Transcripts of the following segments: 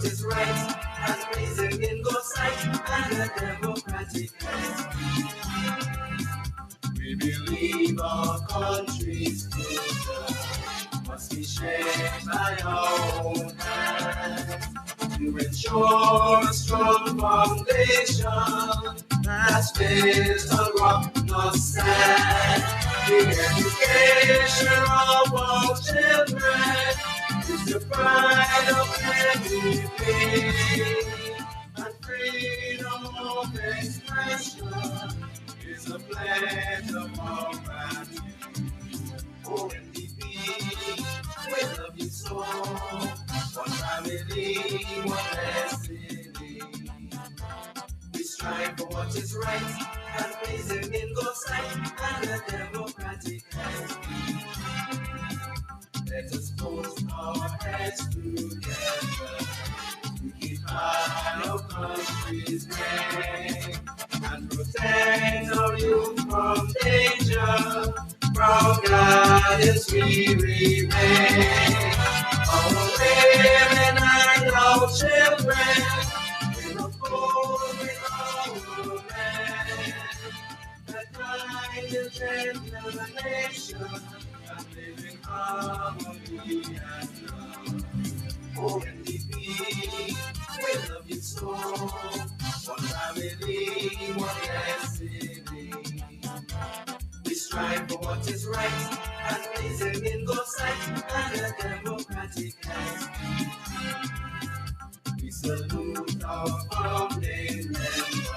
is right and pleasing in God's sight and a democratic right. We believe our country's future must be shaped by our own hands to ensure a strong foundation that's built on rock, not sand. The education of our children is the pride of everything, and freedom of expression is a pledge of our gratitude. ONDP, we love you so. One family, one destiny. We strive for what is right and pleasing in God's sight and a democratic right. Let us put our heads together to keep high our country's name and protect our youth from danger. Proud guardians we remain. Our women and our children will uphold with our men. The kind and gentle nation and live in harmony and love. ONDP, we love you so. One family, one destiny. We strive for what is right and pleasing in God's sight and a democratic right. We salute our founding members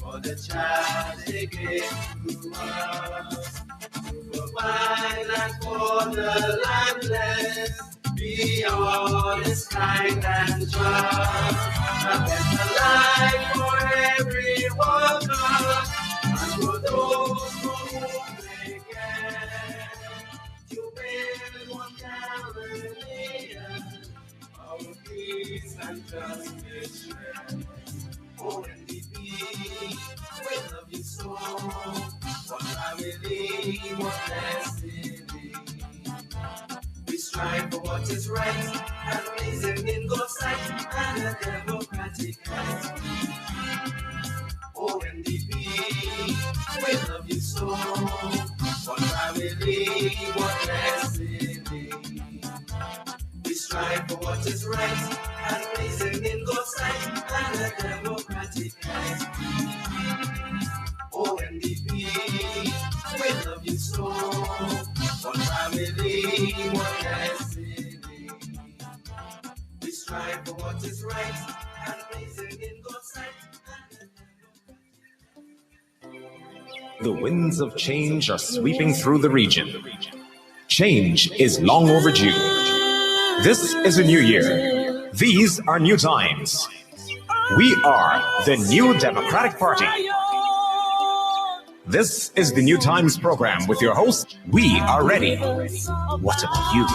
for the charge they gave to us to provide land for the landless, be honest, kind, and just, a better life for every worker and for those for whom they care. To build one Caribbean, our peace and justice share. ONDP, we love you so. One family, one destiny. We strive for what is right and pleasing in God's sight and a democratic right. ONDP, we love you so. One family, one destiny. We strive for what is right and pleasing in God's sight and a democratic right. ONDP, we love you so. One family, one destiny. We strive for what is right and pleasing in God's sight. The winds of change are sweeping through the region. Change is long overdue. This is a new year. These are new times. We are the New Democratic Party. This is the Newtimes Program with your host, We Are Ready. What about you?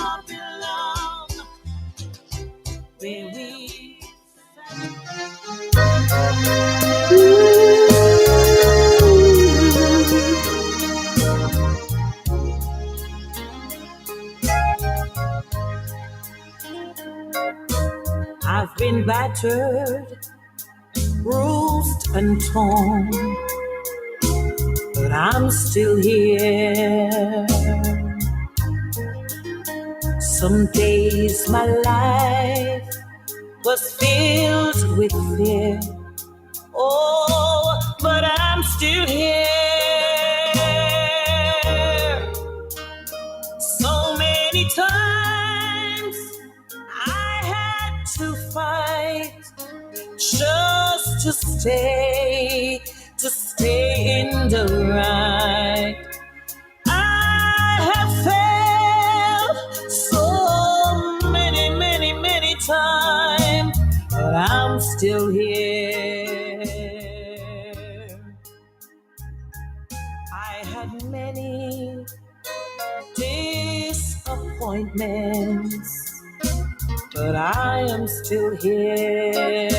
I've been battered, bruised and torn, but I'm still here. Some days my life was filled with fear. Oh, but I'm still here. So many times I had to fight just to stay in the right. I have failed so many times, but I'm still here. I had many disappointments, but I am still here.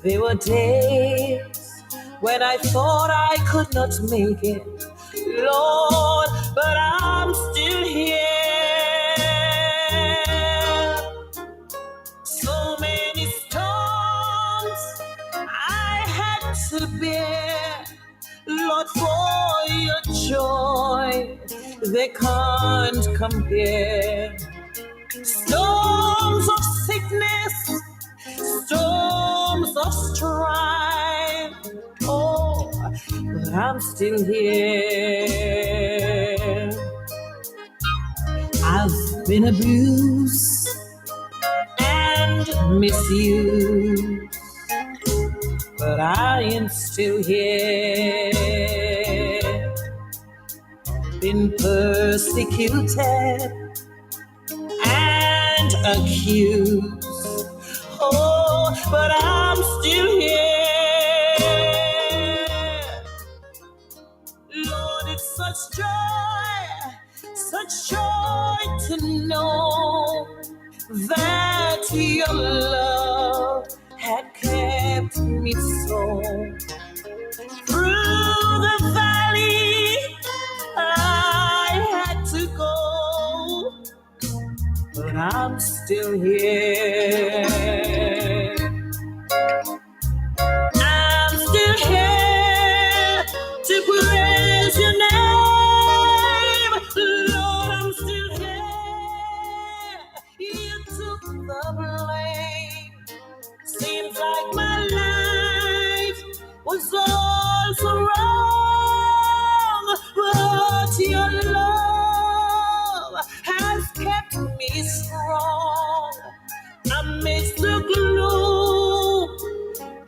There were days when I thought I could not make it, Lord, but I'm still here. to bear. Lord, for your joy, they can't compare. Storms of sickness, storms of strife. Oh, but I'm still here. I've been abused and misused, but I am still here. Been persecuted and accused. Oh, but I'm still here. Lord, it's such joy to know that your love had kept me so. Through the valley I had to go, but I'm still here. I'm still here to praise your name. Lord, I'm still here. You took the blame. Seems like my life was all so wrong, but your love has kept me strong amidst the gloom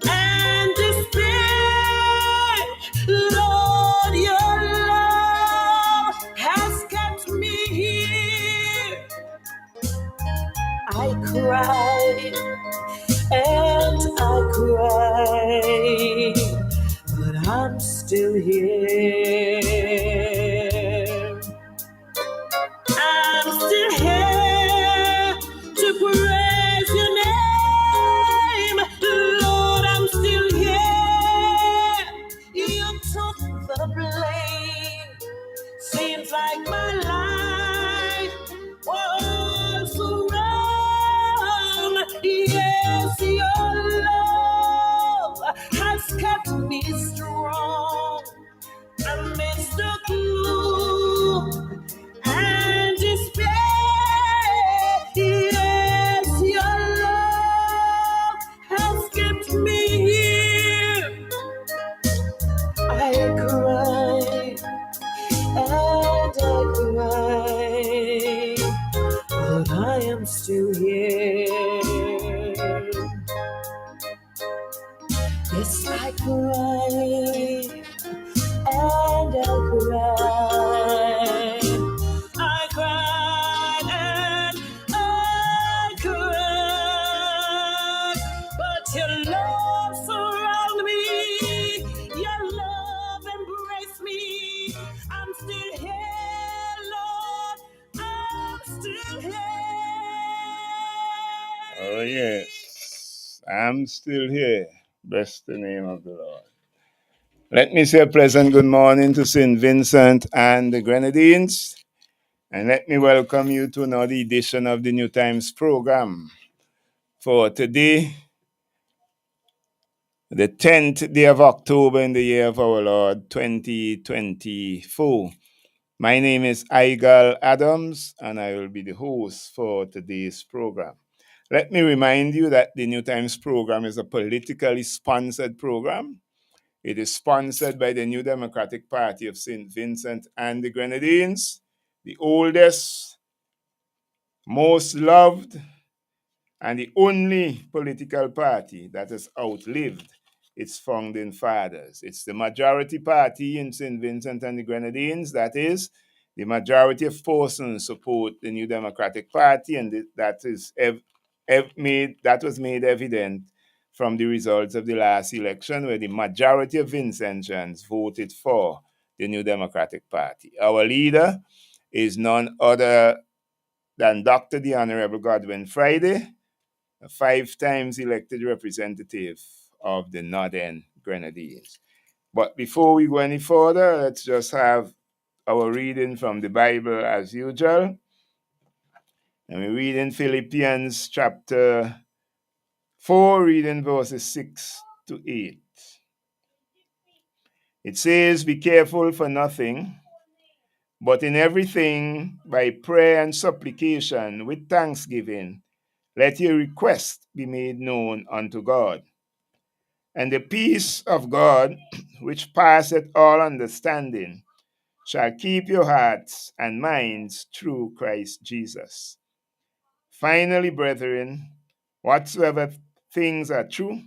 and despair. Lord, your love has kept me here. I cried and I cried, but I'm still here. I'm still here to praise your name. Lord, I'm still here. You took the blame. Seems like my life was so wrong. Yes, your love has kept me strong amidst the gloom and despair. Yes, your love has kept me here. I cried and I cried, but I am still here. Yes, I cried and I cried. I cried and I cried, but your love surrounded me, your love embraced me. I'm still here, Lord, I'm still here. Oh, yes. I'm still here. Bless the name of the Lord. Let me say a pleasant good morning to St. Vincent and the Grenadines. And let me welcome you to another edition of the Newtimes Program. For today, the 10th day of October in the year of our Lord, 2024. My name is Igal Adams, and I will be the host for today's program. Let me remind you that the Newtimes Program is a politically sponsored program. It is sponsored by the New Democratic Party of St. Vincent and the Grenadines, the oldest, most loved, and the only political party that has outlived its founding fathers. It's the majority party in St. Vincent and the Grenadines. That is, the majority of persons support the New Democratic Party, and that was made evident from the results of the last election, where the majority of Vincentians voted for the New Democratic Party. Our leader is none other than Dr. the Honorable Godwin Friday, a 5 times elected representative of the Northern Grenadines. But before we go any further, let's just have our reading from the Bible as usual. And we read in Philippians chapter 4, reading verses 6 to 8. It says, be careful for nothing, but in everything, by prayer and supplication, with thanksgiving, let your request be made known unto God. And the peace of God, which passeth all understanding, shall keep your hearts and minds through Christ Jesus. Finally, brethren, whatsoever things are true,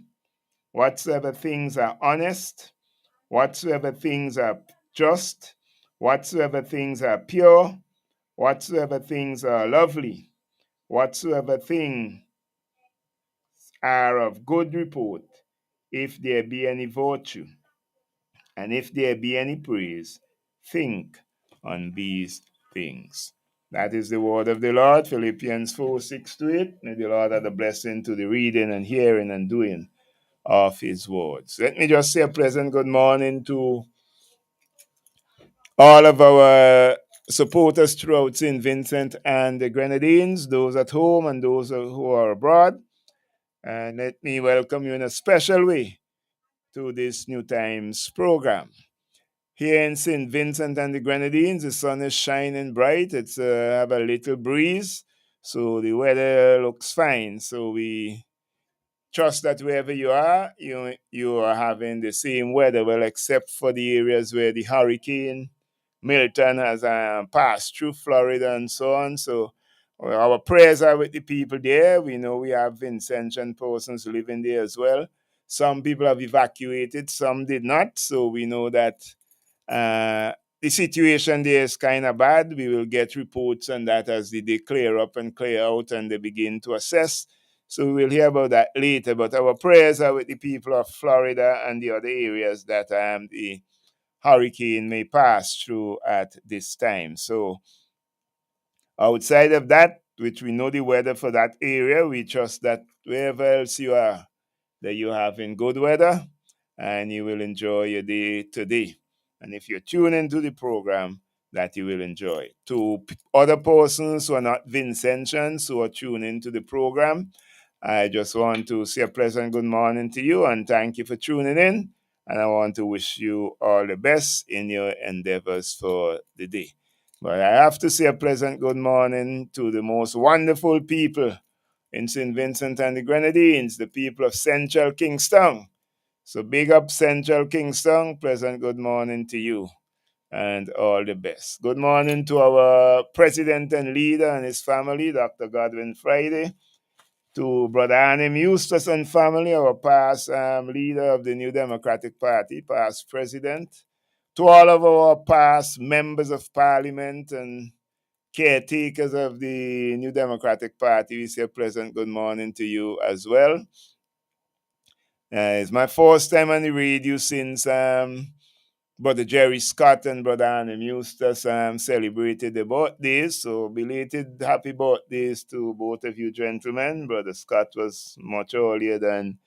whatsoever things are honest, whatsoever things are just, whatsoever things are pure, whatsoever things are lovely, whatsoever things are of good report, if there be any virtue, and if there be any praise, think on these things. That is the word of the Lord, Philippians 4:6-8. May the Lord add a blessing to the reading and hearing and doing of his words. Let me just say a pleasant good morning to all of our supporters throughout St. Vincent and the Grenadines, those at home and those who are abroad. And let me welcome you in a special way to this Newtimes program. Here in St. Vincent and the Grenadines, the sun is shining bright. It's have a little breeze, so the weather looks fine. So we trust that wherever you are, you are having the same weather, well, except for the areas where the hurricane Milton has passed through Florida and so on. So our prayers are with the people there. We know we have Vincentian persons living there as well. Some people have evacuated, some did not. So we know that the situation there is kind of bad. We will get reports on that as they clear up and clear out and they begin to assess. So we will hear about that later. But our prayers are with the people of Florida and the other areas that the hurricane may pass through at this time. So outside of that, which we know the weather for that area, we trust that wherever else you are, that you're having good weather and you will enjoy your day today. And if you tune into the program, that you will enjoy. To other persons who are not Vincentians who are tuning into the program, I just want to say a pleasant good morning to you and thank you for tuning in. And I want to wish you all the best in your endeavors for the day. But I have to say a pleasant good morning to the most wonderful people in St. Vincent and the Grenadines, the people of Central Kingston. So big up Central Kingston. Pleasant good morning to you and all the best. Good morning to our president and leader and his family, Dr. Godwin Friday. To Brother Anim Eustace and family, our past leader of the New Democratic Party, past president. To all of our past members of parliament and caretakers of the New Democratic Party, we say a pleasant good morning to you as well. It's my first time on the radio since Brother Jerry Scott and Brother Annie Eustace celebrated their birthdays. So belated happy birthdays to both of you gentlemen. Brother Scott was much earlier than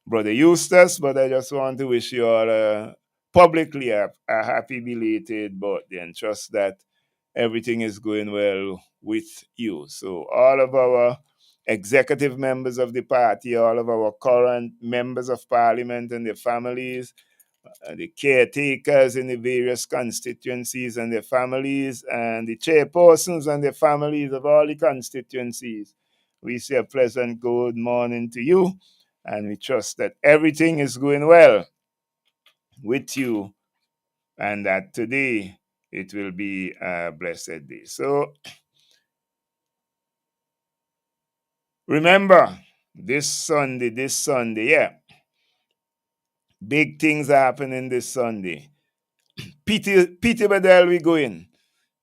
Brother Eustace, but I just want to wish you all publicly a happy belated birthday and trust that everything is going well with you. So all of our executive members of the party, all of our current members of parliament and their families, the caretakers in the various constituencies and their families, and the chairpersons and their families of all the constituencies, we say a pleasant good morning to you, and we trust that everything is going well with you and that today it will be a blessed day. So remember, this Sunday, yeah, big things are happening this Sunday. Peter Bedell, we going.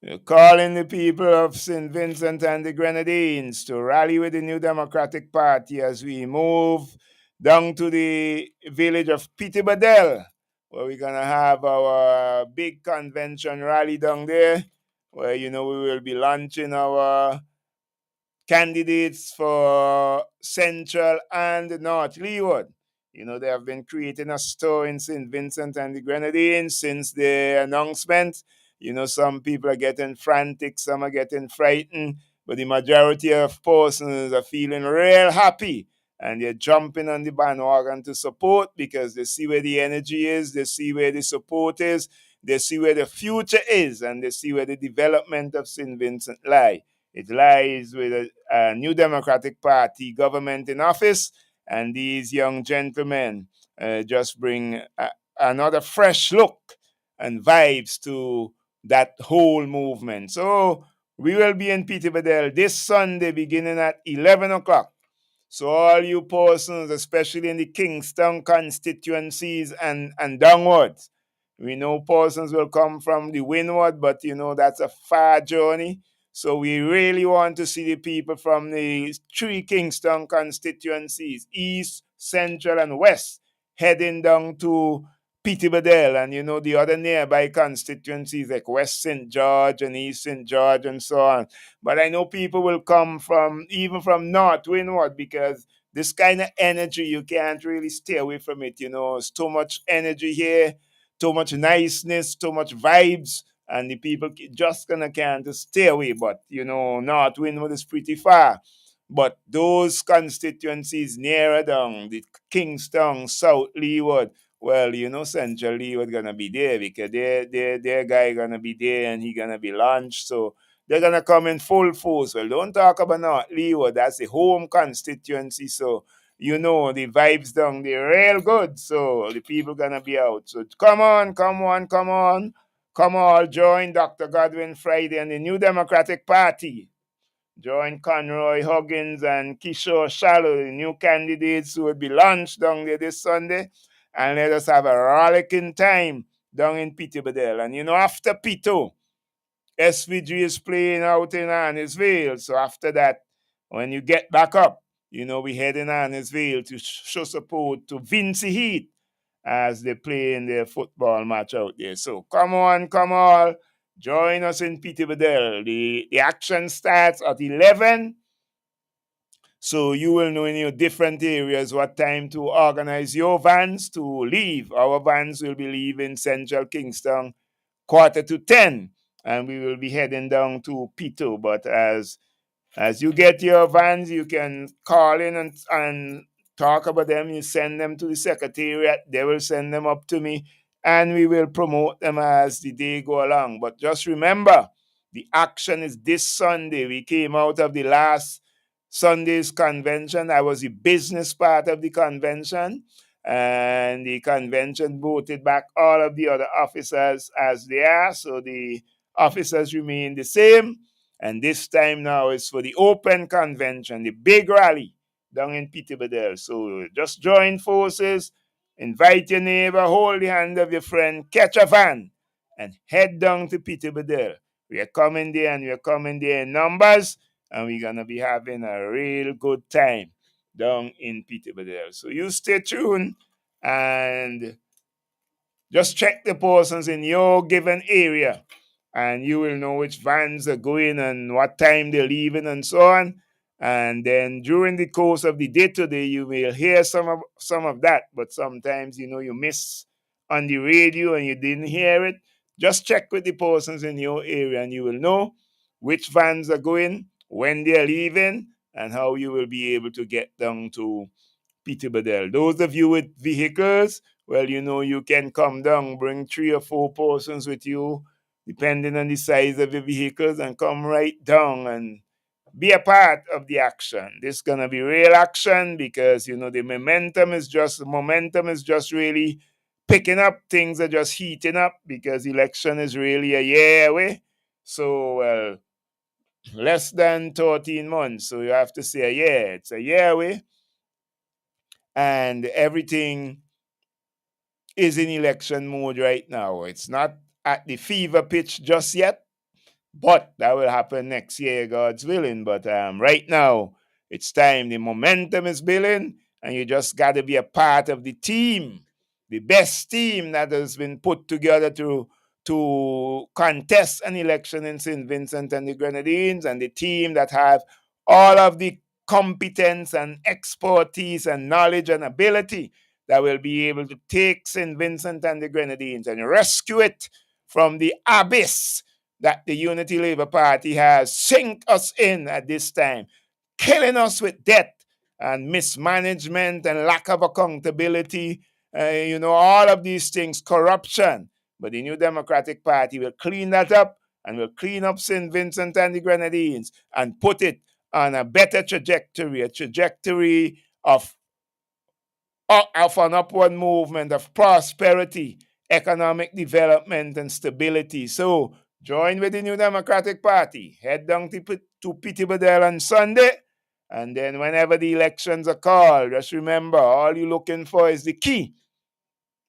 We're calling the people of St. Vincent and the Grenadines to rally with the New Democratic Party as we move down to the village of Peter Bedell, where we're going to have our big convention rally down there, where, we will be launching our candidates for Central and North Leeward. They have been creating a store in St. Vincent and the Grenadines since the announcement. Some people are getting frantic, some are getting frightened, but the majority of persons are feeling real happy and they're jumping on the bandwagon to support because they see where the energy is, they see where the support is, they see where the future is, and they see where the development of St. Vincent lie. It lies with a new Democratic Party government in office, and these young gentlemen just bring another fresh look and vibes to that whole movement. So we will be in Peterborough this Sunday beginning at 11 o'clock. So all you persons, especially in the Kingston constituencies and downwards, we know persons will come from the windward, but that's a far journey. So we really want to see the people from the three Kingston constituencies, East, Central, and West, heading down to Peterborough and the other nearby constituencies like West St. George and East St. George and so on. But I know people will come even from North Windward because this kind of energy, you can't really stay away from it. It's too much energy here, too much niceness, too much vibes, and the people just can't stay away. But North Windward is pretty far. But those constituencies nearer down, the Kingston, South Leeward, well, Central Leeward gonna be there because their guy gonna be there and he gonna be launched. So they're gonna come in full force. Well, don't talk about North Leeward, that's the home constituency. So the vibes down there real good. So the people gonna be out. So come on, come on, come on. Come on, join Dr. Godwin Friday and the New Democratic Party. Join Conroy Huggins and Kishore Shallow, the new candidates who will be launched down there this Sunday. And let us have a rollicking time down in Peterborough. And after Pito, SVG is playing out in Annisvale. So after that, when you get back up, we head in Annisvale to show support to Vincy Heat as they play in their football match out there. So come on, come on. Join us in Peterborough. The action starts at 11. So you will know in your different areas what time to organize your vans to leave. Our vans will be leaving Central Kingston 9:45, and we will be heading down to Pito. But as you get your vans, you can call in and talk about them. You send them to the secretariat. They will send them up to me, and we will promote them as the day go along. But just remember, the action is this Sunday. We came out of the last Sunday's convention. I was the business part of the convention, and the convention voted back all of the other officers as they are. So the officers remain the same. And this time now is for the open convention, the big rally down in Peterborough. So just join forces, invite your neighbor, hold the hand of your friend, catch a van, and head down to Peterborough. We are coming there, and we are coming there in numbers, and we're going to be having a real good time down in Peterborough. So you stay tuned and just check the persons in your given area, and you will know which vans are going and what time they're leaving and so on. And then during the course of the day today, you will hear some of that, but sometimes you miss on the radio and you didn't hear it. Just check with the persons in your area, and you will know which vans are going, when they're leaving, and how you will be able to get down to Peterborough. Those of you with vehicles, well, you can come down, bring 3 or 4 persons with you, depending on the size of your vehicles, and come right down and be a part of the action. This is gonna be real action because the momentum is just really picking up. Things are just heating up because election is really a year away. So less than 13 months. So you have to say a year. It's a year away. And everything is in election mode right now. It's not at the fever pitch just yet, but that will happen next year, God's willing. But right now, it's time. The momentum is building, and you just got to be a part of the team, the best team that has been put together to contest an election in St. Vincent and the Grenadines, and the team that have all of the competence and expertise and knowledge and ability that will be able to take St. Vincent and the Grenadines and rescue it from the abyss that the Unity Labour Party has sink us in at this time, killing us with debt and mismanagement and lack of accountability, all of these things, corruption. But the New Democratic Party will clean that up, and will clean up St. Vincent and the Grenadines and put it on a better trajectory, a trajectory of an upward movement, of prosperity, economic development, and stability. So join with the New Democratic Party. Head down to Pity Bedell on Sunday. And then whenever the elections are called, just remember, all you're looking for is the key.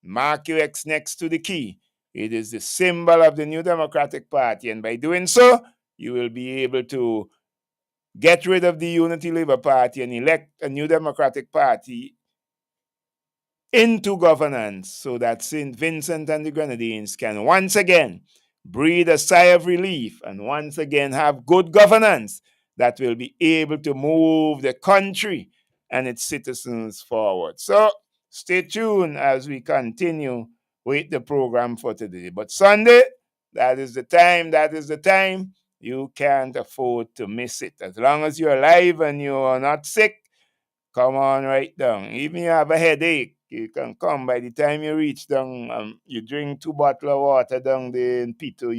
Mark your X next to the key. It is the symbol of the New Democratic Party. And by doing so, you will be able to get rid of the Unity Labour Party and elect a New Democratic Party into governance, so that St. Vincent and the Grenadines can once again breathe a sigh of relief and once again have good governance that will be able to move the country and its citizens forward. So stay tuned as we continue with the program for today. But Sunday, that is the time. You can't afford to miss it. As long as you're alive and you're not sick, come on right down. Even if you have a headache, you can come. By the time you reach down, you drink 2 bottles of water down there in Pito,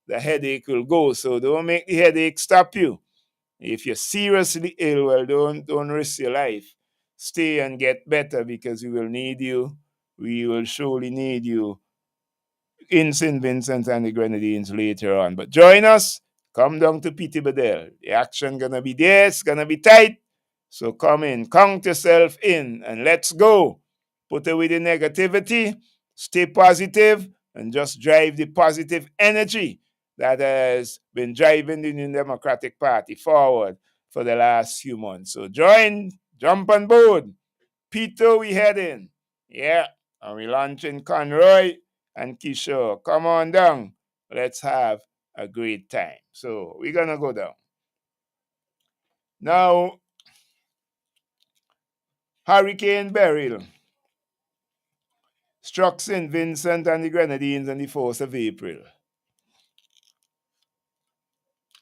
the headache will go. So don't make the headache stop you. If you're seriously ill, well, don't risk your life. Stay and get better, because we will need you. We will surely need you in St. Vincent and the Grenadines later on. But join us. Come down to Pity Bedell. The action gonna be there. It's gonna be tight. So come in, count yourself in, and let's go. Put away the negativity, stay positive, and just drive the positive energy that has been driving the New Democratic Party forward for the last few months. So join, jump on board. Peter, we heading. Yeah, and we launching Conroy and Kishore. Come on down. Let's have a great time. So we're going to go down. Now, Hurricane Beryl struck St. Vincent and the Grenadines on the 4th of April.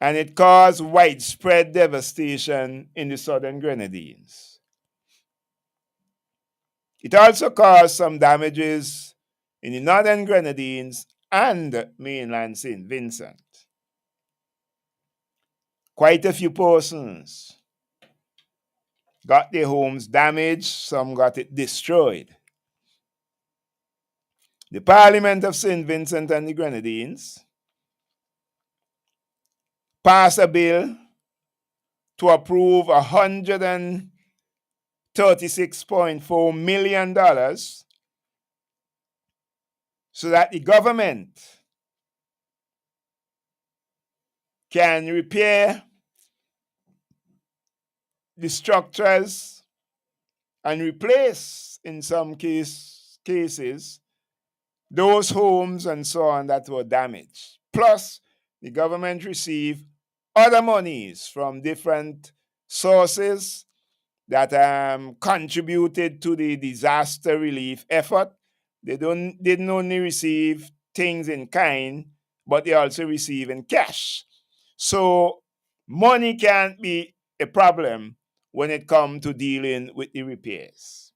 And it caused widespread devastation in the southern Grenadines. It also caused some damages in the northern Grenadines and mainland St. Vincent. Quite a few persons got their homes damaged, some got it destroyed. The Parliament of St. Vincent and the Grenadines passed a bill to approve $136.4 million so that the government can repair the structures and replace, in some cases, those homes and so on that were damaged. Plus, the government received other monies from different sources that contributed to the disaster relief effort. They didn't only receive things in kind, but they also receive in cash. So money can't be a problem when it comes to dealing with the repairs.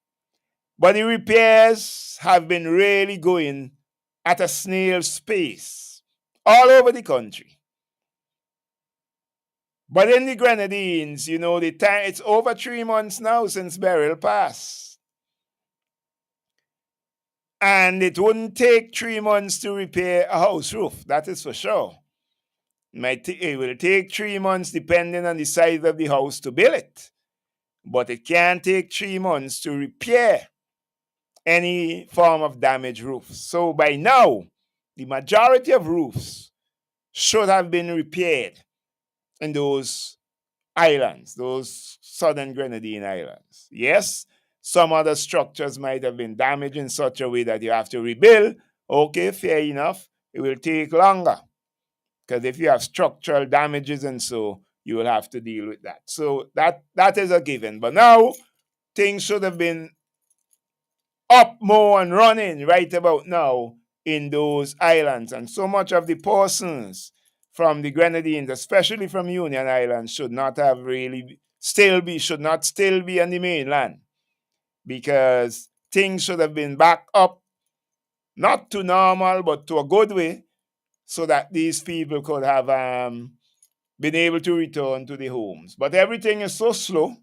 But the repairs have been really going at a snail's pace all over the country. But in the Grenadines, the time, it's over 3 months now since Beryl passed. And it wouldn't take 3 months to repair a house roof, that is for sure. It will take 3 months depending on the size of the house to build it. But it can't take 3 months to repair any form of damaged roofs. So by now, the majority of roofs should have been repaired in those islands, those southern Grenadine islands. Yes, some other structures might have been damaged in such a way that you have to rebuild. Okay, fair enough. It will take longer, because if you have structural damages and so, you will have to deal with that. So that is a given. But now, things should have been up more and running right about now in those islands. And so much of the persons from the Grenadines, especially from Union Islands, should not have really should not still be on the mainland, because things should have been back up, not to normal, but to a good way, so that these people could have been able to return to their homes. But everything is so slow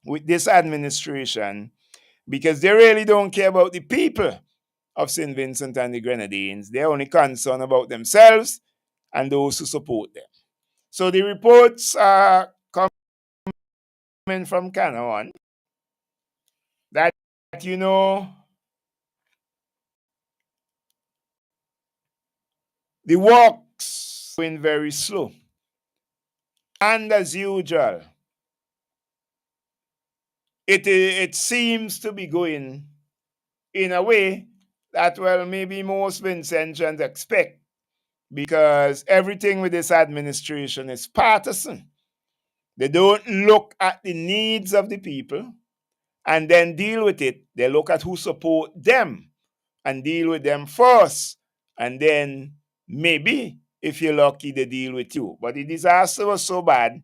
with this administration, because they really don't care about the people of St. Vincent and the Grenadines. They're only concerned about themselves and those who support them. So the reports are coming from Canaan that, the works going very slow. And as usual, it seems to be going in a way that, well, maybe most Vincentians expect, because everything with this administration is partisan. They don't look at the needs of the people and then deal with it. They look at who support them and deal with them first. And then maybe, if you're lucky, they deal with you. But the disaster was so bad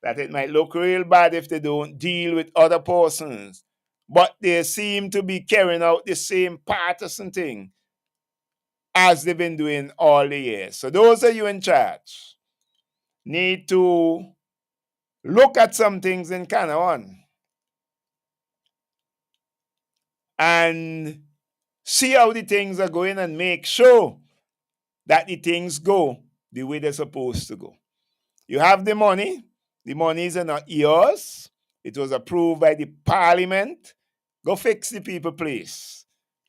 that it might look real bad if they don't deal with other persons. But they seem to be carrying out the same partisan thing as they've been doing all the years. So those of you in charge need to look at some things in Canaan and see how the things are going and make sure that the things go the way they're supposed to go. You have the money. The monies are not yours. It was approved by the parliament. Go fix the people place.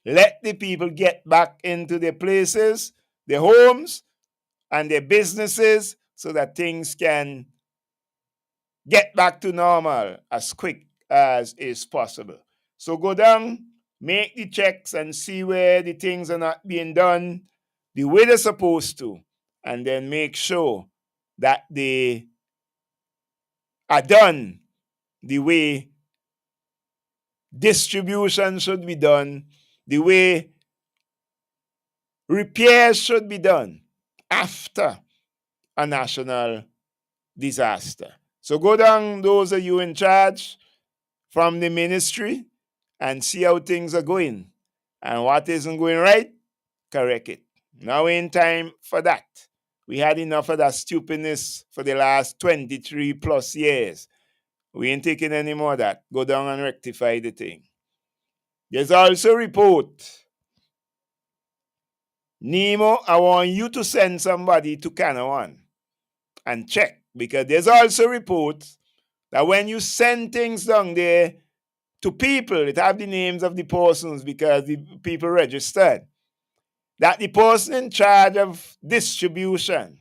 Let the people get back into their places, their homes, and their businesses, so that things can get back to normal as quick as is possible. So go down, make the checks, and see where the things are not being done the way they're supposed to, and then make sure that they are done the way distribution should be done, the way repairs should be done after a national disaster. So go down, those of you in charge from the ministry, and see how things are going. And what isn't going right, correct it. Now ain't time for that. We had enough of that stupidness for the last 23 plus years. We ain't taking any more of that. Go down and rectify the thing. There's also a report. Nemo, I want you to send somebody to Canaan and check, because there's also reports that when you send things down there to people, it have the names of the persons because the people registered, that the person in charge of distribution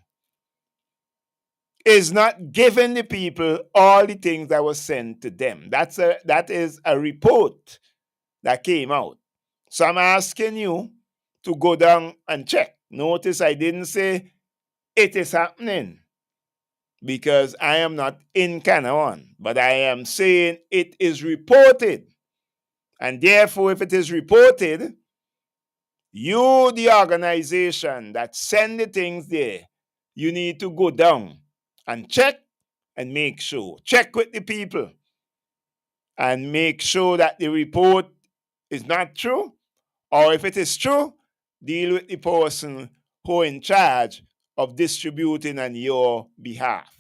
is not giving the people all the things that was sent to them. That is a report that came out. So I'm asking you to go down and check. Notice I didn't say it is happening, because I am not in Canaan, but I am saying it is reported. And therefore, if it is reported, you, the organization that send the things there, you need to go down and check and make sure. Check with the people and make sure that the report is not true. Or if it is true, deal with the person who is in charge of distributing on your behalf.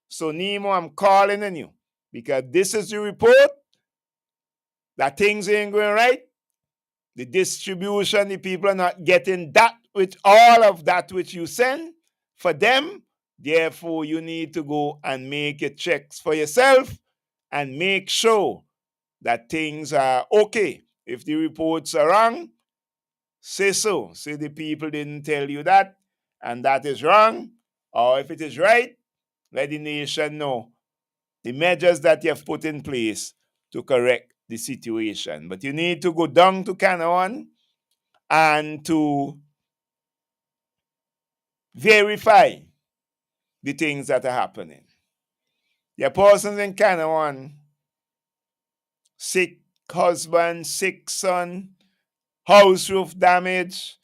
So Nemo, I'm calling on you, because this is the report that things ain't going right. The distribution, the people are not getting that which all of that which you send for them. Therefore, you need to go and make your checks for yourself and make sure that things are okay. If the reports are wrong, say so. Say the people didn't tell you that, and that is wrong. Or if it is right, let the nation know the measures that you have put in place to correct the situation. But you need to go down to Canaan and to verify the things that are happening. There are persons in Canaan, sick husband, sick son, house roof damage,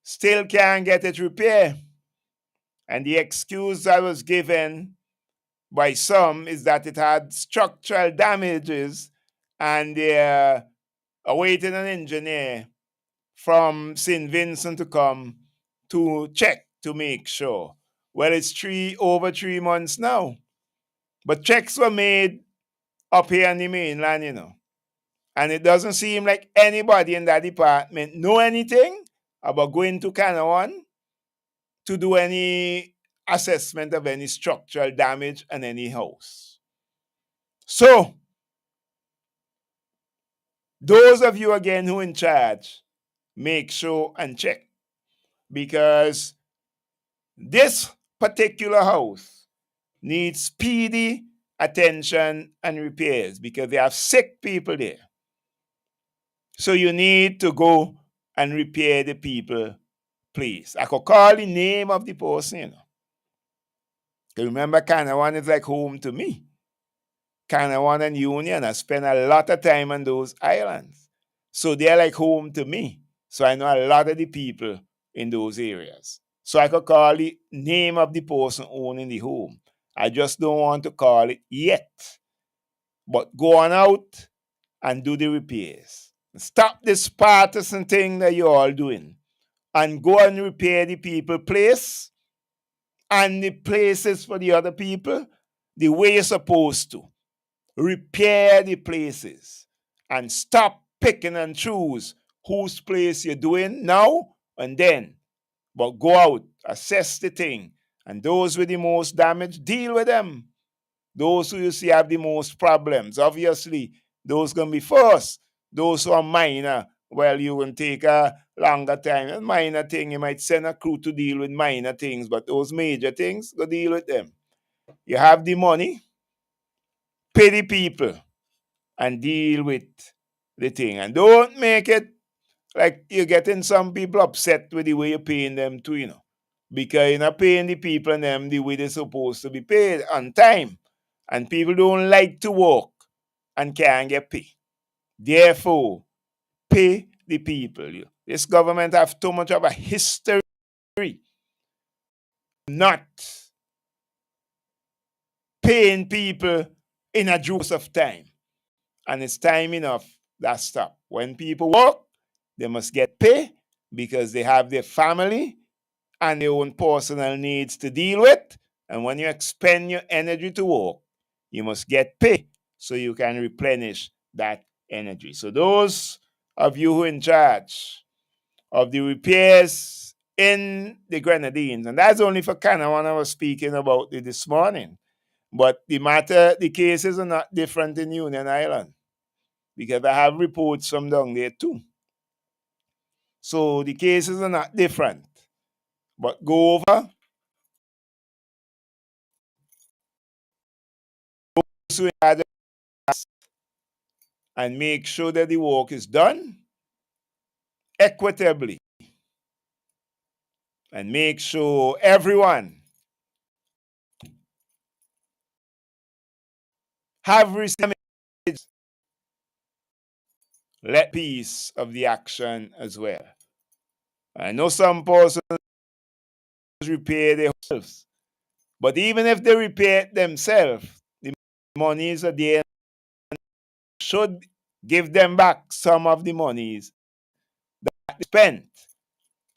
still can't get it repaired. And the excuse that was given by some is that it had structural damages and they're awaiting an engineer from St. Vincent to come to check to make sure. Well, it's over 3 months now. But checks were made up here in the mainland, And it doesn't seem like anybody in that department know anything about going to Canawan to do any assessment of any structural damage in any house. So, those of you again who are in charge, make sure and check. Because this particular house needs speedy attention and repairs because they have sick people there. So you need to go and repair the people, please. I could call the name of the person, Remember, Canawan is like home to me. Canawan and Union, I spend a lot of time on those islands. So they're like home to me. So I know a lot of the people in those areas. So I could call the name of the person owning the home. I just don't want to call it yet. But go on out and do the repairs. Stop this partisan thing that you're all doing and go and repair the people place and the places for the other people the way you're supposed to. Repair the places and stop picking and choose whose place you're doing now and then. But go out, assess the thing, and those with the most damage, deal with them. Those who you see have the most problems, obviously, those going to be first. Those who are minor, well, you can take a longer time. A minor thing, you might send a crew to deal with minor things, but those major things, go deal with them. You have the money, pay the people, and deal with the thing. And don't make it like you're getting some people upset with the way you're paying them too, Because you're not paying the people and them the way they're supposed to be paid on time. And people don't like to work and can't get paid. Therefore, pay the people. This government have too much of a history not paying people in a juice of time. And it's time enough that stop. When people work, they must get pay because they have their family and their own personal needs to deal with. And when you expend your energy to work, you must get pay so you can replenish that energy. So those of you who are in charge of the repairs in the Grenadines, and that's only for Canawan I was speaking about it this morning. But the cases are not different in Union Island because I have reports from down there too. So the cases are not different. But go over and make sure that the work is done equitably. And make sure everyone have received let piece of the action as well. I know some persons repair themselves, but even if they repair it themselves, the monies are there should give them back some of the monies that they spent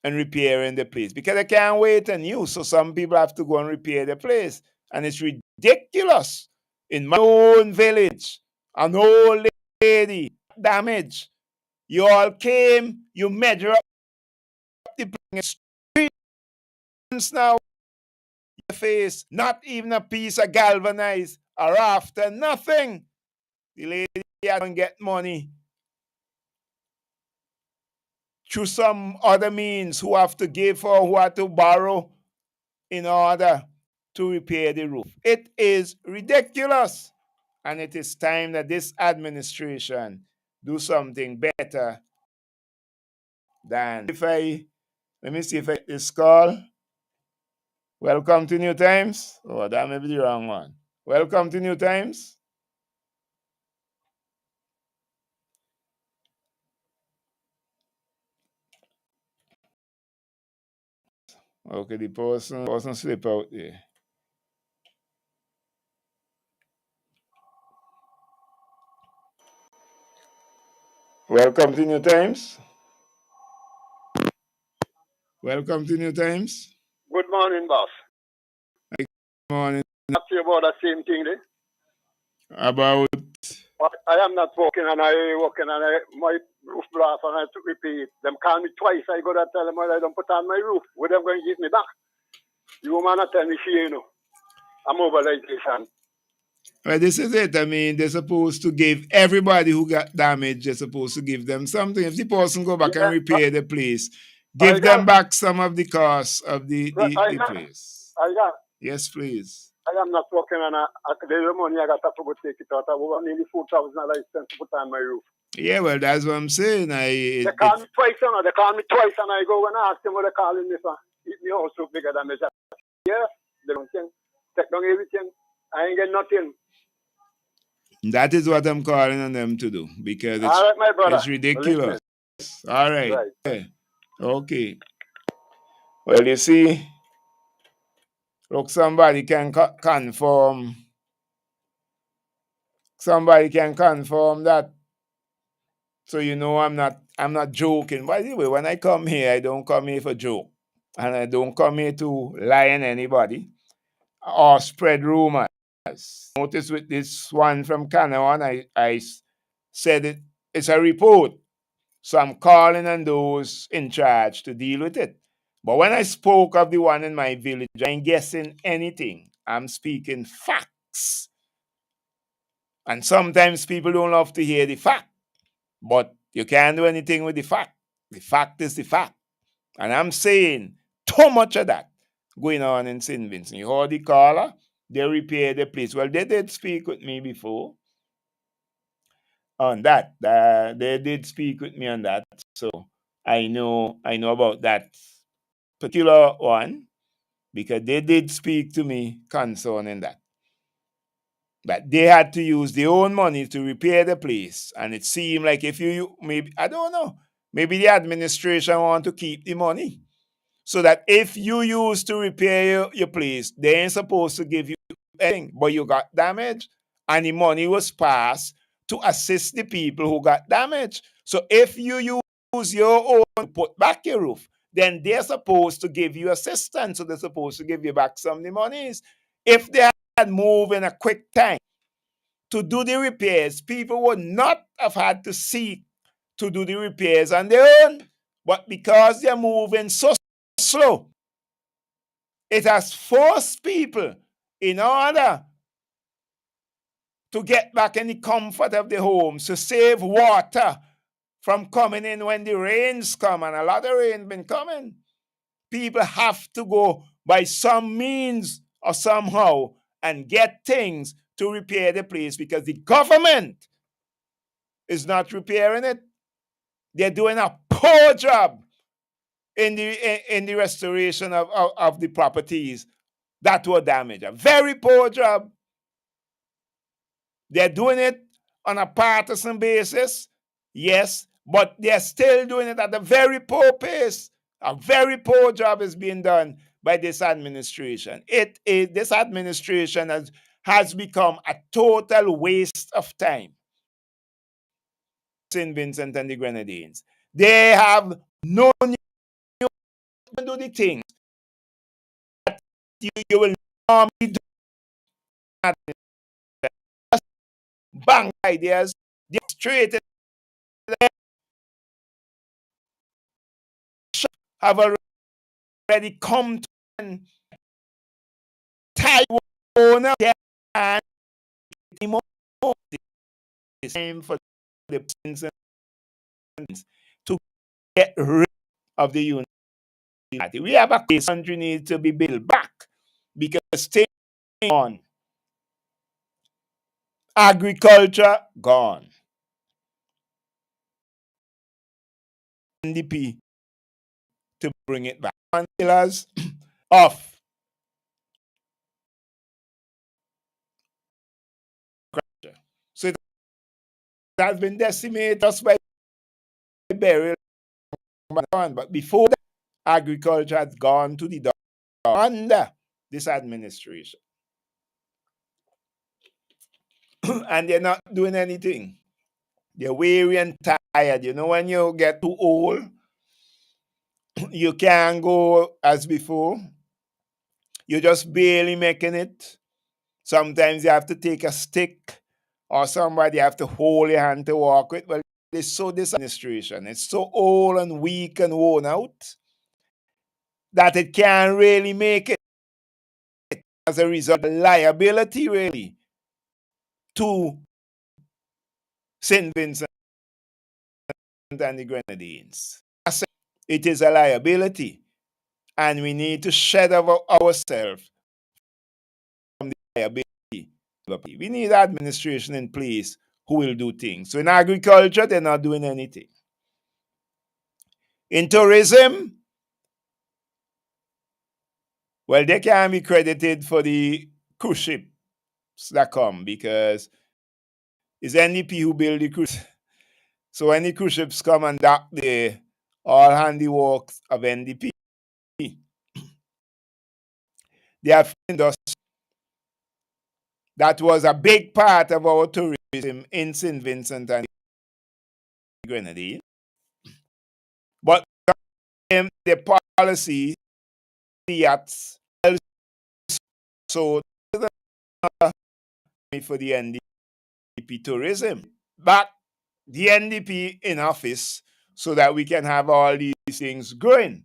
and repairing the place because they can't wait on you. So some people have to go and repair the place. And it's ridiculous. In my own village, an old lady damaged. You all came, you measure up the streets now, your face, not even a piece of galvanized or after nothing. The lady don't get money through some other means who have to give or who have to borrow in order to repair the roof. It is ridiculous. And it is time that this administration do something better than let me see if I this call. Welcome to New Times. Oh, that may be the wrong one. Welcome to New Times. Okay, the person slip out there. Welcome to New Times. Welcome to New Times. Good morning, boss. Good morning. Talk to you about the same thing, About? I am not working and my roof blast and I took repeat. Them call me twice. I go to tell them I don't put on my roof. What them going to give me back? You man tell me she, I'm mobilization. Well, this is it. I mean, they're supposed to give everybody who got damaged, they're supposed to give them something. If the person go back and repair the place, give them back some of the cost of the place. Yes, please. I am not working and the money I got to go take it out. I want nearly $4,000 to put on my roof. Yeah, well, that's what I'm saying. They call me twice, They call me twice and I go and ask them what they're calling me for. Me also bigger than me. Yeah, they don't think. Take down everything. I ain't get nothing. That is what I'm calling on them to do because it's, all right, my brother. It's ridiculous. All right. Yeah. Okay. Well, you see, look, somebody can confirm. Somebody can confirm that. So you know I'm not joking. By the way, when I come here, I don't come here for joke. And I don't come here to lie on anybody or spread rumors. Notice with this one from Canada, I said it's a report. So I'm calling on those in charge to deal with it. But when I spoke of the one in my village, I ain't guessing anything. I'm speaking facts. And sometimes people don't love to hear the fact. But you can't do anything with the fact. The fact is the fact. And I'm saying too much of that going on in St. Vincent. You heard the caller, they repaired the place. Well, they did speak with me before on that. They did speak with me on that. So I know about that particular one because they did speak to me concerning that. But they had to use their own money to repair the place. And it seemed like if you, maybe, I don't know, maybe the administration want to keep the money. So that if you use to repair your place, they ain't supposed to give you anything, but you got damage. And the money was passed to assist the people who got damaged. So if you use your own to put back your roof, then they're supposed to give you assistance. So they're supposed to give you back some of the monies. If they had moved in a quick time to do the repairs, people would not have had to seek to do the repairs on their own. But because they're moving so slow, it has forced people in order to get back in the comfort of the homes, to save water from coming in when the rains come, and a lot of rain been coming. People have to go by some means or somehow and get things to repair the place because the government is not repairing it. They're doing a poor job in the restoration of the properties that were damaged. A very poor job. They're doing it on a partisan basis, yes, but they're still doing it at a very poor pace. A very poor job is being done by this administration. This administration has become a total waste of time. St. Vincent and the Grenadines. They have no new to do the things that you will normally do. Bang ideas, they're straight have already come to an type owner and it's time for the citizens to get rid of the unity. We have a country needs to be built back because staying on agriculture gone. NDP to bring it back. One pillars of agriculture. So it has been decimated just by burial. But before that, agriculture has gone to the dog under this administration. And they're not doing anything. They're weary and tired tired. You know, when you get too old, you can't go as before. You're just barely making it. Sometimes you have to take a stick or somebody have to hold your hand to walk with. Well, it's so this administration. It's so old and weak and worn out that it can't really make it. As a result, liability really to St. Vincent and the Grenadines. It is a liability, and we need to shed ourselves from the liability. We need administration in place who will do things. So in agriculture, they're not doing anything. In tourism, well, they can be credited for the cruise ships that come because it's NDP who build the cruise. So when the cruise ships come and dock there, all handiworks of NDP. They have industry. That was a big part of our tourism in St. Vincent and Grenadines. But the policy, the yachts, so for the NDP tourism. Back the NDP in office so that we can have all these things growing.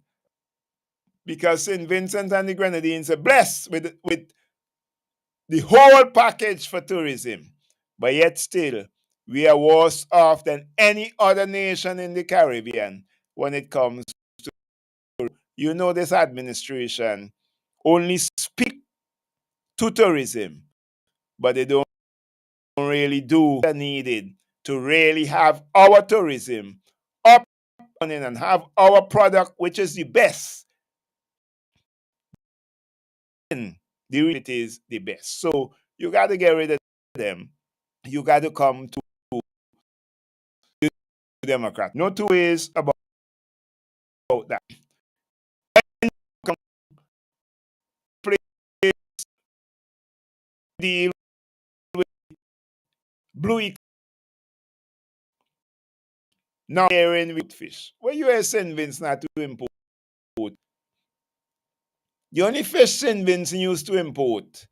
Because St. Vincent and the Grenadines are blessed with the whole package for tourism. But yet still, we are worse off than any other nation in the Caribbean when it comes to, you know, this administration only speak to tourism, but they don't really do what needed to really have our tourism up and running and have our product, which is the best. And it is the best. So you got to get rid of them. You got to come to the Democrat. No two ways about that. Deal with blue now hearing with fish. Well, you are St. Vincent not to import. The only fish St. Vincent used to import,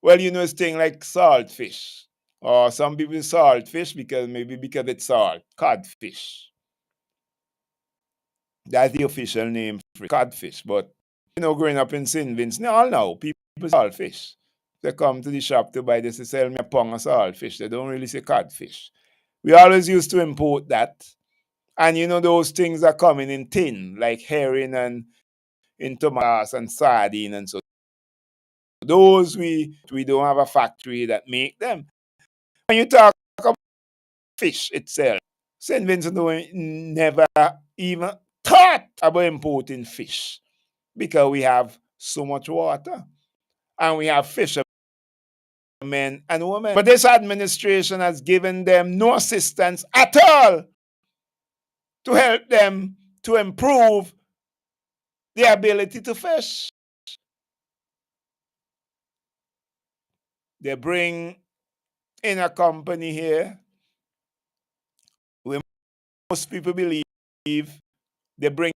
well, you know, it's thing like salt fish. Or some people salt fish because it's salt. Codfish. That's the official name for codfish. But, you know, growing up in St. Vincent, all now, people salt fish. They come to the shop to buy this, they sell me a pound of salt fish. They don't really say codfish. We always used to import that. And you know, those things are coming in tin, like herring and in tomatoes and sardine and so. Those we don't have a factory that make them. When you talk about fish itself, St. Vincent never even thought about importing fish because we have so much water and we have fishermen and women. But this administration has given them no assistance at all to help them to improve the ability to fish. They bring in a company here where most people believe they bring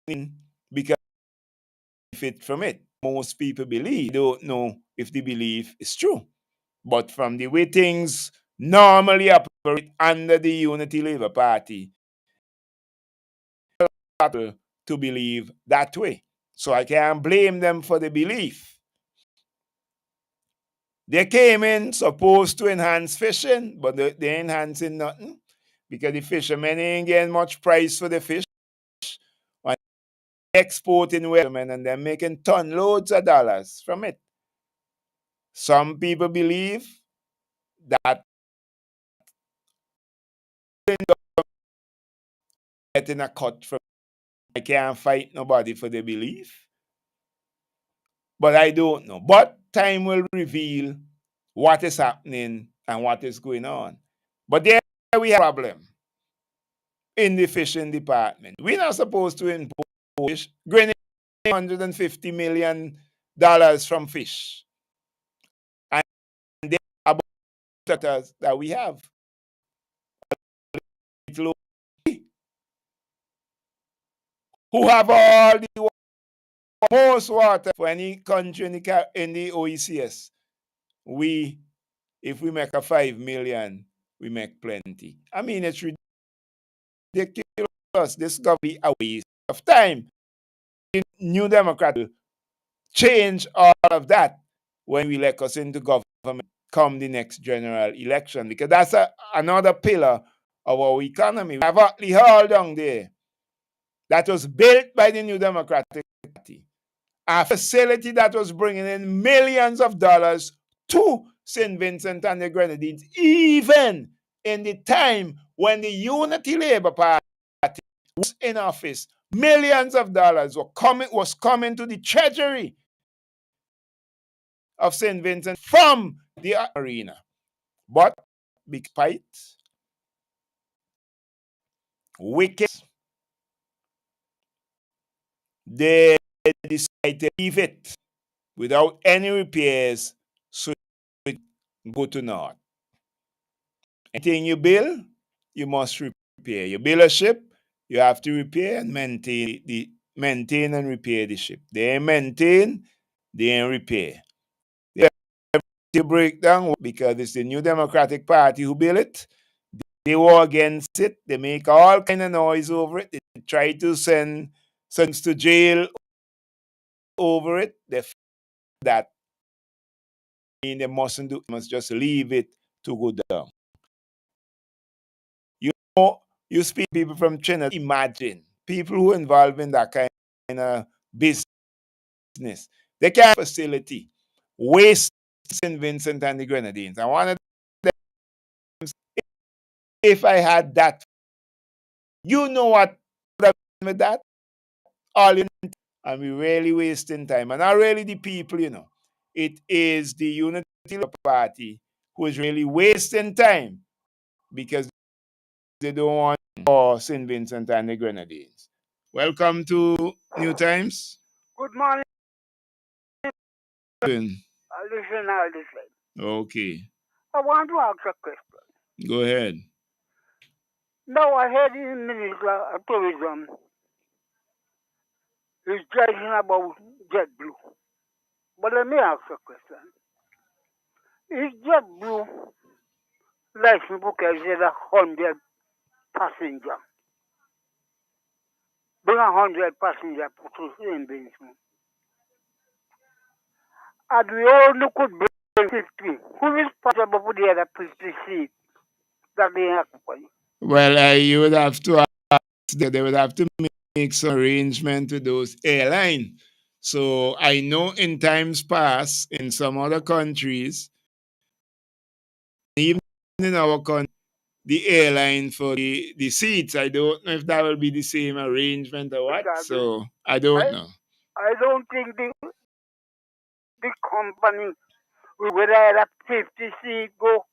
in because they benefit from it. Most people believe. Don't know if the belief is true. But from the way things normally operate under the Unity Labour Party, to believe that way. So I can't blame them for the belief. They came in supposed to enhance fishing, but they're enhancing nothing because the fishermen ain't getting much price for the fish. When exporting women and they're making ton loads of dollars from it. Some people believe that getting a cut from I can't fight nobody for the belief. But I don't know. But time will reveal what is happening and what is going on. But there we have a problem in the fishing department. We're not supposed to import fish. Grenade $150 million from fish. And there are about that we have. who have all the most water for any country in the OECS. If we make a 5 million, we make plenty. I mean, it's ridiculous. This got to be a waste of time. New Democrat will change all of that when we elect us into government come the next general election, because that's another pillar of our economy. We have the hall down there that was built by the New Democratic Party, a facility that was bringing in millions of dollars to St. Vincent and the Grenadines, even in the time when the Unity Labour Party was in office. Millions of dollars was coming to the treasury of St. Vincent from the arena. But big spite, wicked, they decided to leave it without any repairs, so it go to naught. Anything you build, you must repair. You build a ship, you have to repair and maintain and repair the ship. They ain't maintain, they ain't repair. They break down because it's the New Democratic Party who built it. They war against it. They make all kind of noise over it. They try to send to jail over it. They that they mustn't do. Must just leave it to go down. You speak to people from China. Imagine people who are involved in that kind of business. They can't have a facility waste St. Vincent and the Grenadines. I wanted them, if I had that, you know what with that? All in, and we're really wasting time. And not really the people, It is the Unity Party who is really wasting time because they don't want for St. Vincent and the Grenadines. Welcome to Newtimes. Good morning. Listen. I listen. Okay. I want to ask a question. Go ahead. Now I heard in the Minister of Tourism, he's judging about JetBlue. But let me ask a question. Is JetBlue license book as 100 passengers? Bring 100 passengers to St. Vincent. And we only could bring 50. Who is responsible for the other 50 seats that they have to pay? Well, you would have to ask they would have to make some arrangement with those airlines. So I know in times past, in some other countries, even in our country, the airline for the seats, I don't know if that will be the same arrangement or what. Exactly. So I don't know. I don't think the company will let a 50 seat go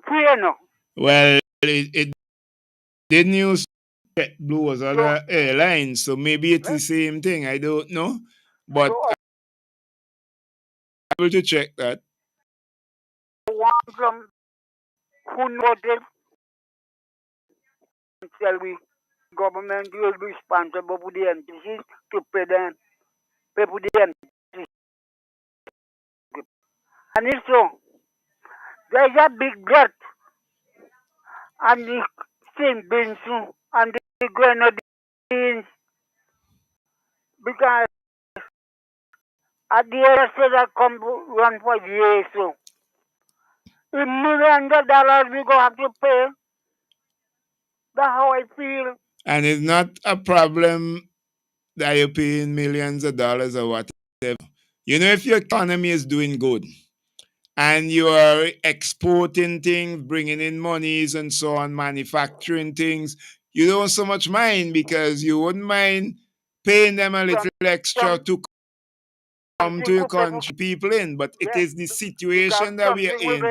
free enough. Well, it didn't use JetBlue was other airlines, so maybe it's the same thing. I don't know, but I'm able to check that. One from who knows it tell we government will be responsible for the entities to pay for the entities. And it's so there's a big glut and the St. Vincent and the Grenadines because at the end of that come run for years so $millions we go have to pay. That's how I feel. And it's not a problem that you're paying millions of dollars or whatever. If your economy is doing good and you are exporting things, bringing in monies and so on, manufacturing things, you don't so much mind because you wouldn't mind paying them a little extra to come to your country, people in. But it is the situation that we are in.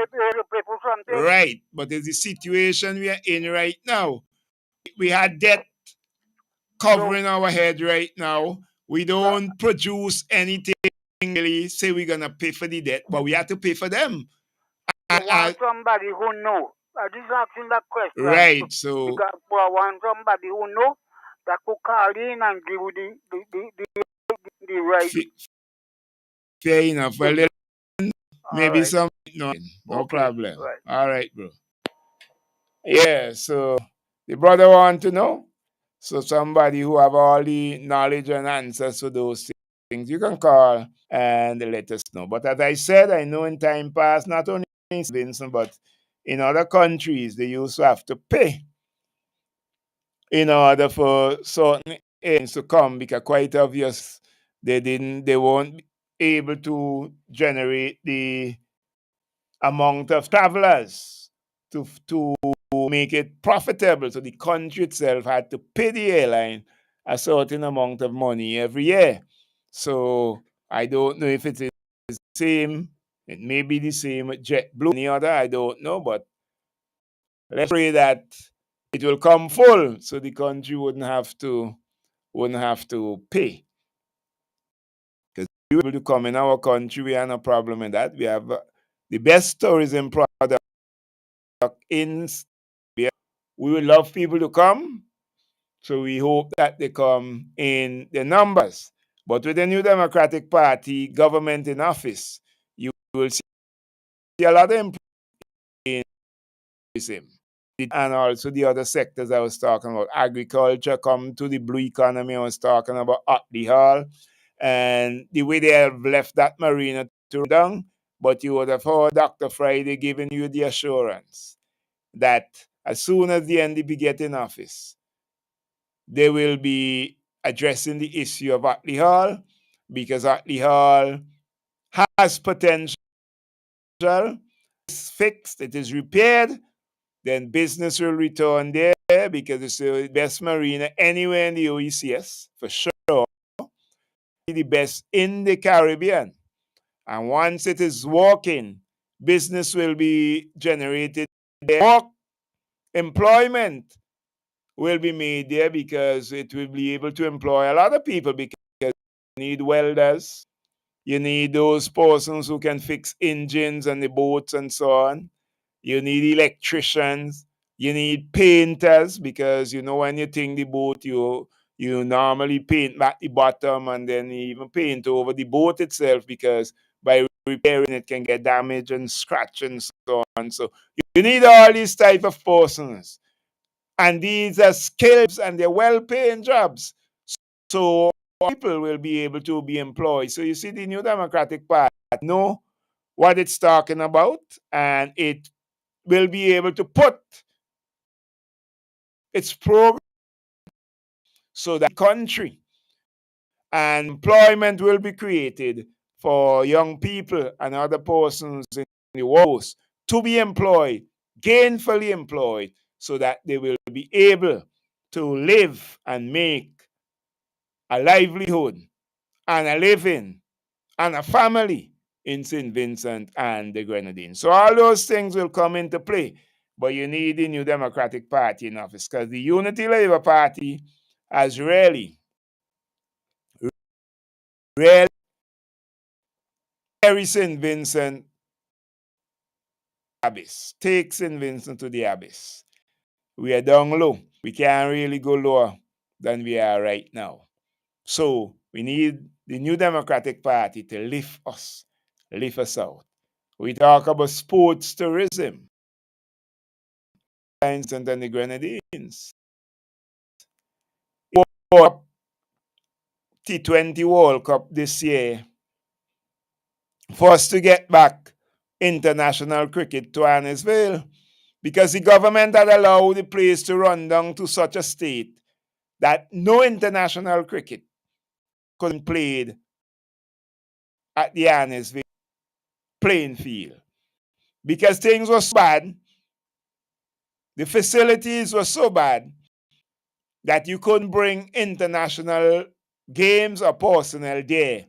Right. But it's the situation we are in right now. We had debt covering our head right now. We don't produce anything really say we're going to pay for the debt, but we have to pay for them. You want somebody who knows. I just asking that question. Right, so... I want somebody who knows that could call in and give you the right. Fair enough. Well, maybe Right. some no Okay. problem. Right. All right, bro. Yeah, so the brother want to know. So somebody who have all the knowledge and answers to those things, you can call and let us know. But as I said, I know in time past, not only in Vincent, but in other countries, they used to have to pay in order for certain things to come because quite obvious they weren't able to generate the amount of travelers to make it profitable. So the country itself had to pay the airline a certain amount of money every year. So I don't know if it is the same. It may be the same with JetBlue, any other, I don't know, but let's pray that it will come full so the country wouldn't have to pay. Because you able to come in our country, we have no problem in that. We have the best tourism product in. We would love people to come, so we hope that they come in the numbers. But with the New Democratic Party government in office, you will see a lot of improvement in tourism. And also the other sectors I was talking about, agriculture, come to the blue economy. I was talking about Otley Hall and the way they have left that marina to run down. But you would have heard Dr. Friday giving you the assurance that as soon as the NDP get in office, they will be addressing the issue of Otley Hall because Otley Hall has potential. It's fixed, it is repaired, then business will return there because it's the best marina anywhere in the OECS, for sure. The best in the Caribbean. And once it is working, business will be generated there. Work, employment will be made there because it will be able to employ a lot of people because you need welders, you need those persons who can fix engines and the boats and so on. You need electricians, you need painters because when you think the boat, you normally paint back the bottom and then you even paint over the boat itself because by repairing it can get damaged and scratched and so on. So you need all these type of persons. And these are skills and they're well-paying jobs. So people will be able to be employed. So you see, the New Democratic Party know what it's talking about, and it will be able to put its program so that country and employment will be created for young people and other persons in the world to be employed, gainfully employed, so that they will be able to live and make a livelihood and a living and a family in St. Vincent and the Grenadines. So all those things will come into play. But you need the New Democratic Party in office because the Unity Labour Party has really carried St. Vincent abyss, take St. Vincent to the abyss. We are down low. We can't really go lower than we are right now. So we need the New Democratic Party to lift us out. We talk about sports tourism, and the Grenadines. T20 World Cup this year for us to get back international cricket to Annisville because the government had allowed the place to run down to such a state that no international cricket could be played at the Annisville playing field because things were so bad, the facilities were so bad that you couldn't bring international games or personnel there.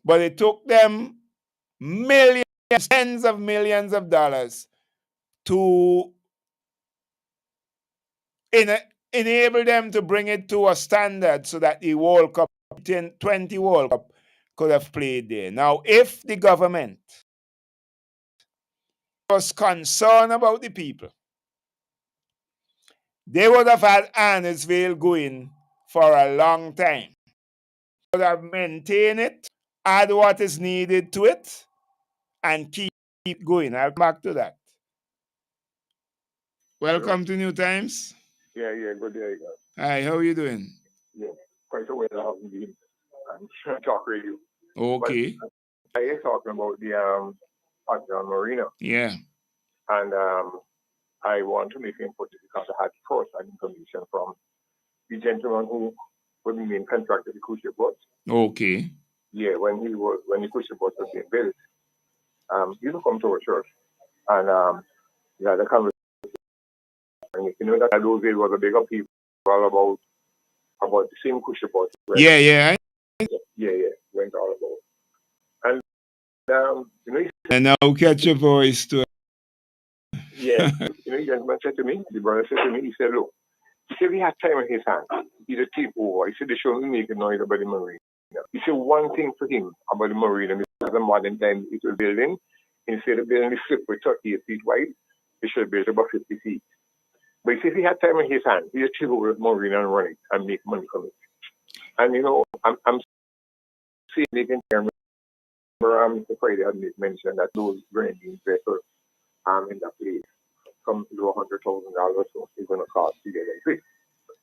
But it took them millions, tens of millions of dollars to enable them to bring it to a standard so that the World Cup, 20 World Cup, could have played there. Now, if the government was concerned about the people, They would have had Arnesville going for a long time. Would have maintained it, add what is needed to it, and keep going. I'll come back to that. Welcome to Newtimes. Yeah, good day, guys. Hi, how are you doing? Yeah, quite a way I haven't been. I'm trying to talk radio. Okay. But I is talking about the Admiral Marina. Yeah. And I want to make input because I had first-hand information from the gentleman who was the main contractor of the cruise ship boat. Okay. Yeah, when the cruise ship boat was being built, he used to come to our church and he had a conversation. And you know that those days was a bigger people all about the same cruise ship boat. Yeah. Went all about. And you know, he said, And now catch your voice too. yeah, you know, the gentleman said to me, the brother said to me, he said, look, he said he had time in his hand. He just take over. He said they shouldn't make a noise about the marina. He said one thing for him about the marina, because the modern time it was building, instead of building the ship with 38 feet wide, they should build about 50 feet. But he said if he had time in his hand, he just take over the marina and run it and make money from it. And you know, I'm seeing it in terms of Mr. Friday had mentioned that those branding vessels in that place come to $100,000, so it's going to cost to get them fixed.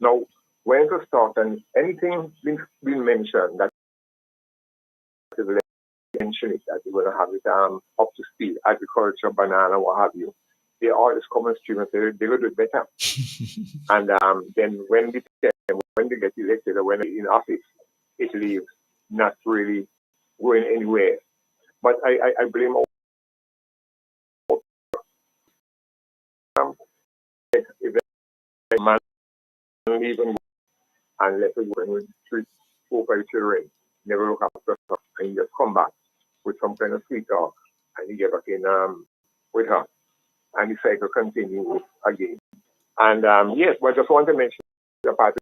Now, when to start and anything been mentioned that is mention it that you're going to have it up to speed, agriculture, banana, what have you. They all just come and stream and say they're going to do it better. And then when they get elected or when they're in office, it leaves not really going anywhere. But I blame all if a man even and let it go with 3, 4, 5 children, never look after her, and you just come back with some kind of sweet talk, and you get back in with her, and the cycle continues again. And yes, but I just want to mention the part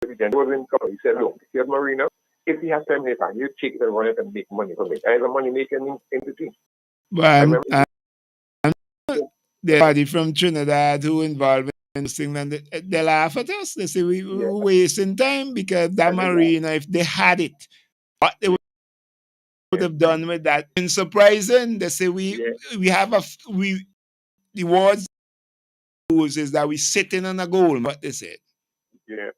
of the gentleman was in color. He said, look, if you have Marina, if you have time here, you take it and run it and make money from it. I have a money making entity. But the party from Trinidad who involved in this thing, and they laugh at us. They say we're wasting time because that marina, if they had it, what they would have done with that. And surprising, they say we have the words is that we sitting on a goal. What they said. Yeah,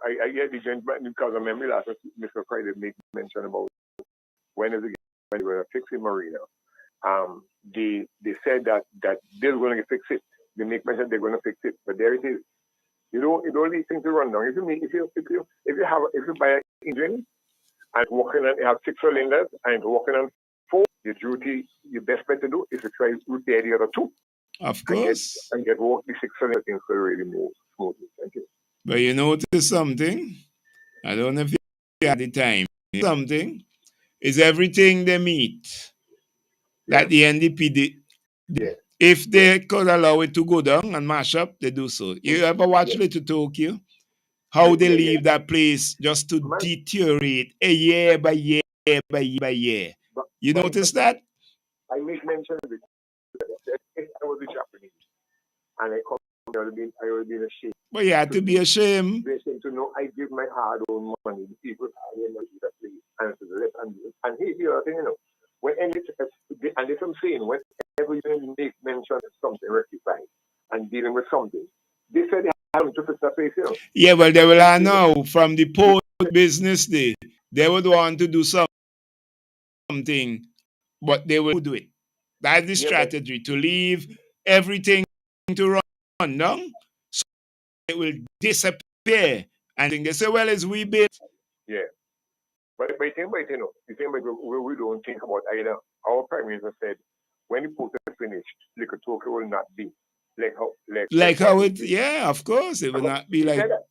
I get the gentleman because I remember last Mr. Friday made mention about when is it when they were fixing Marina. They said that they're going to fix it. They make mention they're going to fix it, but there it is. You don't need things to run down. If you buy an engine and working on, you have 6 cylinders and working on 4, your best bet to do is to try to repair the other 2. Of course. And get work the 6 cylinder things to really move smoothly. Thank you. But you notice something? I don't know if you had the time. Something is everything they meet. Like the NDP, if they could allow it to go down and mash up, they do so. You ever watch Little Tokyo? How they leave that place just to deteriorate year by year by year. You notice that? I make mention of it. If I was a Japanese and I come, I would have been ashamed. But you had to be ashamed. To know I give my hard-earned money to people I didn't know that place and to the left and here's the other thing, you know. And if I'm saying whenever you make mention of something rectified and dealing with something, they said they have to fix that place, you know. Yeah, well, they will know from the port business day, they would want to do something, but they will do it. That's the strategy, to leave everything to run down, so it will disappear. And they say, well, it's we bit. Yeah. But the thing about we don't think about either. Our Prime Minister said, when the port is finished, Little Tokyo will not be like how it, yeah, of course, it will not be like. But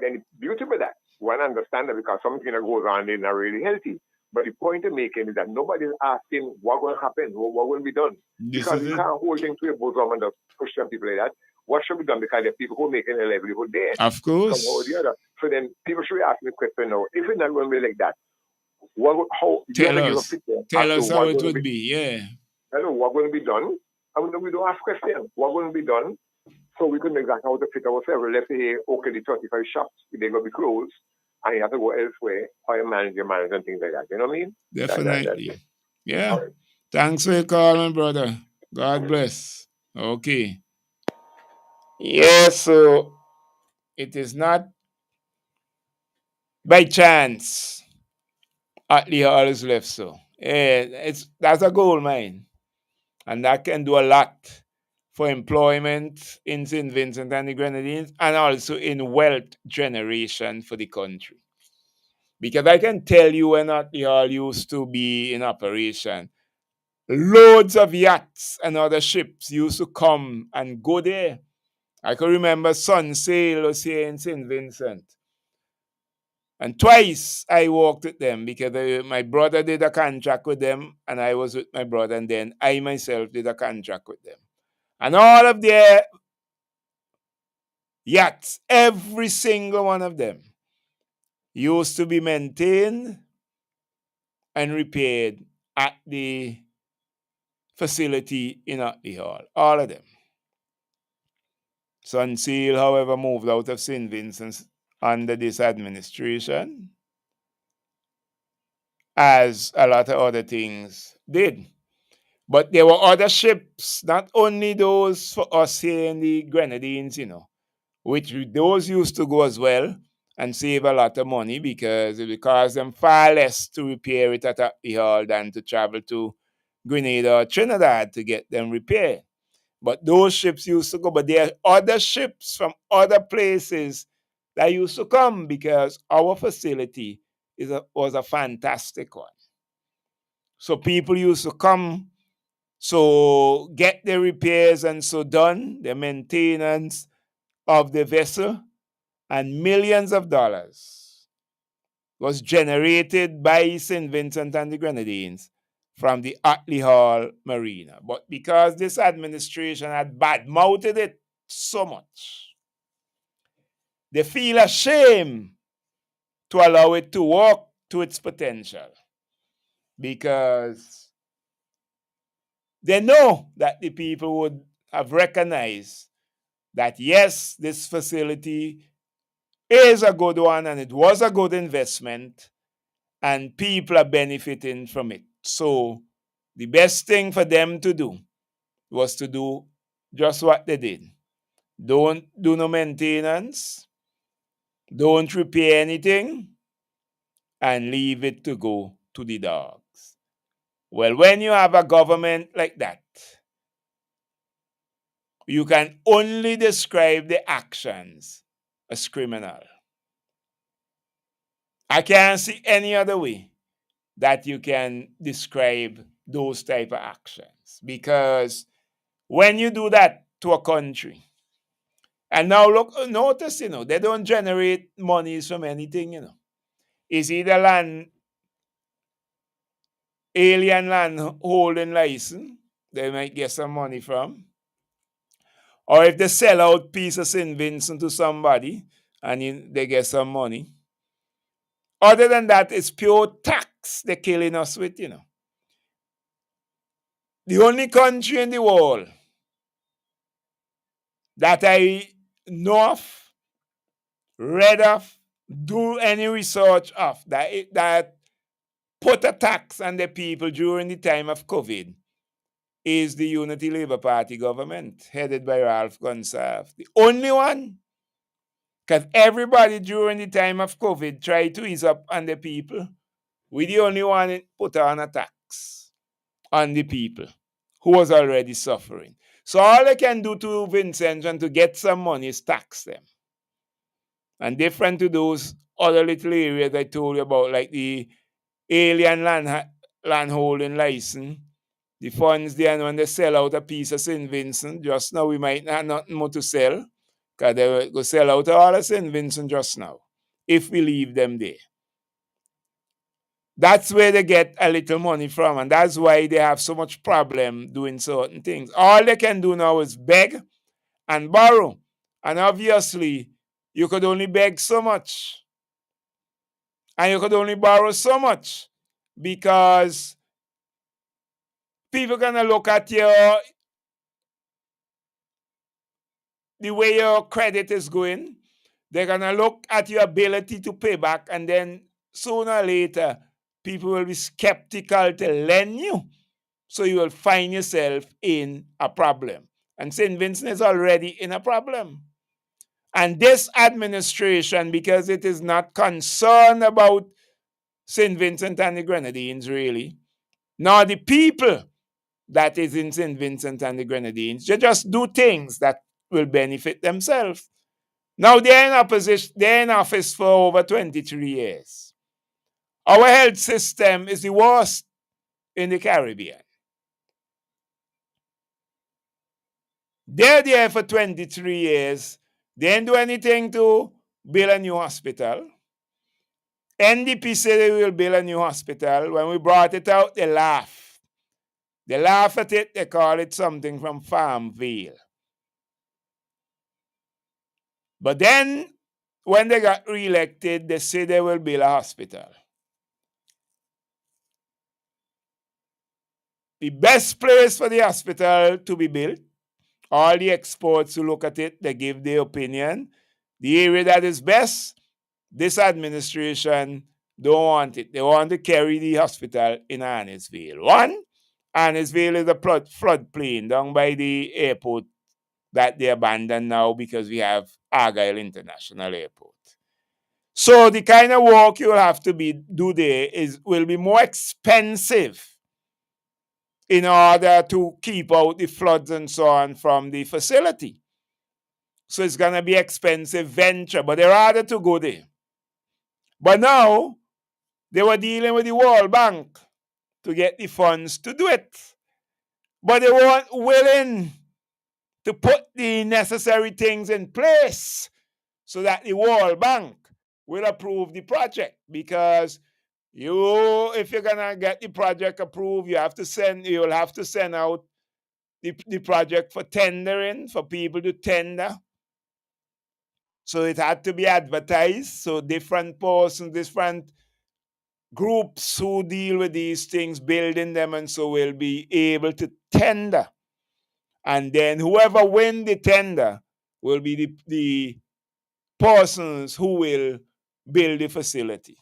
then the beauty of that, one understands that because something that goes on is not really healthy. But the point I'm making is that nobody is asking what will happen, what will be done. Because you can't hold things to your bosom and just push some people like that. What should be done? Because there are people who are making a livelihood there. Of course. Somehow or the other. So then people should ask me the question now, if it's not going to be like that, tell us how it would be, yeah. Hello, what's going to be done? I mean, we don't ask questions. What's going to be done So we couldn't exactly how to fit ourselves. Let's say, okay, the 35 shops, they're going to be closed, and you have to go elsewhere, or you manage your manager and things like that. You know what I mean? Definitely. Yeah. Right. Thanks for your calling, brother. God bless. Okay. Yeah, so it is not by chance Atlee Hall is left so. Yeah, that's a gold mine. And that can do a lot for employment in St. Vincent and the Grenadines and also in wealth generation for the country. Because I can tell you when Atlee Hall used to be in operation, loads of yachts and other ships used to come and go there. I can remember Sun Sail was here in St. Vincent. And twice I worked with them because my brother did a contract with them and I was with my brother, and then I myself did a contract with them. And all of their yachts, every single one of them, used to be maintained and repaired at the facility in Atlee Hall. All of them. Sunseal, however, moved out of St. Vincent under this administration, as a lot of other things did. But there were other ships, not only those for us here in the Grenadines, which those used to go as well and save a lot of money because it would cost them far less to repair it at the hall than to travel to Grenada or Trinidad to get them repaired. But those ships used to go. But there are other ships from other places that used to come because our facility was a fantastic one. So people used to come, so get the repairs and so done, the maintenance of the vessel, and millions of dollars was generated by St. Vincent and the Grenadines from the Atlee Hall Marina. But because this administration had bad-mouthed it so much, they feel ashamed to allow it to work to its potential because they know that the people would have recognized that, yes, this facility is a good one and it was a good investment and people are benefiting from it. So the best thing for them to do was to do just what they did. Don't do no maintenance, don't repair anything, and leave it to go to the dogs. Well, when you have a government like that, you can only describe the actions as criminal. I can't see any other way that you can describe those type of actions. Because when you do that to a country, and now look, notice, they don't generate monies from anything, It's either alien land holding license, they might get some money from, or if they sell out piece of St. Vincent to somebody and they get some money. Other than that, it's pure tax they're killing us with, The only country in the world that I know of, read of, do any research of, that put a tax on the people during the time of COVID is the Unity Labour Party government, headed by Ralph Gonsalves. The only one. Because everybody during the time of COVID tried to ease up on the people. We the only one that put on a tax on the people who was already suffering. So all they can do to Vincent and to get some money is tax them. And different to those other little areas I told you about, like the alien land holding license, the funds there, and when they sell out a piece of St. Vincent, just now we might not have nothing more to sell, because they will go sell out all of St. Vincent just now, if we leave them there. That's where they get a little money from, and that's why they have so much problem doing certain things. All they can do now is beg and borrow. And obviously, you could only beg so much. And you could only borrow so much because people gonna look at your the way your credit is going. They're going to look at your ability to pay back, and then sooner or later, people will be skeptical to lend you. So you will find yourself in a problem. And St. Vincent is already in a problem. And this administration, because it is not concerned about St. Vincent and the Grenadines, really, nor the people that is in St. Vincent and the Grenadines, they just do things that will benefit themselves. Now they're in opposition, they're in office for over 23 years. Our health system is the worst in the Caribbean. They're there for 23 years. They didn't do anything to build a new hospital. NDP said they will build a new hospital. When we brought it out, they laughed. They laugh at it. They call it something from Farmville. But then, when they got re-elected, they said they will build a hospital. The best place for the hospital to be built, all the experts who look at it, they give their opinion. The area that is best, this administration don't want it. They want to carry the hospital in Annisville. One, Annisville is a floodplain down by the airport that they abandoned now because we have Argyle International Airport. So the kind of work you will have to do there will be more expensive in order to keep out the floods and so on from the facility. So it's going to be expensive venture, but they rather to go there. But now, they were dealing with the World Bank to get the funds to do it. But they weren't willing to put the necessary things in place so that the World Bank will approve the project. Because if you're gonna get the project approved, you'll have to send out the project for tendering, for people to tender. So it had to be advertised. So different persons, different groups who deal with these things, building them, and so will be able to tender. And then whoever win the tender will be the persons who will build the facility.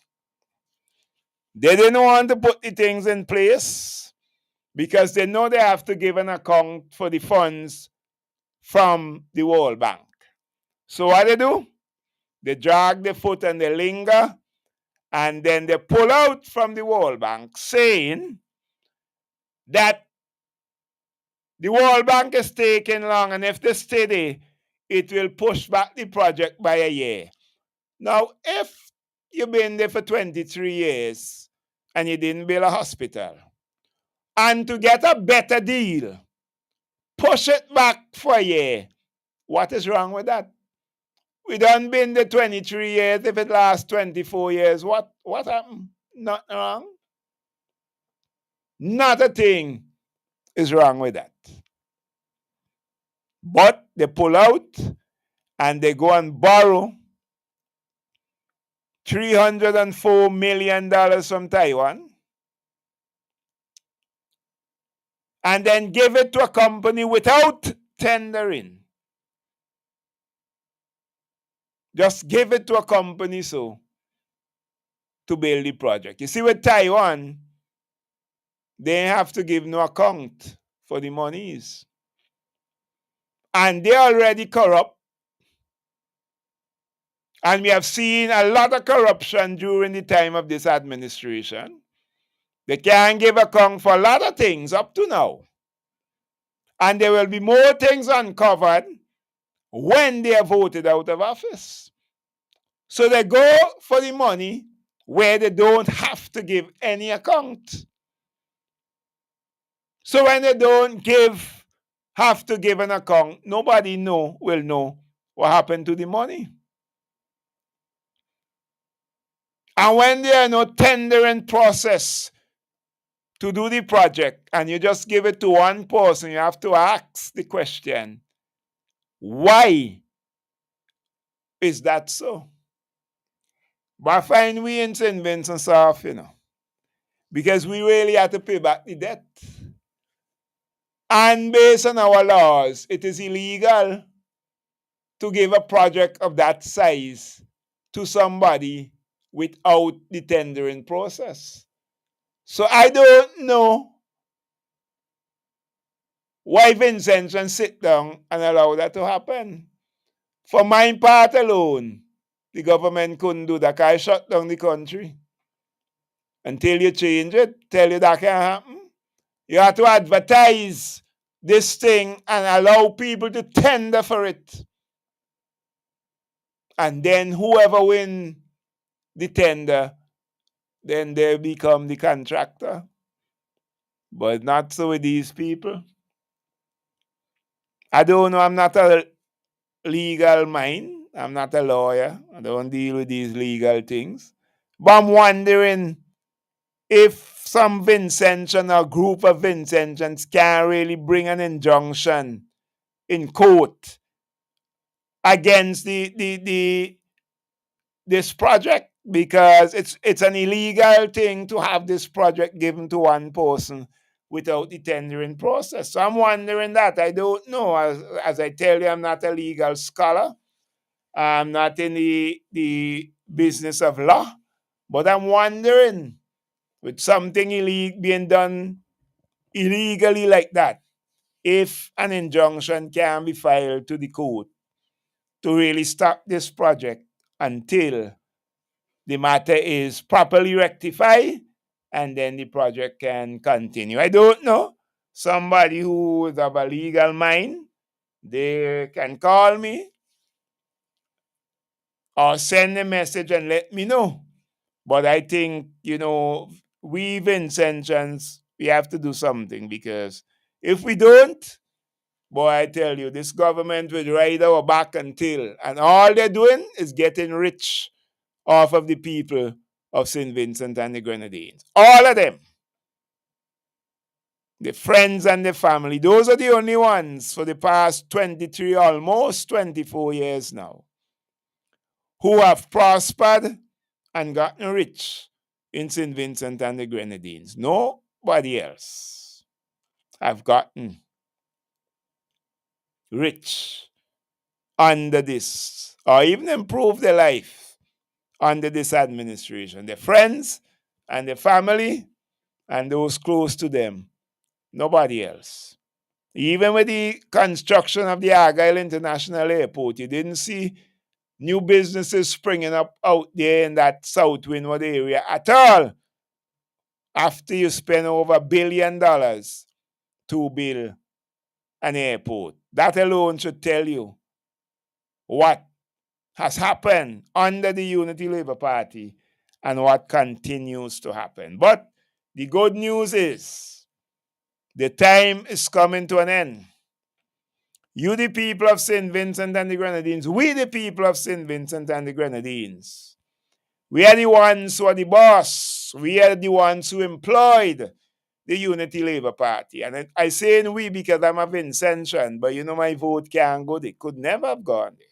They didn't want to put the things in place because they know they have to give an account for the funds from the World Bank. So what they do? They drag their foot and they linger, and then they pull out from the World Bank saying that the World Bank is taking long, and if they stay there, it will push back the project by a year. Now, if you've been there for 23 years and you didn't build a hospital, and to get a better deal, push it back for a year, what is wrong with that? We done been there 23 years. If it lasts 24 years, what happened? Nothing wrong. Not a thing is wrong with that. But they pull out and they go and borrow $304 million from Taiwan and then give it to a company without tendering. Just give it to a company to build the project. You see, with Taiwan, they have to give no account for the monies. And they're already corrupt. And we have seen a lot of corruption during the time of this administration. They can't give account for a lot of things up to now. And there will be more things uncovered when they are voted out of office. So they go for the money where they don't have to give any account. So when they don't have to give an account, nobody will know what happened to the money. And when there are no tendering process to do the project and you just give it to one person, you have to ask the question, why is that so? But I find we in St. Vincent off, because we really have to pay back the debt. And based on our laws, it is illegal to give a project of that size to somebody without the tendering process. So I don't know why Vincent can sit down and allow that to happen. For my part alone, the government couldn't do that. I shut down the country. Until you change it, tell you that can't happen. You have to advertise this thing and allow people to tender for it. And then whoever win the tender, then they become the contractor. But not so with these people. I don't know, I'm not a legal mind. I'm not a lawyer. I don't deal with these legal things. But I'm wondering if some Vincentian or group of Vincentians can really bring an injunction in court against this project, because it's an illegal thing to have this project given to one person without the tendering process. So I'm wondering that. I don't know. As I tell you, I'm not a legal scholar. I'm not in the business of law. But I'm wondering, with something being done illegally like that, if an injunction can be filed to the court to really stop this project until the matter is properly rectified, and then the project can continue. I don't know. Somebody who is of a legal mind, they can call me or send a message and let me know. But I think, we Vincentians, we have to do something, because if we don't, boy, I tell you, this government will ride our back until, and all they're doing is getting rich off of the people of St. Vincent and the Grenadines. All of them. The friends and the family. Those are the only ones for the past 23, almost 24 years now, who have prospered and gotten rich in St. Vincent and the Grenadines. Nobody else have gotten rich under this, or even improved their life under this administration. Their friends and their family and those close to them. Nobody else. Even with the construction of the Argyle International Airport, you didn't see new businesses springing up out there in that Southwindward area at all, after you spend over $1 billion to build an airport. That alone should tell you what has happened under the Unity Labour Party and what continues to happen. But the good news is the time is coming to an end. You, the people of St. Vincent and the Grenadines, we, the people of St. Vincent and the Grenadines, we are the ones who are the boss. We are the ones who employed the Unity Labour Party. And I say we because I'm a Vincentian, but my vote can't go. They could never have gone there.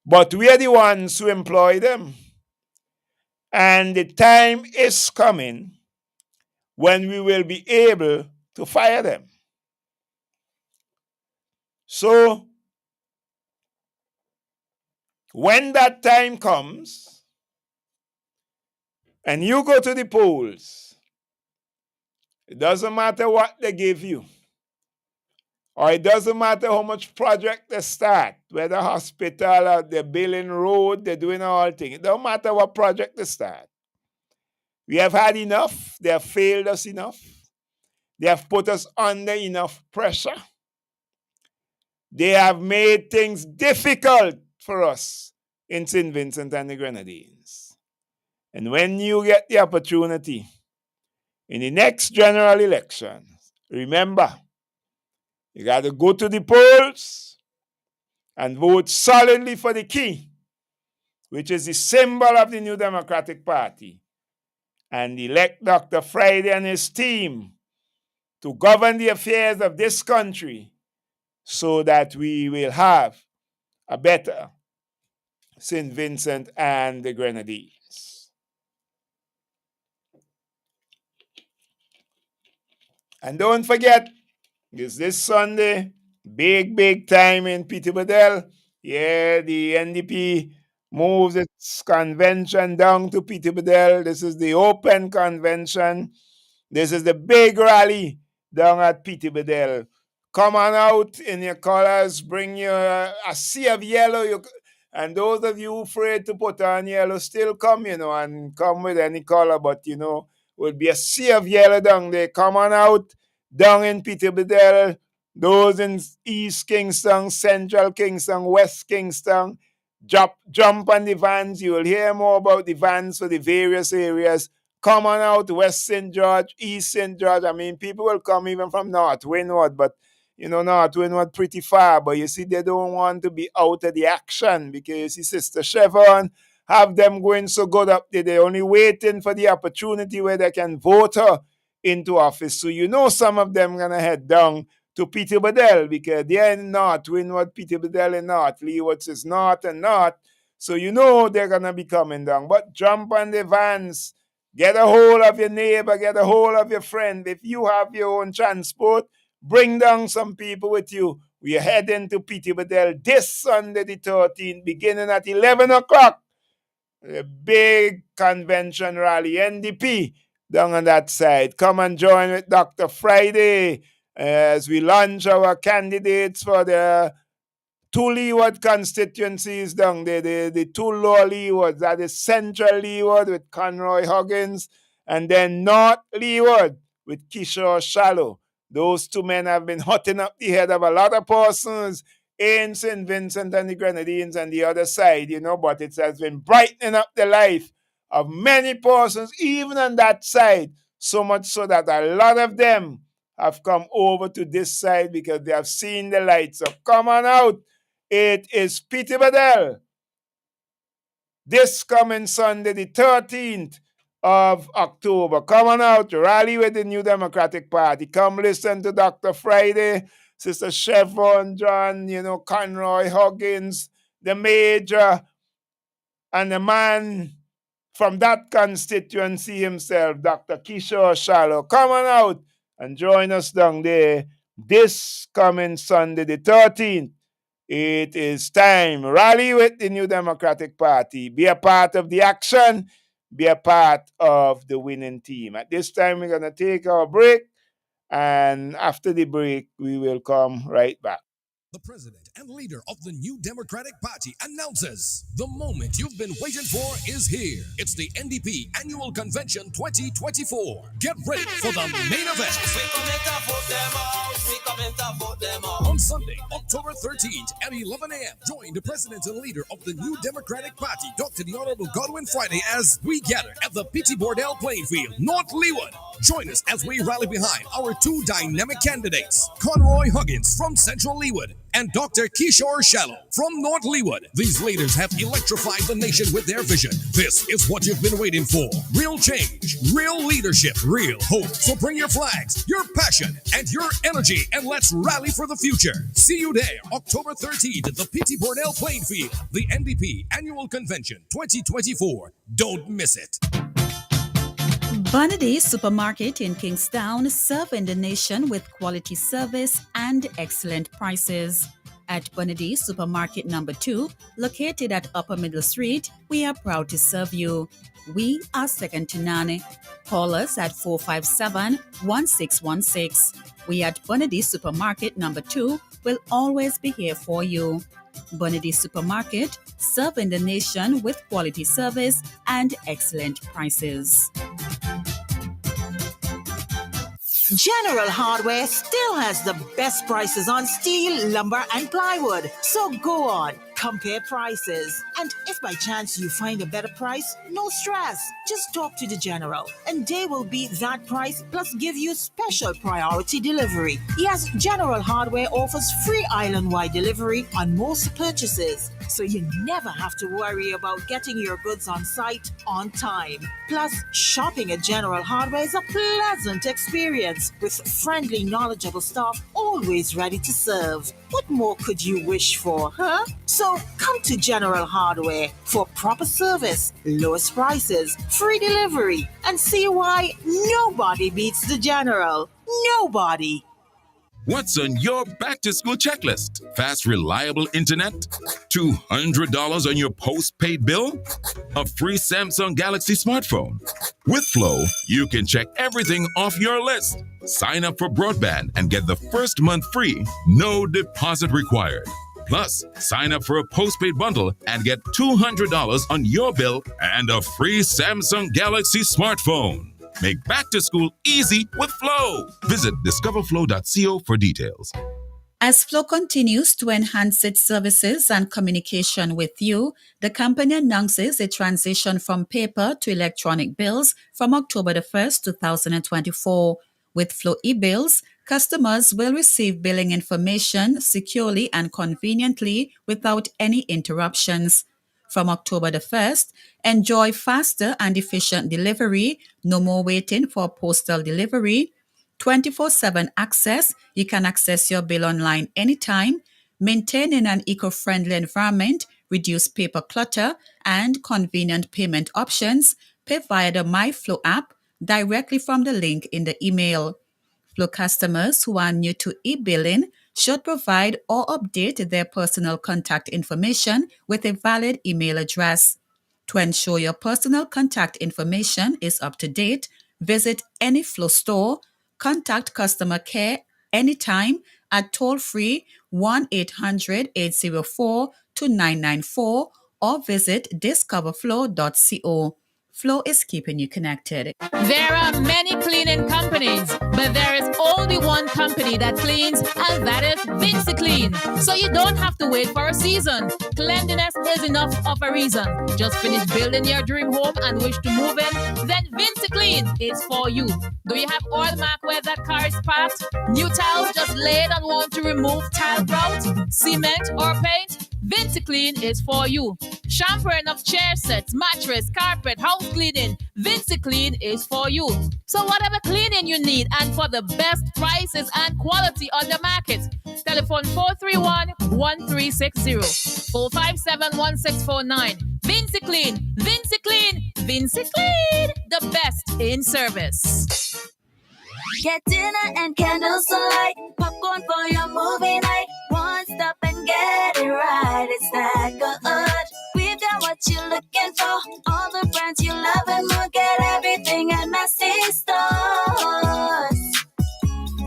But we are the ones who employ them. And the time is coming when we will be able to fire them. So, when that time comes, and you go to the polls, it doesn't matter what they give you, or it doesn't matter how much project they start, whether hospital or they're building road, they're doing all things. It don't matter what project they start. We have had enough. They have failed us enough. They have put us under enough pressure. They have made things difficult for us in St. Vincent and the Grenadines. And when you get the opportunity in the next general election, remember, you got to go to the polls and vote solidly for the key, which is the symbol of the New Democratic Party, and elect Dr. Friday and his team to govern the affairs of this country so that we will have a better St. Vincent and the Grenadines. And don't forget, it's this Sunday, Big time in Peterborough. Yeah, the NDP moves its convention down to Peterborough. This is the open convention. This is the big rally down at Peterborough. Come on out in your colors. Bring your a sea of yellow. And those of you afraid to put on yellow, still come, and come with any color. But, will be a sea of yellow down there. Come on out down in Peterborough. Those in East Kingston, Central Kingston, West Kingston, jump on the vans. You will hear more about the vans for the various areas. Come on out, West St. George, East St. George. I mean, people will come even from North Windward, but North Windward pretty far. But you see, they don't want to be out of the action because you see, Sister Chevron have them going so good up there. They're only waiting for the opportunity where they can vote her into office. So some of them gonna head down to Peterborough because they're in North Windward, Peterborough in North. Leeward is North and North. So they're gonna be coming down. But jump on the vans. Get a hold of your neighbor, get a hold of your friend. If you have your own transport, bring down some people with you. We are heading to Peterborough this Sunday the 13th, beginning at 11 o'clock. A big convention rally, NDP, down on that side. Come and join with Dr. Friday as we launch our candidates for the two Leeward constituencies down there, the two lower Leewards, that is Central Leeward with Conroy Huggins, and then North Leeward with Kishore Shallow. Those two men have been hotting up the head of a lot of persons in St. Vincent and the Grenadines and the other side, but it has been brightening up the life of many persons, even on that side, so much so that a lot of them have come over to this side because they have seen the light. So come on out. It is Peterborough this coming Sunday, the 13th of October. Come on out, rally with the New Democratic Party. Come listen to Dr. Friday, Sister Chevron, John, Conroy Huggins, the Major, and the man from that constituency himself, Dr. Kishore Shallow. Come on out and join us down there this coming Sunday, the 13th. It is time. Rally with the New Democratic Party. Be a part of the action. Be a part of the winning team. At this time, we're going to take our break. And after the break, we will come right back. The president and leader of the New Democratic Party announces the moment you've been waiting for is here. It's the NDP Annual Convention 2024. Get ready for the main event. On Sunday, October 13th at 11 a.m., join the president and leader of the New Democratic Party, Dr. the Honorable Godwin Friday, as we gather at the P.T. Bordell playing field, North Leeward. Join us as we rally behind our two dynamic candidates, Conroy Huggins from Central Leeward and Dr. Kishore Shallow from North Leeward. These leaders have electrified the nation with their vision. This is what you've been waiting for. Real change, real leadership, real hope. So bring your flags, your passion, and your energy, and let's rally for the future. See you there, October 13th at the P.T. Bordell playing field, the NDP Annual Convention 2024. Don't miss it. Bunady Supermarket in Kingstown, serving the nation with quality service and excellent prices. At Bunady Supermarket number 2, located at Upper Middle Street, we are proud to serve you. We are second to none. Call us at 457-1616. We at Bunady Supermarket number 2 will always be here for you. Bunady Supermarket, serving the nation with quality service and excellent prices. General Hardware still has the best prices on steel, lumber, and plywood. So go on, compare prices. And if by chance you find a better price, no stress. Just talk to the General, and they will beat that price plus give you special priority delivery. Yes, General Hardware offers free island-wide delivery on most purchases, so you never have to worry about getting your goods on site on time. Plus, shopping at General Hardware is a pleasant experience with friendly, knowledgeable staff always ready to serve. What more could you wish for, huh? So come to General Hardware for proper service, lowest prices, free delivery, and see why nobody beats the General. Nobody. What's on your back-to-school checklist? Fast, reliable internet? $200 on your postpaid bill? A free Samsung Galaxy smartphone? With Flow, you can check everything off your list. Sign up for broadband and get the first month free, no deposit required. Plus, sign up for a postpaid bundle and get $200 on your bill and a free Samsung Galaxy smartphone. Make back to school easy with Flow. Visit discoverflow.co for details. As Flow continues to enhance its services and communication with you, the company announces a transition from paper to electronic bills from October the 1st, 2024. With Flow e-bills, customers will receive billing information securely and conveniently without any interruptions. From October the 1st, enjoy faster and efficient delivery, no more waiting for postal delivery, 24/7 access. You can access your bill online anytime, maintaining an eco-friendly environment, reduce paper clutter, and convenient payment options. Pay via the MyFlow app directly from the link in the email. Flow customers who are new to e-billing should provide or update their personal contact information with a valid email address. To ensure your personal contact information is up to date, visit any Flow store, contact customer care anytime at toll-free 1-800-804-2994 or visit discoverflow.co. Flow is keeping you connected. There are many cleaning companies, but there is only one company that cleans, and that is VinceClean. So you don't have to wait for a season. Cleanliness is enough of a reason. Just finish building your dream home and wish to move in? Then VinceClean is for you. Do you have oil mark where that car is parked? New tiles just laid and want to remove tile grout, cement, or paint? VinceClean is for you. Shampooing of chair sets, mattress, carpet, house cleaning. VinceClean is for you. So whatever cleaning you need and for the best prices and quality on the market, telephone 431-1360, 457-1649. VinceClean, VinceClean, VinceClean, the best in service. Get dinner and candles alight, popcorn for your movie night. One stop and get it right. It's that good. We've got what you're looking for. All the brands you love and more. Get everything at Massy Stores.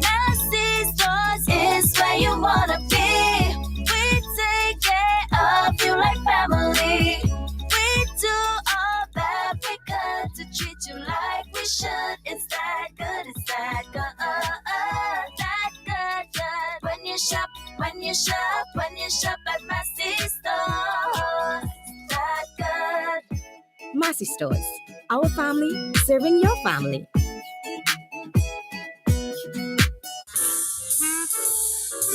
Massy Stores is where you wanna be. We take care of you like family. We do all that we could to treat you like we should. It's that good, it's that good. That good. When you shop at Massy Stores. That good. Massy Stores, our family serving your family.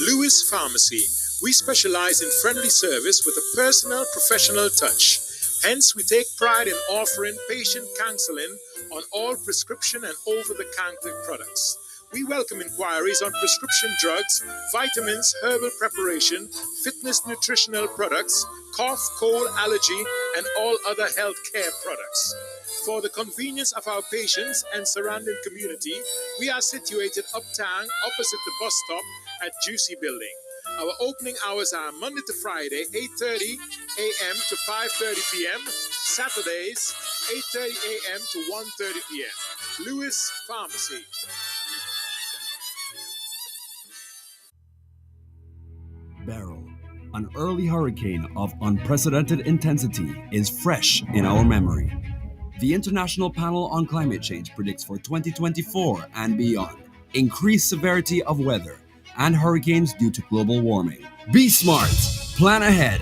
Lewis Pharmacy. We specialize in friendly service with a personal, professional touch. Hence, we take pride in offering patient counseling on all prescription and over-the-counter products. We welcome inquiries on prescription drugs, vitamins, herbal preparation, fitness nutritional products, cough, cold, allergy, and all other healthcare products. For the convenience of our patients and surrounding community, we are situated uptown opposite the bus stop at Juicy Building. Our opening hours are Monday to Friday, 8:30 a.m. to 5:30 p.m. Saturdays, 8:30 a.m. to 1:30 p.m. Lewis Pharmacy. Beryl, an early hurricane of unprecedented intensity, is fresh in our memory. The International Panel on Climate Change predicts for 2024 and beyond increased severity of weather and hurricanes due to global warming. Be smart, plan ahead.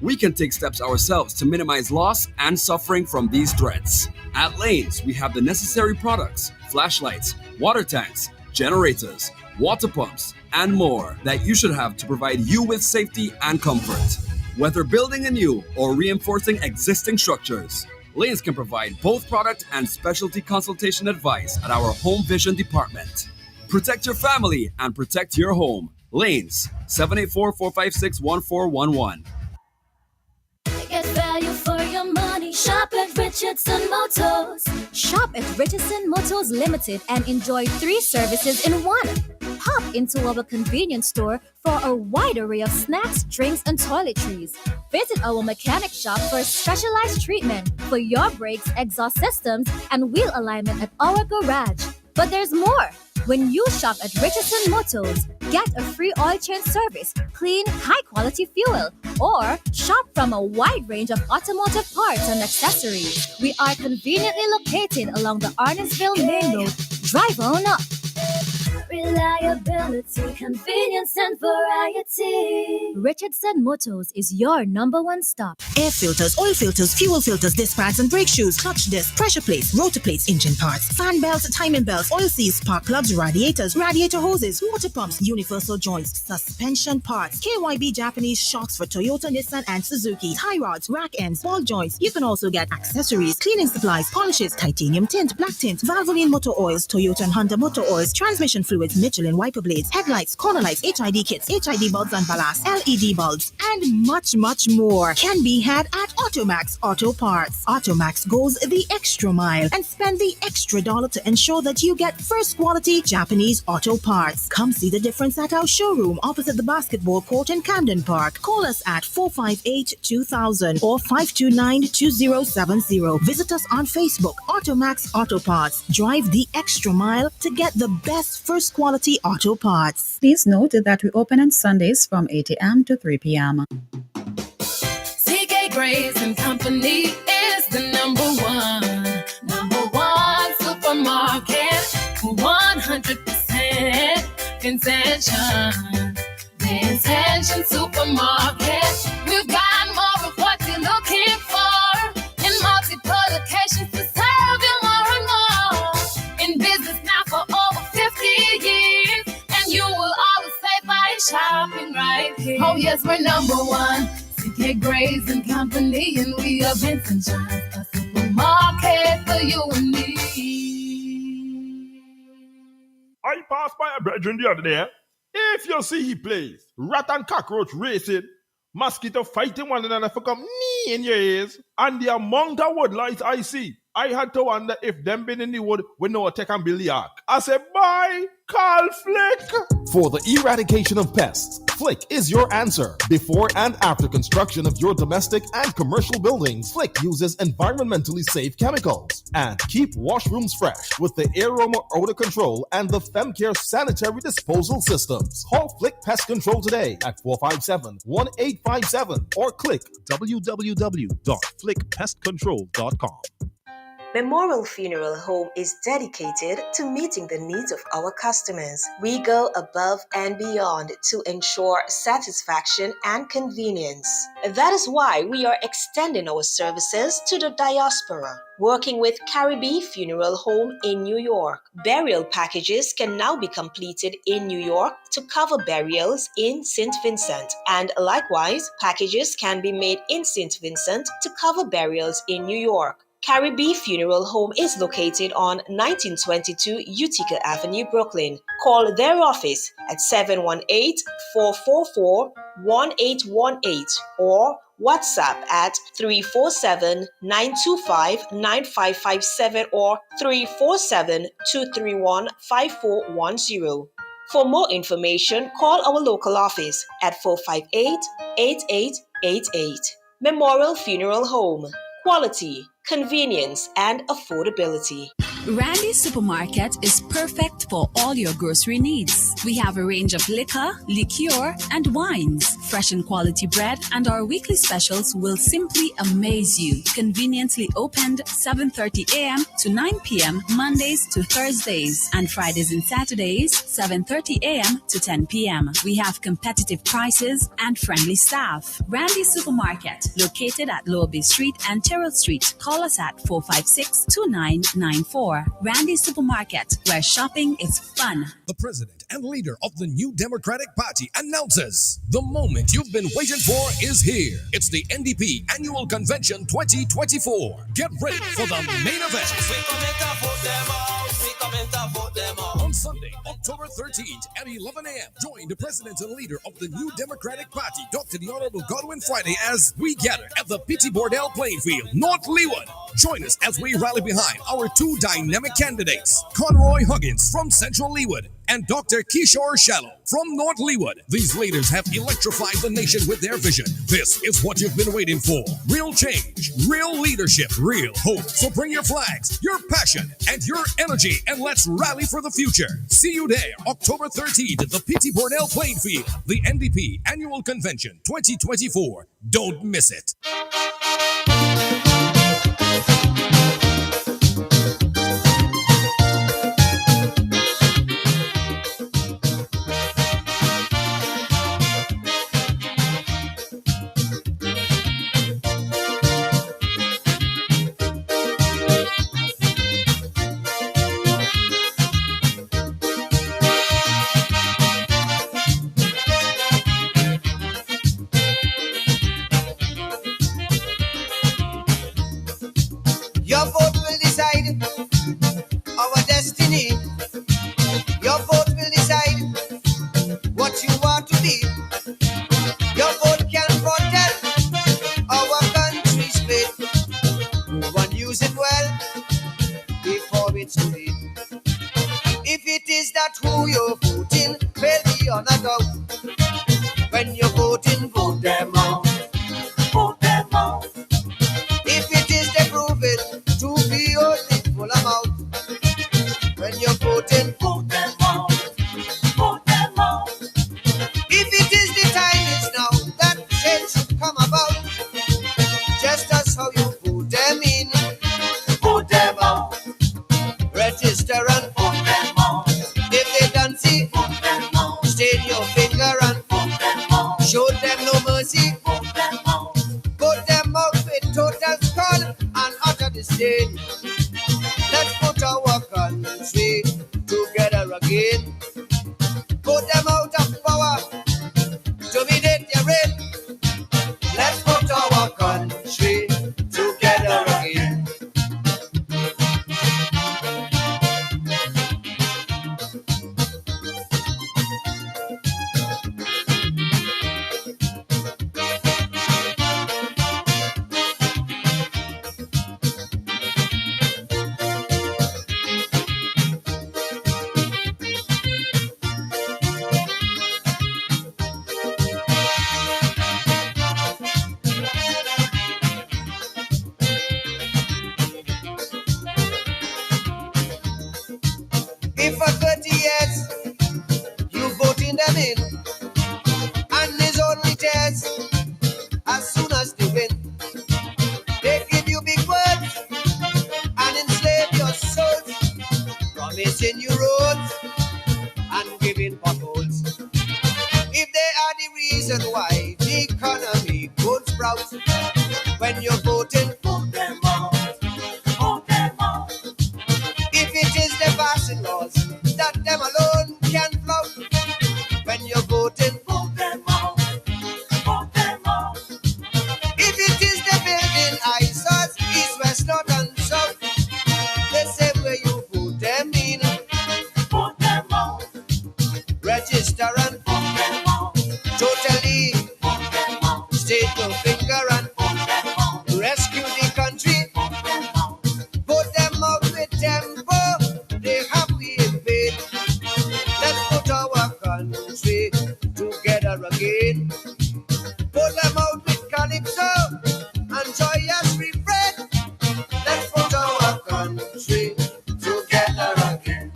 We can take steps ourselves to minimize loss and suffering from these threats. At Lanes, we have the necessary products, flashlights, water tanks, generators, water pumps, and more that you should have to provide you with safety and comfort. Whether building anew or reinforcing existing structures, Lanes can provide both product and specialty consultation advice at our Home Vision department. Protect your family and protect your home. Lanes, 784-456-1411. Get value for your money. Shop at Richardson Motors. Shop at Richardson Motors Limited and enjoy 3 services in 1. Pop into our convenience store for a wide array of snacks, drinks, and toiletries. Visit our mechanic shop for specialized treatment for your brakes, exhaust systems, and wheel alignment at our garage. But there's more. When you shop at Richardson Motors, get a free oil change service, clean, high-quality fuel, or shop from a wide range of automotive parts and accessories. We are conveniently located along the Arnesville Main Road. Drive on up. Reliability, convenience, and variety. Richardson Motors is your number one stop. Air filters, oil filters, fuel filters, disc pads and brake shoes, clutch disc, pressure plates, rotor plates, engine parts, fan belts, timing belts, oil seals, spark plugs, radiators, radiator hoses, water pumps, universal joints, suspension parts, KYB Japanese shocks for Toyota, Nissan, and Suzuki, tie rods, rack ends, ball joints. You can also get accessories, cleaning supplies, polishes, titanium tint, black tint, Valvoline motor oils, Toyota and Honda motor oils, transmission fluids, Michelin wiper blades, headlights, corner lights, HID kits, HID bulbs and ballast, LED bulbs, and much, much more can be had at Automax Auto Parts. Automax goes the extra mile and spend the extra dollar to ensure that you get first quality Japanese auto parts. Come see the difference at our showroom opposite the basketball court in Camden Park. Call us at 458-2000 or 529-2070. Visit us on Facebook, Automax Auto Parts. Drive the extra mile to get the best first quality auto parts. Please note that we open on Sundays from 8 a.m. to 3 p.m. CK Grace and Company is the number one supermarket, 100% Intention Supermarket. We've got more of what you're looking for in multiple locations to serve you more and more. In business now for over 50 years, and you will always say by shopping right here. Oh yes, we're number one, CK Grace and Company, and we are Vincent Johns, a supermarket for you and me. I passed by a brethren the other day. If you see he plays rat and cockroach racing, mosquito fighting one another for come knee in your ears, and the amount of woodlights I see, I had to wonder if them been in the wood with no attack and build the ark. I said, bye, call Flick. For the eradication of pests, Flick is your answer. Before and after construction of your domestic and commercial buildings, Flick uses environmentally safe chemicals. And keep washrooms fresh with the Aroma Odor Control and the FemCare Sanitary Disposal Systems. Call Flick Pest Control today at 457-1857 or click www.flickpestcontrol.com. Memorial Funeral Home is dedicated to meeting the needs of our customers. We go above and beyond to ensure satisfaction and convenience. That is why we are extending our services to the diaspora. Working with Caribbean Funeral Home in New York, burial packages can now be completed in New York to cover burials in St. Vincent. And likewise, packages can be made in St. Vincent to cover burials in New York. Caribbean Funeral Home is located on 1922 Utica Avenue, Brooklyn. Call their office at 718-444-1818 or WhatsApp at 347-925-9557 or 347-231-5410. For more information, call our local office at 458-8888. Memorial Funeral Home. Quality, convenience, and affordability. Randy's Supermarket is perfect for all your grocery needs. We have a range of liquor, liqueur, and wines, fresh and quality bread, and our weekly specials will simply amaze you. Conveniently opened 7:30 a.m. to 9 p.m. Mondays to Thursdays, and Fridays and Saturdays 7:30 a.m. to 10 p.m. We have competitive prices and friendly staff. Randy's Supermarket, located at Lower Bay Street and Terrell Street. Call us at 456-2994. Randy's Supermarket, where shopping is fun. The president and leader of the New Democratic Party announces the moment you've been waiting for is here. It's the NDP Annual Convention 2024. Get ready for the main event. On Sunday, October 13th at 11 a.m., join the president and leader of the New Democratic Party, Dr. The Honorable Godwin Friday, as we gather at the Pity Bordell playing field, North Leewood. Join us as we rally behind our two dynamic candidates, Conroy Huggins from Central Leewood and Dr. Kishore Shallow from North Leewood. These leaders have electrified the nation with their vision. This is what you've been waiting for. Real change, real leadership, real hope. So bring your flags, your passion, and your energy, and let's rally for the future. See you there, October 13th at the Pity Bordell playing field, the NDP Annual Convention 2024. Don't miss it. Your vote will decide our destiny. Your vote will decide what you want to be. Your vote can protect our country's fate. Move and use it well before it's too late. If it is that who you're voting, fail beyond a doubt. When you're voting, vote them out. Vote them out. If it is they prove it to be only full amount. When you're voting, vote them out. Vote them out. If it is the time is now that change should come about. Just as how you vote them in, vote them out. Register and vote them out. If they don't see, vote them out. Stain your finger and vote them out. Show them no mercy, vote them out. Vote them out with total scorn and utter disdain. Let's put our country together again. Put them out of power, dominate their reign. Let's put our country together again. If for 30 years you voting them in, and it's only tears as soon as they win. They give you big words and enslave your souls, promising you roads and giving potholes. If they are the reason why the economy won't sprout, when you're voting, vote them out. Vote them out. If it is the passing laws that them alone can flout, when you're voting, vote them out. Vote them out. If it is the building eyesores, east, west, north, and south, the same way you vote them in, vote them out. Register and vote them out. Totally vote them out. State your finger and vote them out. Rescue the country. Vote them out with tempo. They have we in vain. Let's put our country together again. Put them out with calypso and joyous refrain. Let's put our country together again.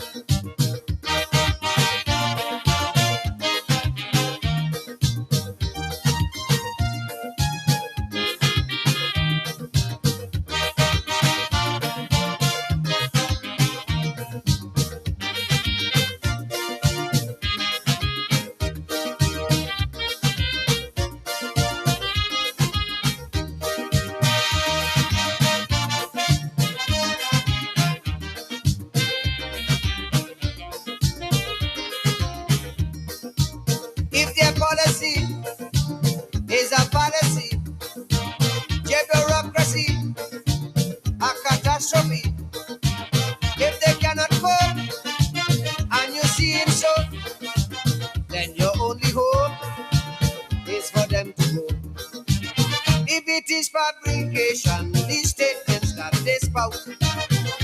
is fabrication, these statements that they spout.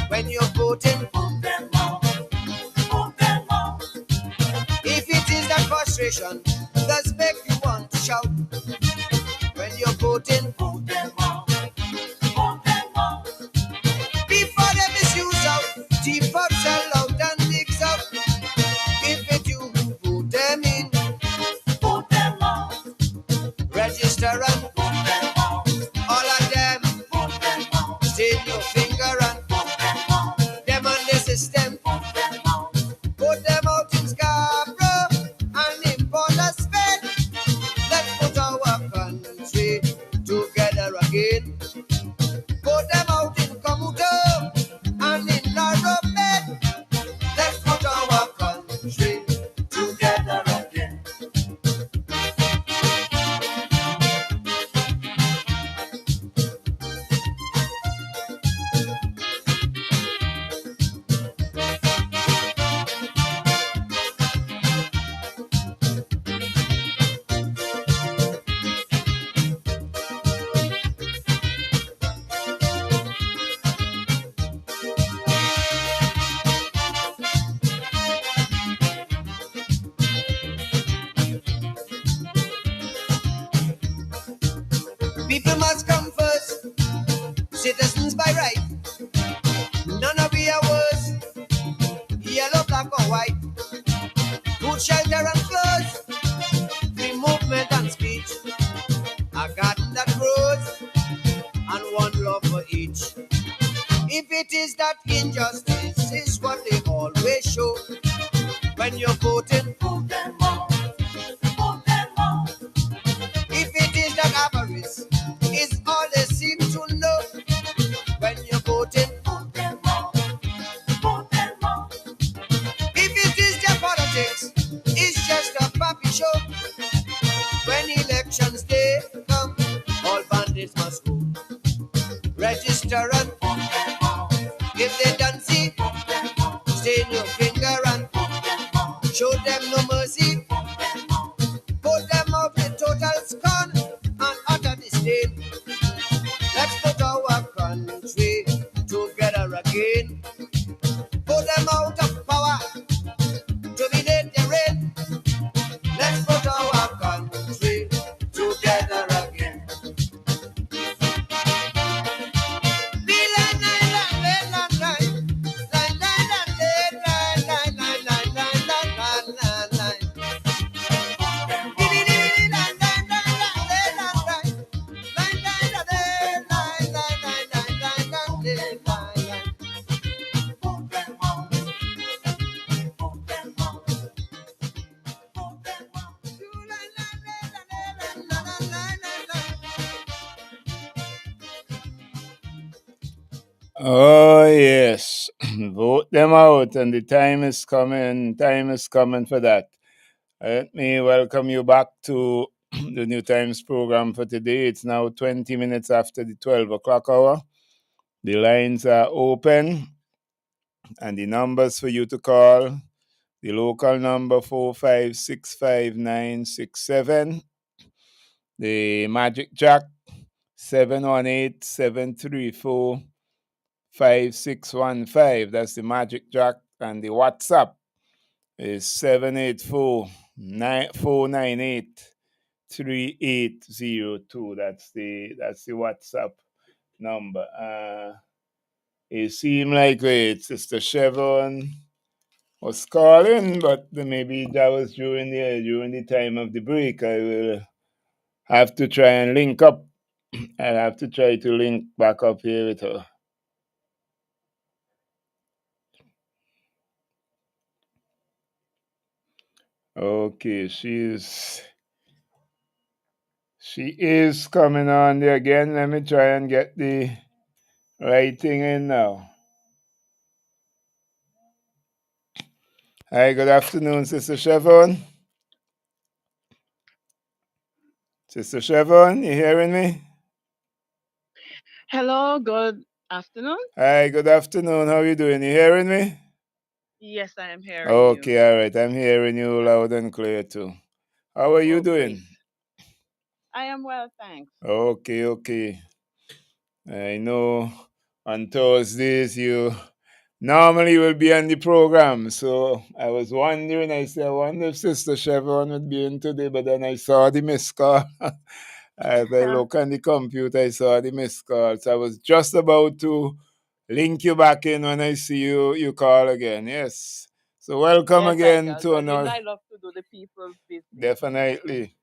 When you're voting, vote them out, vote them out. If it is that frustration that's make you want to shout, when you're voting, vote them out, vote them out. Before they misuse out, cheap out, sell out, and mix out. If it you who vote them in, vote them out. Register and vote them out. All of them, vote them out. Stain your finger and vote them out. Them on the system, vote them out. Put them out in Scarborough and in Port of Spain. Let's put our country together again. Put them out in Komodo and in Laramie. Let's put our country together again. People must come first, citizens by right. None of we are worse, yellow, black or white. Food, shelter and clothes, free movement and speech. A garden that grows, and one love for each. If it is that injustice is what they always show, when you're voting, vote them out, vote them out. If it is that avarice is all they seem to know, when you're voting, vote them out, vote them out. If it is their politics, it's just a puppy show. When elections day come, all bandits must go. Register and vote them out. If they don't see, vote them out. Stain your finger and vote them out. Show them no mercy, vote them out. Put them out with total scorn and utter disdain. Let's put our country together again. Put them out of power, dominate their reign. Let's put our country together again. Oh, yes. Vote them out, and the time is coming. Time is coming for that. Let me welcome you back to the Newtimes program for today. It's now 20 minutes after the 12 o'clock hour. The lines are open, and the numbers for you to call, the local number 4565967, the Magic Jack 718-734-5615. That's the Magic Jack, and the WhatsApp is 784-498-3802. That's the WhatsApp number. It seemed like Sister Chevron was calling, but maybe that was during the time of the break. I will have to try and link up. I'll have to try to link back up here with her. Okay, she is coming on there again. Let me try and get the right thing in now. Hi, good afternoon, Sister Chevron. Sister Chevron, you hearing me? Hello, good afternoon. Hi, good afternoon. How are you doing? You hearing me? Yes, I am hearing you. Okay, all right. I'm hearing you loud and clear too. How are you doing? Great. I am well, thanks. Okay. I know on Thursdays you normally will be on the program. So I was wondering, I wonder if Sister Chevron would be in today, but then I saw the missed call. As I look on the computer, I saw the missed call. So I was just about to link you back in when I see you call again. Yes. So welcome Yes, again Igor. to But you know another. I love to do the people's business. Definitely.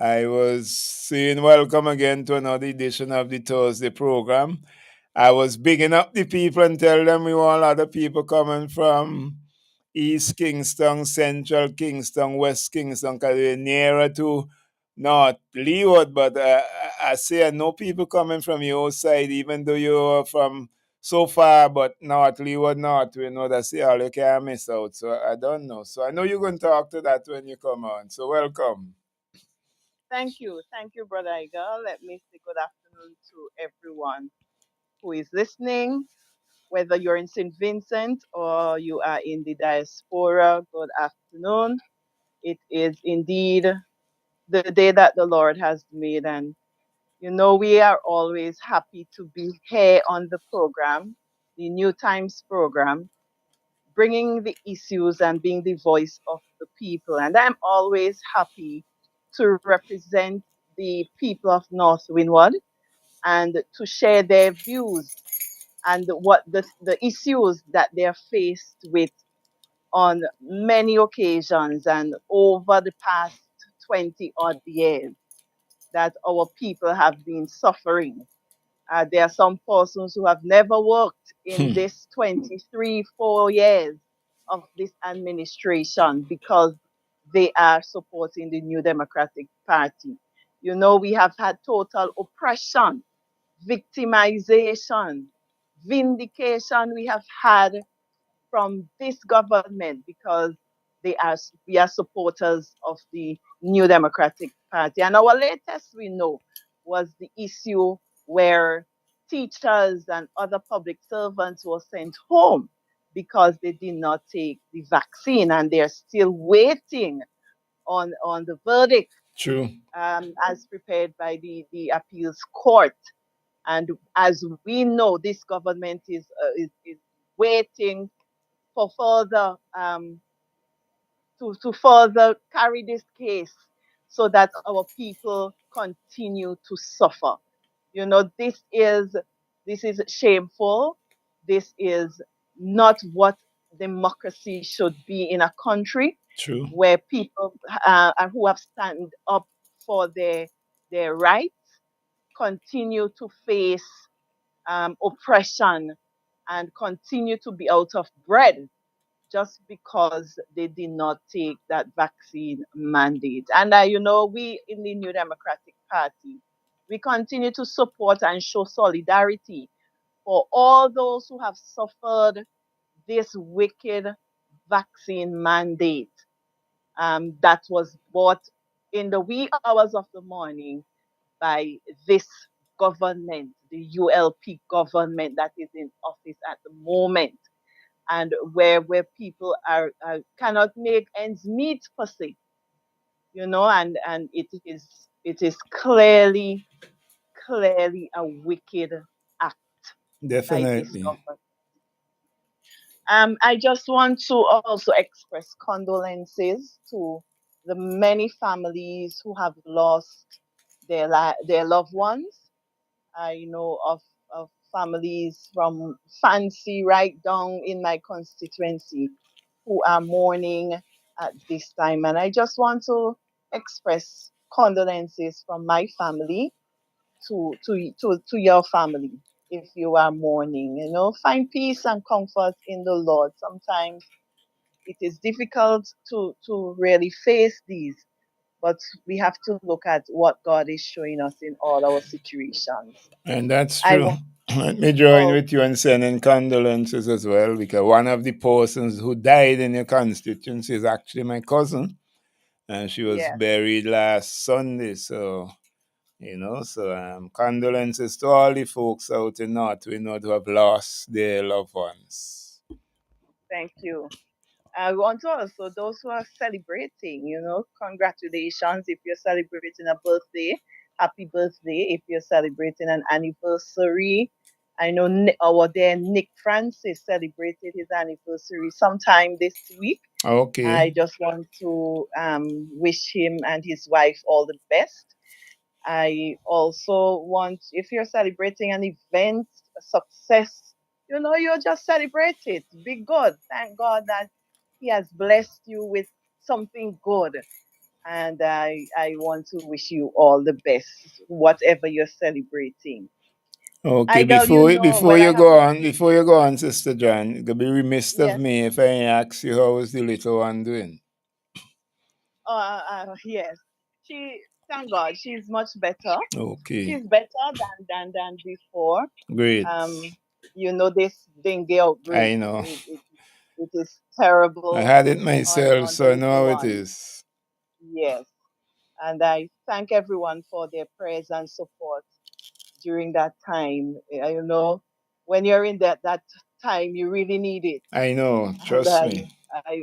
I was saying welcome again to another edition of the Thursday program. I was bigging up the people and tell them we want a lot of people coming from East Kingston, Central Kingston, West Kingston, because we're nearer to North Leeward. But I say I know people coming from your side, even though you're from so far, but North Leeward, North, we know that's all you can't miss out. So I don't know. So I know you're going to talk to that when you come on. So welcome. Thank you, Brother Igor. Let me say good afternoon to everyone who is listening. Whether you're in St. Vincent or you are in the diaspora, good afternoon. It is indeed the day that the Lord has made, and you know we are always happy to be here on the program, the Newtimes Program, bringing the issues and being the voice of the people. And I'm always happy to represent the people of North Windward and to share their views and what the issues that they're faced with on many occasions and over the past 20 odd years that our people have been suffering. There are some persons who have never worked in this 4 years of this administration because they are supporting the New Democratic Party. You know, we have had total oppression, victimization, vindication we have had from this government because we are supporters of the New Democratic Party. And our latest we know was the issue where teachers and other public servants were sent home because they did not take the vaccine and they're still waiting on the verdict True. as prepared by the appeals court. And as we know, this government is waiting for further to further carry this case so that our people continue to suffer. You know, this is shameful. This is not what democracy should be in a country True. where people who have stand up for their rights continue to face oppression and continue to be out of bread just because they did not take that vaccine mandate. And you know, we in the New Democratic Party, we continue to support and show solidarity for all those who have suffered this wicked vaccine mandate that was brought in the wee hours of the morning by this government, the ULP government that is in office at the moment, and where people cannot make ends meet per se, you know, and it is clearly a wicked act by this Definitely. government. I just want to also express condolences to the many families who have lost their loved ones. I know of families from Fancy right down in my constituency who are mourning at this time. And I just want to express condolences from my family to your family if you are mourning. You know, find peace and comfort in the Lord. Sometimes it is difficult to really face these, but we have to look at what God is showing us in all our situations. And that's I true. want Let me join oh with you in sending condolences as well, because one of the persons who died in your constituency is actually my cousin, and she was yeah, buried last Sunday. So, condolences to all the folks out in North Windward who have lost their loved ones. thank you. I want to also those who are celebrating, congratulations if you're celebrating a birthday, happy birthday. If you're celebrating an anniversary, I know our dear Nick Francis celebrated his anniversary sometime this week. Okay. I just want to wish him and his wife all the best. I also want, if you're celebrating an event, a success, you just celebrate it. Be good. Thank God that He has blessed you with something good. And I want to wish you all the best, whatever you're celebrating. Okay, I girl, before well, I you have go a, on, Sister John, it'll be remiss of yes. me if I ask you how is the little one doing. Yes. Thank God, she's much better. Okay, She's better than before. great. This dengue outbreak, I know. it is I terrible had it on myself, the so I know little how it one. is. Yes. And I thank everyone for their prayers and support during that time. When you're in that time, you really need it. I know, And trust me.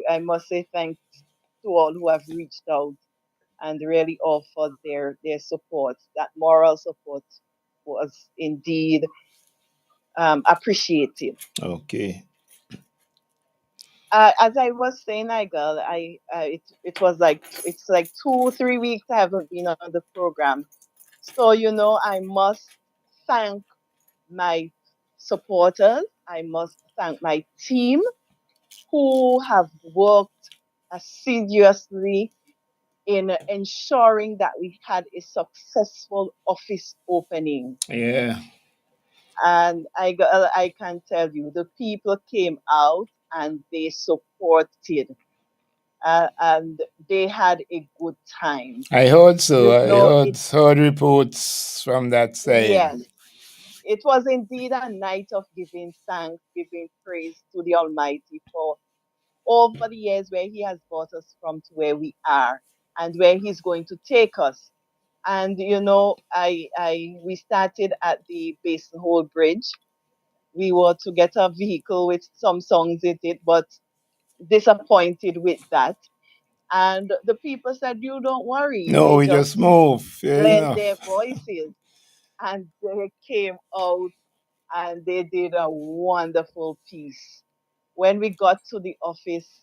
I must say thanks to all who have reached out and really offered their support. That moral support was indeed appreciated. Okay. As I was saying, Nigel, it was like it's like 2 3 weeks I haven't been on the program, so I must thank my supporters. I must thank my team who have worked assiduously in ensuring that we had a successful office opening. Yeah. And I can tell you, the people came out and they supported, and they had a good time. I heard so. I It heard reports from that side. Yes, it was indeed a night of giving thanks, giving praise to the Almighty for over the years where He has brought us from to where we are and where He's going to take us. And we started at the Basin Hole Bridge. We were to get a vehicle with some songs in it, but disappointed with that. And the people said, "You don't worry." No, They we just just move. lent their voices, and they came out and they did a wonderful piece. When we got to the office,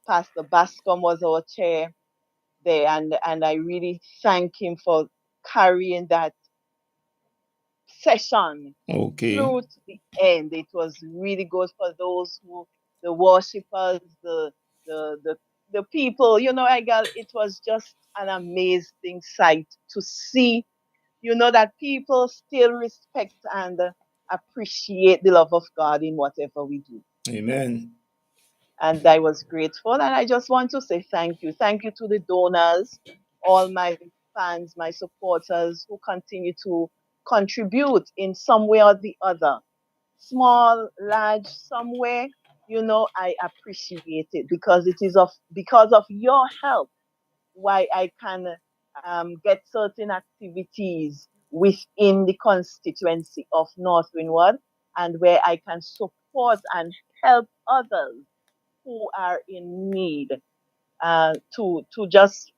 Pastor Bascom was our chair there, and I really thank him for carrying that session Okay. through to the end. It was really good for those the worshippers, the the people. It was just an amazing sight to see. That people still respect and appreciate the love of God in whatever we do. Amen. And I was grateful. And I just want to say thank you. Thank you to the donors, all my fans, my supporters who continue to contribute in some way or the other. Small, large, somewhere, I appreciate it because it is because of your help why I can get certain activities within the constituency of North Windward and where I can support and help others who are in need to just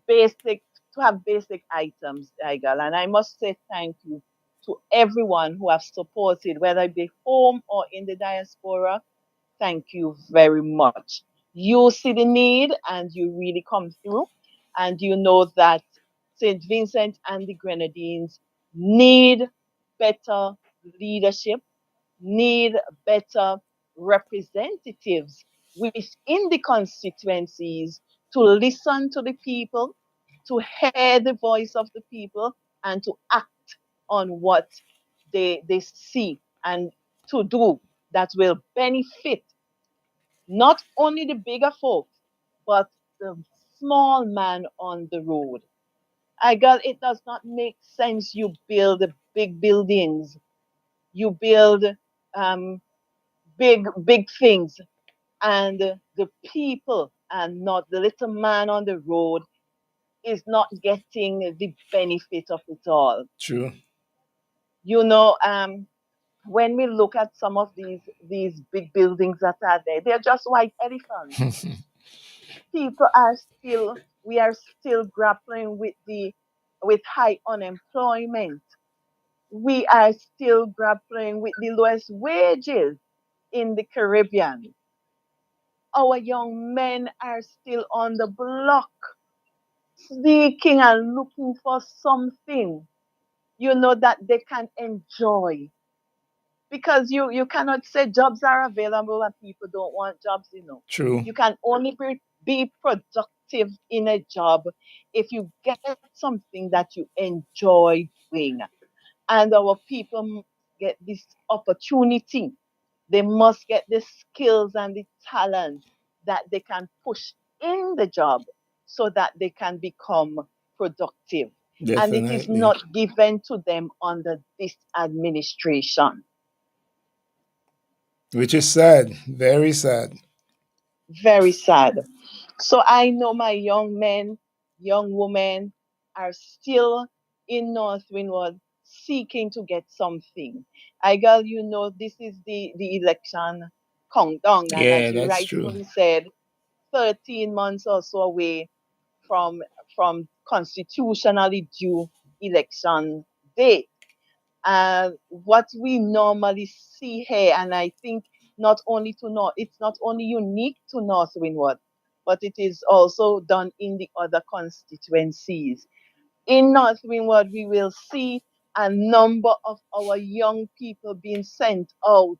basic to have basic items, Igal. And I must say thank you to everyone who have supported, whether it be home or in the diaspora. Thank you very much. You see the need and you really come through, and you know that St. Vincent and the Grenadines need better leadership, need better representatives within the constituencies to listen to the people, to hear the voice of the people, and to act on what they see and to do that will benefit not only the bigger folks, but the small man on the road. It does not make sense you build big buildings, you build um, big things, and the people and not the little man on the road is not getting the benefit of it all. True. You know, um, when we look at some of these big buildings that are there, they're just white elephants. People are still We are still grappling with high unemployment. We are still grappling with the lowest wages in the Caribbean. Our young men are still on the block seeking and looking for something, that they can enjoy. Because you cannot say jobs are available and people don't want jobs. True. You can only be productive in a job if you get something that you enjoy doing. And our people get this opportunity. They must get the skills and the talent that they can push in the job so that they can become productive. And it is Definitely. not given to them under this administration. Which is sad, very sad. Very sad. So I know my young men, young women are still in North Windward seeking to get something. I girl, this is the election countdown, and Yeah, as you that's true. rightfully said, 13 months or so away from constitutionally due election day. What we normally see here, and I think it's not only unique to North Windward, but it is also done in the other constituencies. In North Windward, we will see a number of our young people being sent out,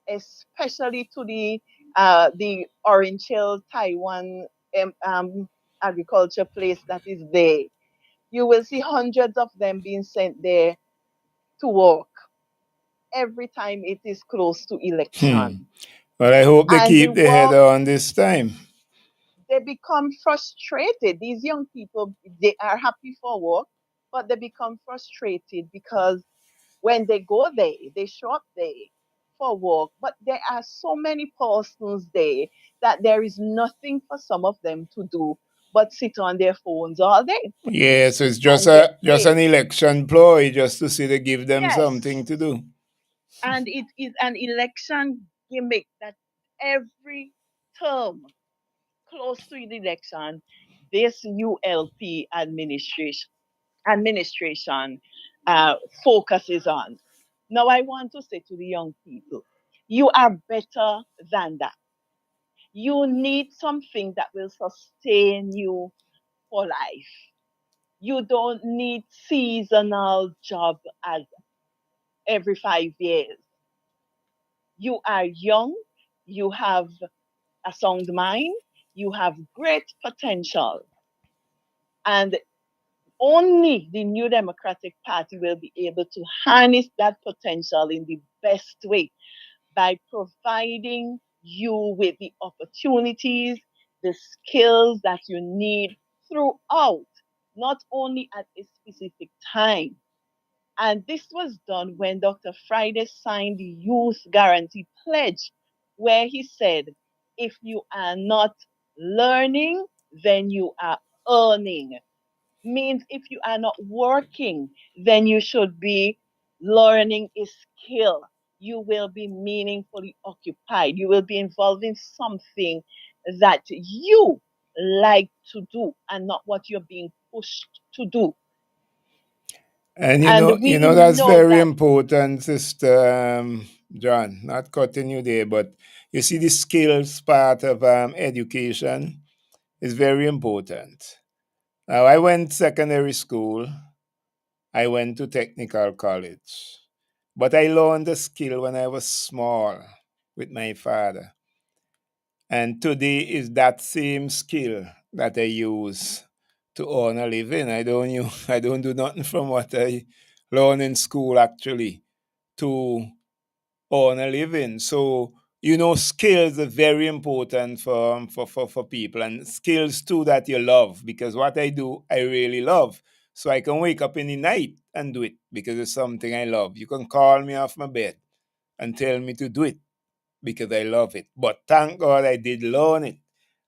especially to the Orange Hill, Taiwan agriculture place that is there. You will see hundreds of them being sent there to work every time it is close to election. But I hope they And the keep their head work, on this time. they become frustrated. These young people, they are happy for work, but they become frustrated because when they go there, they show up there for work, but there are so many persons there that there is nothing for some of them to do but sit on their phones all day Yeah, so it's just and get an paid. election ploy just to see they give them something Yes. to do. And it is an election gimmick that every term close to the election, this ULP administration focuses on. Now, I want to say to the young people, you are better than that. You need something that will sustain you for life. You don't need seasonal job as every 5 years. You are young, you have a sound mind, you have great potential. And only the New Democratic Party will be able to harness that potential in the best way by providing you with the opportunities, the skills that you need throughout, not only at a specific time. And this was done when Dr. Friday signed the Youth Guarantee Pledge, where he said, if you are not learning, then you are earning. Means if you are not working, then you should be learning a skill. You will be meaningfully occupied. You will be involved in something that you like to do and not what you're being pushed to do. And And we that's know very that, important, Sister John. Not cutting you there, but you see, the skills part of education is very important. Now, I went secondary school. I went to technical college, but I learned the skill when I was small with my father. And today is that same skill that I use to earn a living. I don't do nothing from what I learn in school actually to earn a living. So, skills are very important for people, and skills too that you love, because what I do, I really love. So I can wake up in the night and do it because it's something I love. You can call me off my bed and tell me to do it because I love it. But thank God I did learn it.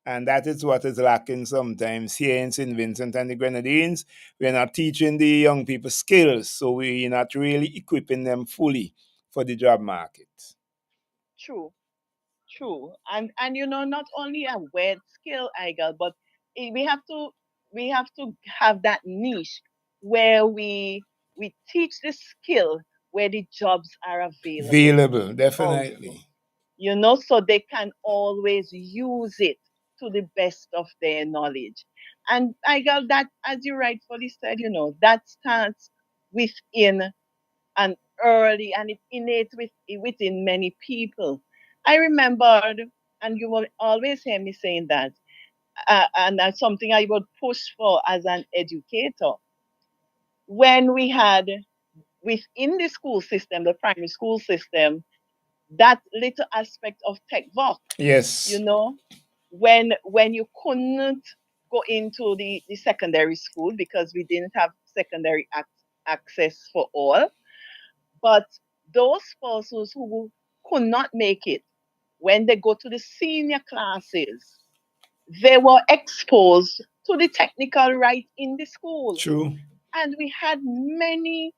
And that is what is lacking sometimes here in St. Vincent and the Grenadines. We're not teaching the young people skills, so we're not really equipping them fully for the job market. True. True. And not only a word skill, Igel, but we have to have that niche where we teach the skill where the jobs are available Available, also. definitely. So they can always use it to the best of their knowledge. And I got that, as you rightfully said, that starts within and early, and it's innate within many people. I remembered, and you will always hear me saying that, and that's something I would push for as an educator. When we had within the school system, the primary school system, that little aspect of tech voc, Yes. when you couldn't go into the secondary school because we didn't have secondary access for all. But those persons who could not make it, when they go to the senior classes, they were exposed to the technical right in the school. True. And we had many,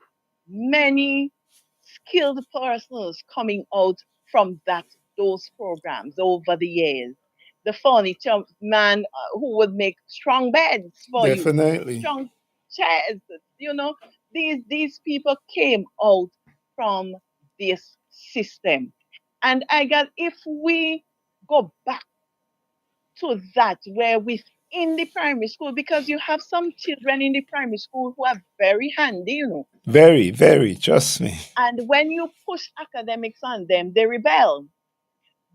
many skilled persons coming out from those programs over the years. The furniture man who would make strong beds for you, Definitely. strong chairs. These people came out from this system. And I got if we go back to that where within the primary school, because you have some children in the primary school who are very handy. Very, very, trust me. And when you push academics on them, they rebel.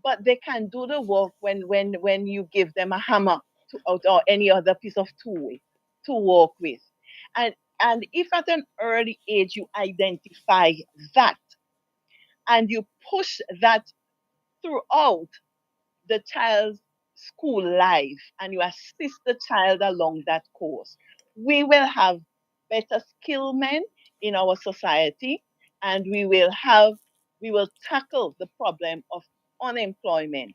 But they can do the work when you give them a hammer or any other piece of tool to work with. And if at an early age you identify that and you push that throughout the child's school life and you assist the child along that course, we will have better skilled men in our society, and we will tackle the problem of unemployment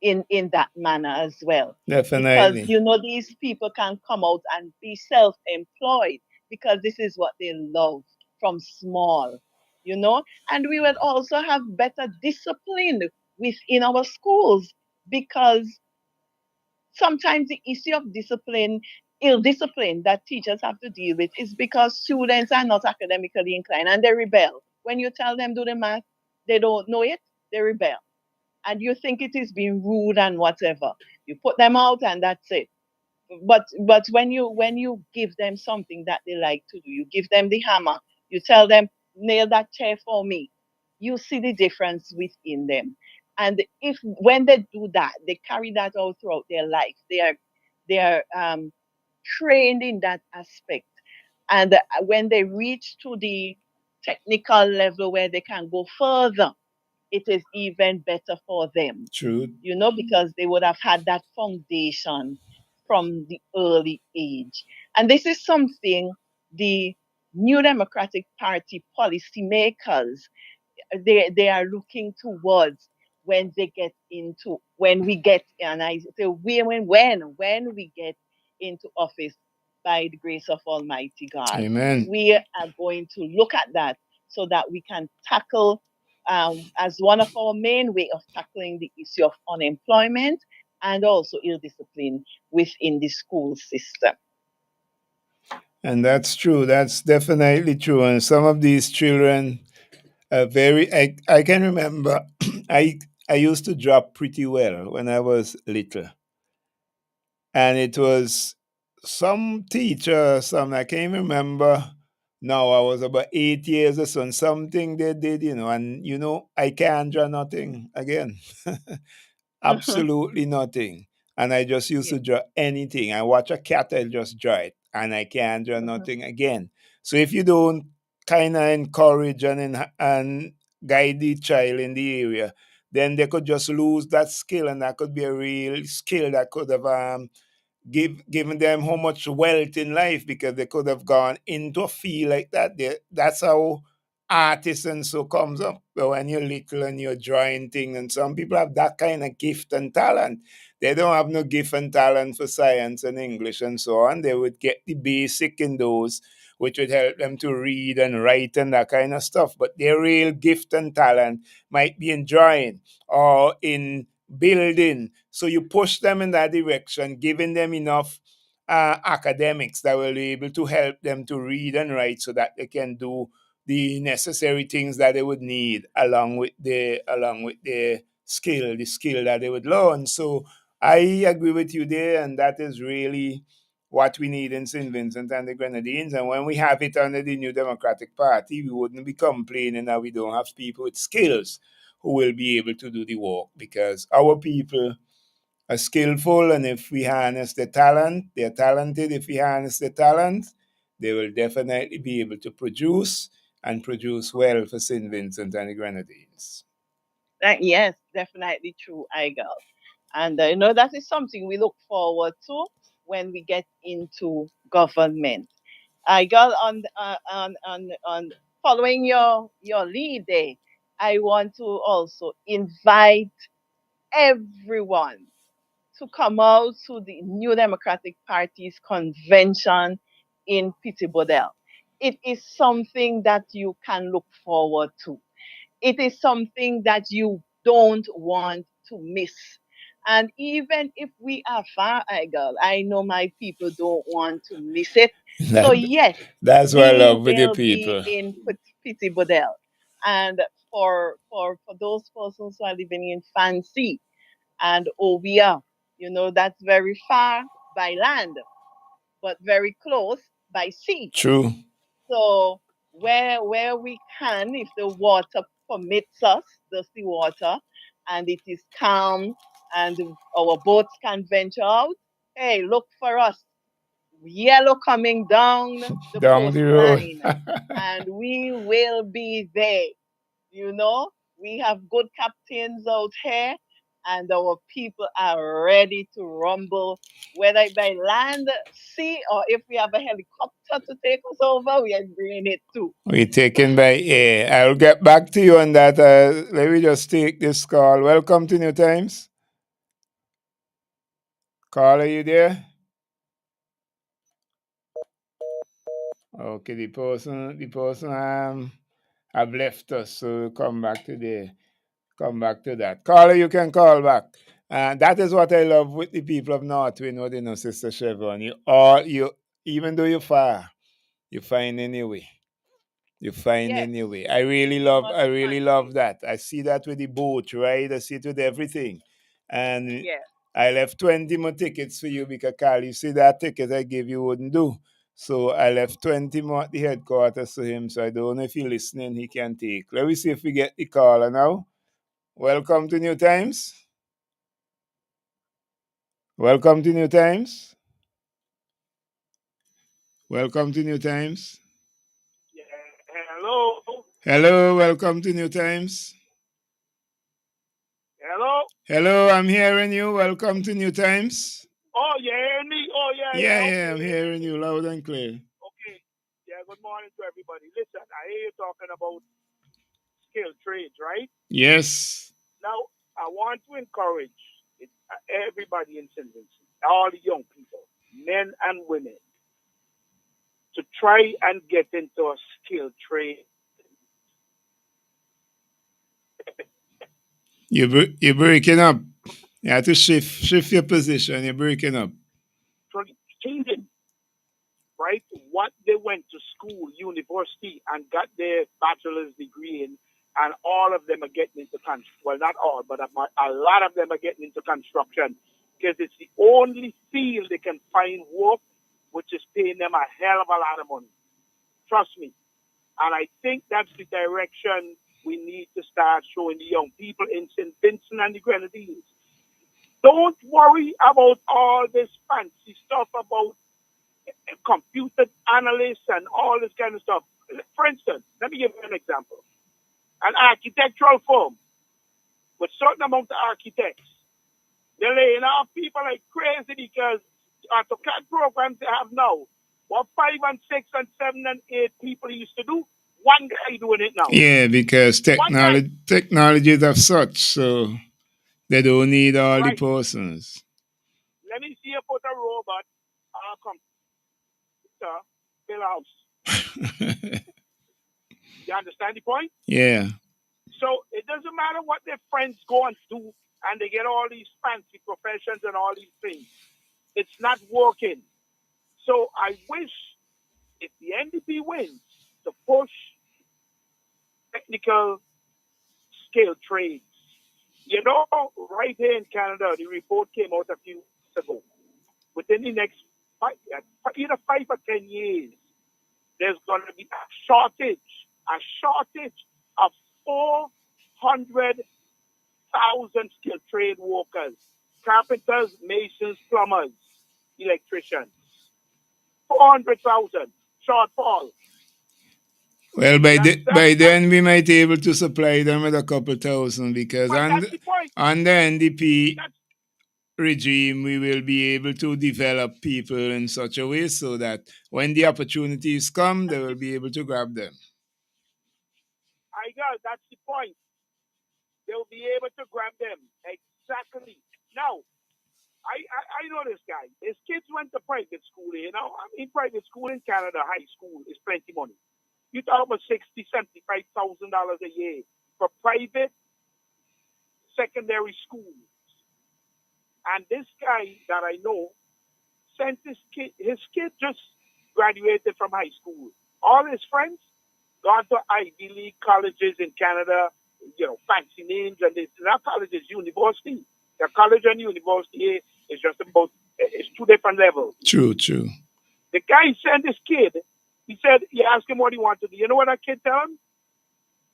in that manner as well. Because Definitely. these people can come out and be self-employed because this is what they love from small, and we will also have better discipline within our schools, because sometimes the issue of ill discipline that teachers have to deal with is because students are not academically inclined and they rebel. When you tell them do the math, they don't know it, they rebel. And you think it is being rude and whatever. You put them out and that's it. But when you give them something that they like to do, you give them the hammer, you tell them nail that chair for me, you see the difference within them. And if when they do that, they carry that out throughout their life. They are trained in that aspect. And when they reach to the technical level where they can go further, it is even better for them, True. because they would have had that foundation from the early age. And this is something the New Democratic Party policymakers, they are looking towards when we get, and I say when we get into office by the grace of Almighty God, Amen. we are going to look at that so that we can tackle as one of our main way of tackling the issue of unemployment and also ill discipline within the school system. And that's true. That's definitely true. And some of these children are I can remember I used to drop pretty well when I was little. And it was some teacher, I can't remember now. I was about 8 years or so, and something they did, and I can't draw nothing again. Absolutely nothing. And I just used to draw anything. I watch a cat, I'll just draw it. And I can't draw nothing again. So if you don't kind of encourage and guide the child in the area, then they could just lose that skill, and that could be a real skill that could have given them how much wealth in life, because they could have gone into a field like that. That's how artists and so comes up when you're little and you're drawing things. And some people have that kind of gift and talent. they don't have no gift and talent for science and English and so on. They would get the basic in those, which would help them to read and write and that kind of stuff. But their real gift and talent might be in drawing or in building. So you push them in that direction, giving them enough academics that will be able to help them to read and write so that they can do the necessary things that they would need along with the skill that they would learn. So I agree with you there, and that is really what we need in St. Vincent and the Grenadines. And when we have it under the New Democratic Party, we wouldn't be complaining that we don't have people with skills who will be able to do the work, because our people are skillful, and if we harness the talent, they're talented. If we harness the talent, they will definitely be able to produce and produce well for St. Vincent and the Grenadines. Yes, definitely true, Igel. And that is something we look forward to when we get into government. Igel, on following your lead there, I want to also invite everyone to come out to the New Democratic Party's convention in Pittsburgh. It is something that you can look forward to. It is something that you don't want to miss. And even if we are far, girl, I know my people don't want to miss it. So yes, That's what I we love with your will be people. in Pittsburgh. And for those persons who are living in Fancy and Ovia, that's very far by land, but very close by sea. True. So where we can, if the water permits us, the sea water, and it is calm, and our boats can venture out, hey, look for us. Yellow coming down the Down the road. coastline, and we will be there. We have good captains out here, and our people are ready to rumble, whether by land, sea, or if we have a helicopter to take us over, we are bringing it too. We're taken by air. I'll get back to you on that. Let me just take this call. Welcome to New Times. Call, are you there? Okay, the person have left us, so we'll come back to that. Caller, you can call back. That is what I love with the people of Northwind, what Sister Chevron. You even though you're far, you find any way. You find any way. I really love that. I see that with the boat, right? I see it with everything. And I left 20 more tickets for you because Carl, you see that ticket I gave you wouldn't do. So I left 20 more at the headquarters to him. So I don't know if he's listening, he can take. Let me see if we get the caller now. Welcome to New Times. Welcome to New Times. Welcome to New Times. Hello. Hello, welcome to New Times. Hello. Hello, I'm hearing you. Welcome to New Times. Oh, you hear me? Oh, yeah. Yeah, I'm hearing you loud and clear. Okay. Yeah, good morning to everybody. Listen, I hear you talking about skilled trades, right? Yes. Now, I want to encourage everybody in St. Vincent, all the young people, men and women, to try and get into a skilled trade. You're breaking up. You have to shift your position. You're breaking up. Changing, right? What they went to school, university, and got their bachelor's degree in, and all of them are getting into well, not all, but a lot of them are getting into construction because it's the only field they can find work, which is paying them a hell of a lot of money. Trust me. And I think that's the direction we need to start showing the young people in St. Vincent and the Grenadines. Don't worry about all this fancy stuff about computer analysts and all this kind of stuff. For instance, let me give you an example. An architectural firm with certain amount of architects, they're laying off people like crazy because AutoCAD programs they have now, what 5 and 6 and 7 and 8 people used to do, one guy doing it now. Yeah, because technology is of such, so they don't need all the persons. Let me see you put a robot computer build a house. You understand the point? Yeah. So it doesn't matter what their friends go and do, and they get all these fancy professions and all these things. It's not working. So I wish if the NDP wins to push technical skill trades. You know, right here in Canada, the report came out a few weeks ago. Within the next either 5 or 10 years, there's going to be a shortage of 400,000 skilled trade workers, carpenters, masons, plumbers, electricians. 400,000 shortfall. Well, by then we might be able to supply them with a couple thousand because that's the point. on the NDP regime, we will be able to develop people in such a way so that when the opportunities come, they will be able to grab them. I guess that's the point. They'll be able to grab them. Exactly. Now, I know this guy. His kids went to private school, you know. I mean, private school in Canada, high school, is plenty money. You talk about $60,000, $75,000 a year for private secondary schools. And this guy that I know sent his kid just graduated from high school. All his friends gone to Ivy League colleges in Canada, you know, fancy names, and they're not colleges, university. The college and university is just about, it's two different levels. True. The guy sent his kid, he said, you ask him what he wanted to do. You know what that kid told him?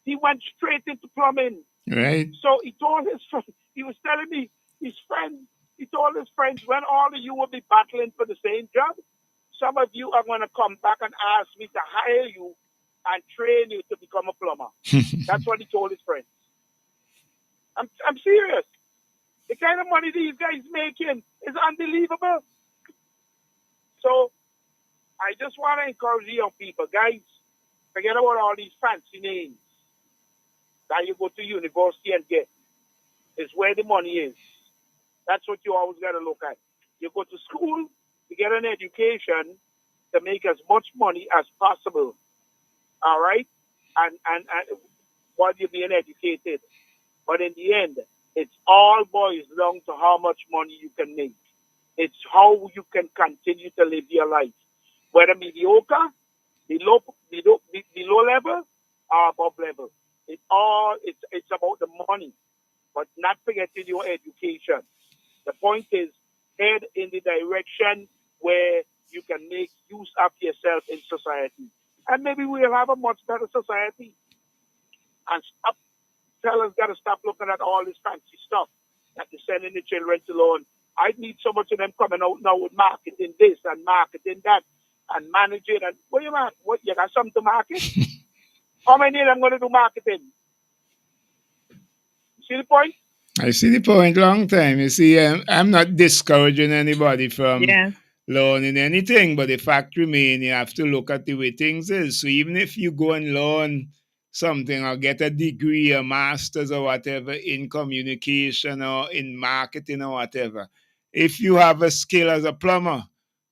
He went straight into plumbing. Right. So he told his friend, he was telling me, he told his friends, when all of you will be battling for the same job, some of you are going to come back and ask me to hire you and train you to become a plumber. That's what he told his friends. I'm serious. The kind of money these guys making is unbelievable. So I just want to encourage the young people, guys, forget about all these fancy names that you go to university and get. It's where the money is. That's what you always got to look at. You go to school to get an education to make as much money as possible. All right? And while you're being educated. But in the end, it's all boils down to how much money you can make. It's how you can continue to live your life. Whether mediocre, below level, or above level. It's about the money, but not forgetting your education. The point is, head in the direction where you can make use of yourself in society. And maybe we'll have a much better society. And fellas got to stop looking at all this fancy stuff that they're sending the children to learn. I need so much of them coming out now with marketing this and marketing that and managing. And what you got something to market? How many of them going to do marketing? See the point? I see the point. Long time. You see, I'm not discouraging anybody from learning anything, but the fact remains, you have to look at the way things is. So even if you go and learn something or get a degree, a master's or whatever in communication or in marketing or whatever, if you have a skill as a plumber,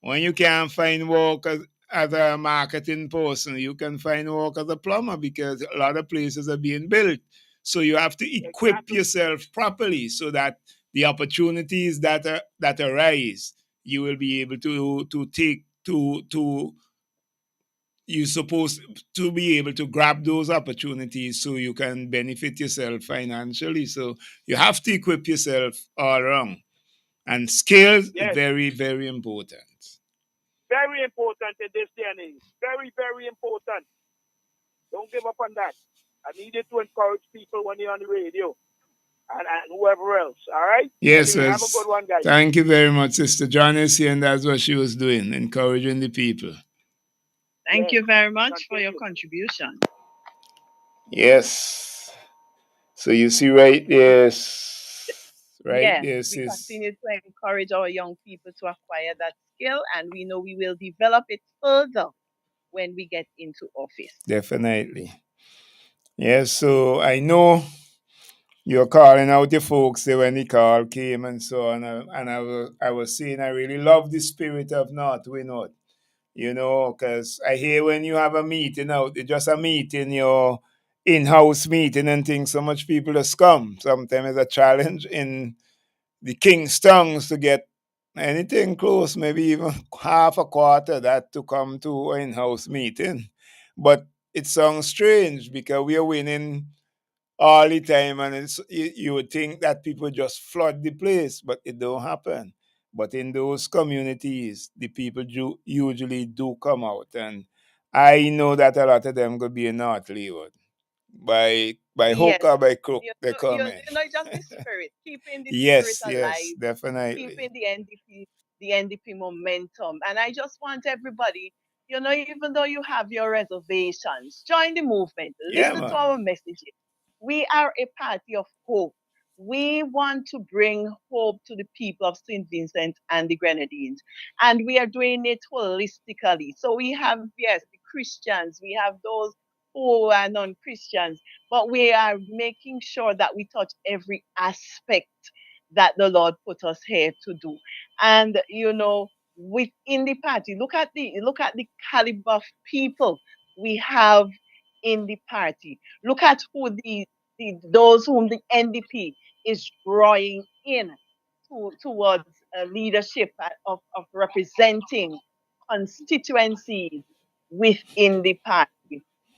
when you can't find work as a marketing person, you can find work as a plumber because a lot of places are being built. So you have to equip yourself properly so that the opportunities that arise, you will be able to take to you're supposed to be able to grab those opportunities so you can benefit yourself financially. So you have to equip yourself all around. And skills, very, very important. Very important in this day and age. Very, very important. Don't give up on that. I needed to encourage people when you're on the radio and whoever else. All right? Yes, anyway, have a good one, guys. Thank you very much, Sister John is here, and that's what she was doing, encouraging the people. Thank you very much for your contribution. Yes. So you see right there, we continue to encourage our young people to acquire that skill, and we know we will develop it further when we get into office. Definitely. Yes, so I know you're calling out the folks there when the call came and so on. And I was saying I really love the spirit of North Winwood, because I hear when you have a meeting out, it's just a meeting, your in-house meeting and things, so much people just come. Sometimes it's a challenge in the King's tongues to get anything close, maybe even half a quarter that to come to an in-house meeting. But it sounds strange because we are winning all the time, and you would think that people just flood the place, but it don't happen. But in those communities, the people usually do come out, and I know that a lot of them could be in North Leeward. By hook Yes. or by crook, You, they you, come in. it's just the spirit, keeping the spirit Yes, yes, alive, definitely. keeping the NDP momentum. And I just want everybody, even though you have your reservations, join the movement. Yeah, Listen to man. our messages. We are a party of hope. We want to bring hope to the people of St. Vincent and the Grenadines. And we are doing it holistically. So we have, yes, the Christians, we have those who are non Christians, but we are making sure that we touch every aspect that the Lord put us here to do. And within the party, look at the caliber of people we have in the party. Look at who those whom the NDP is drawing in towards leadership of representing constituencies within the party.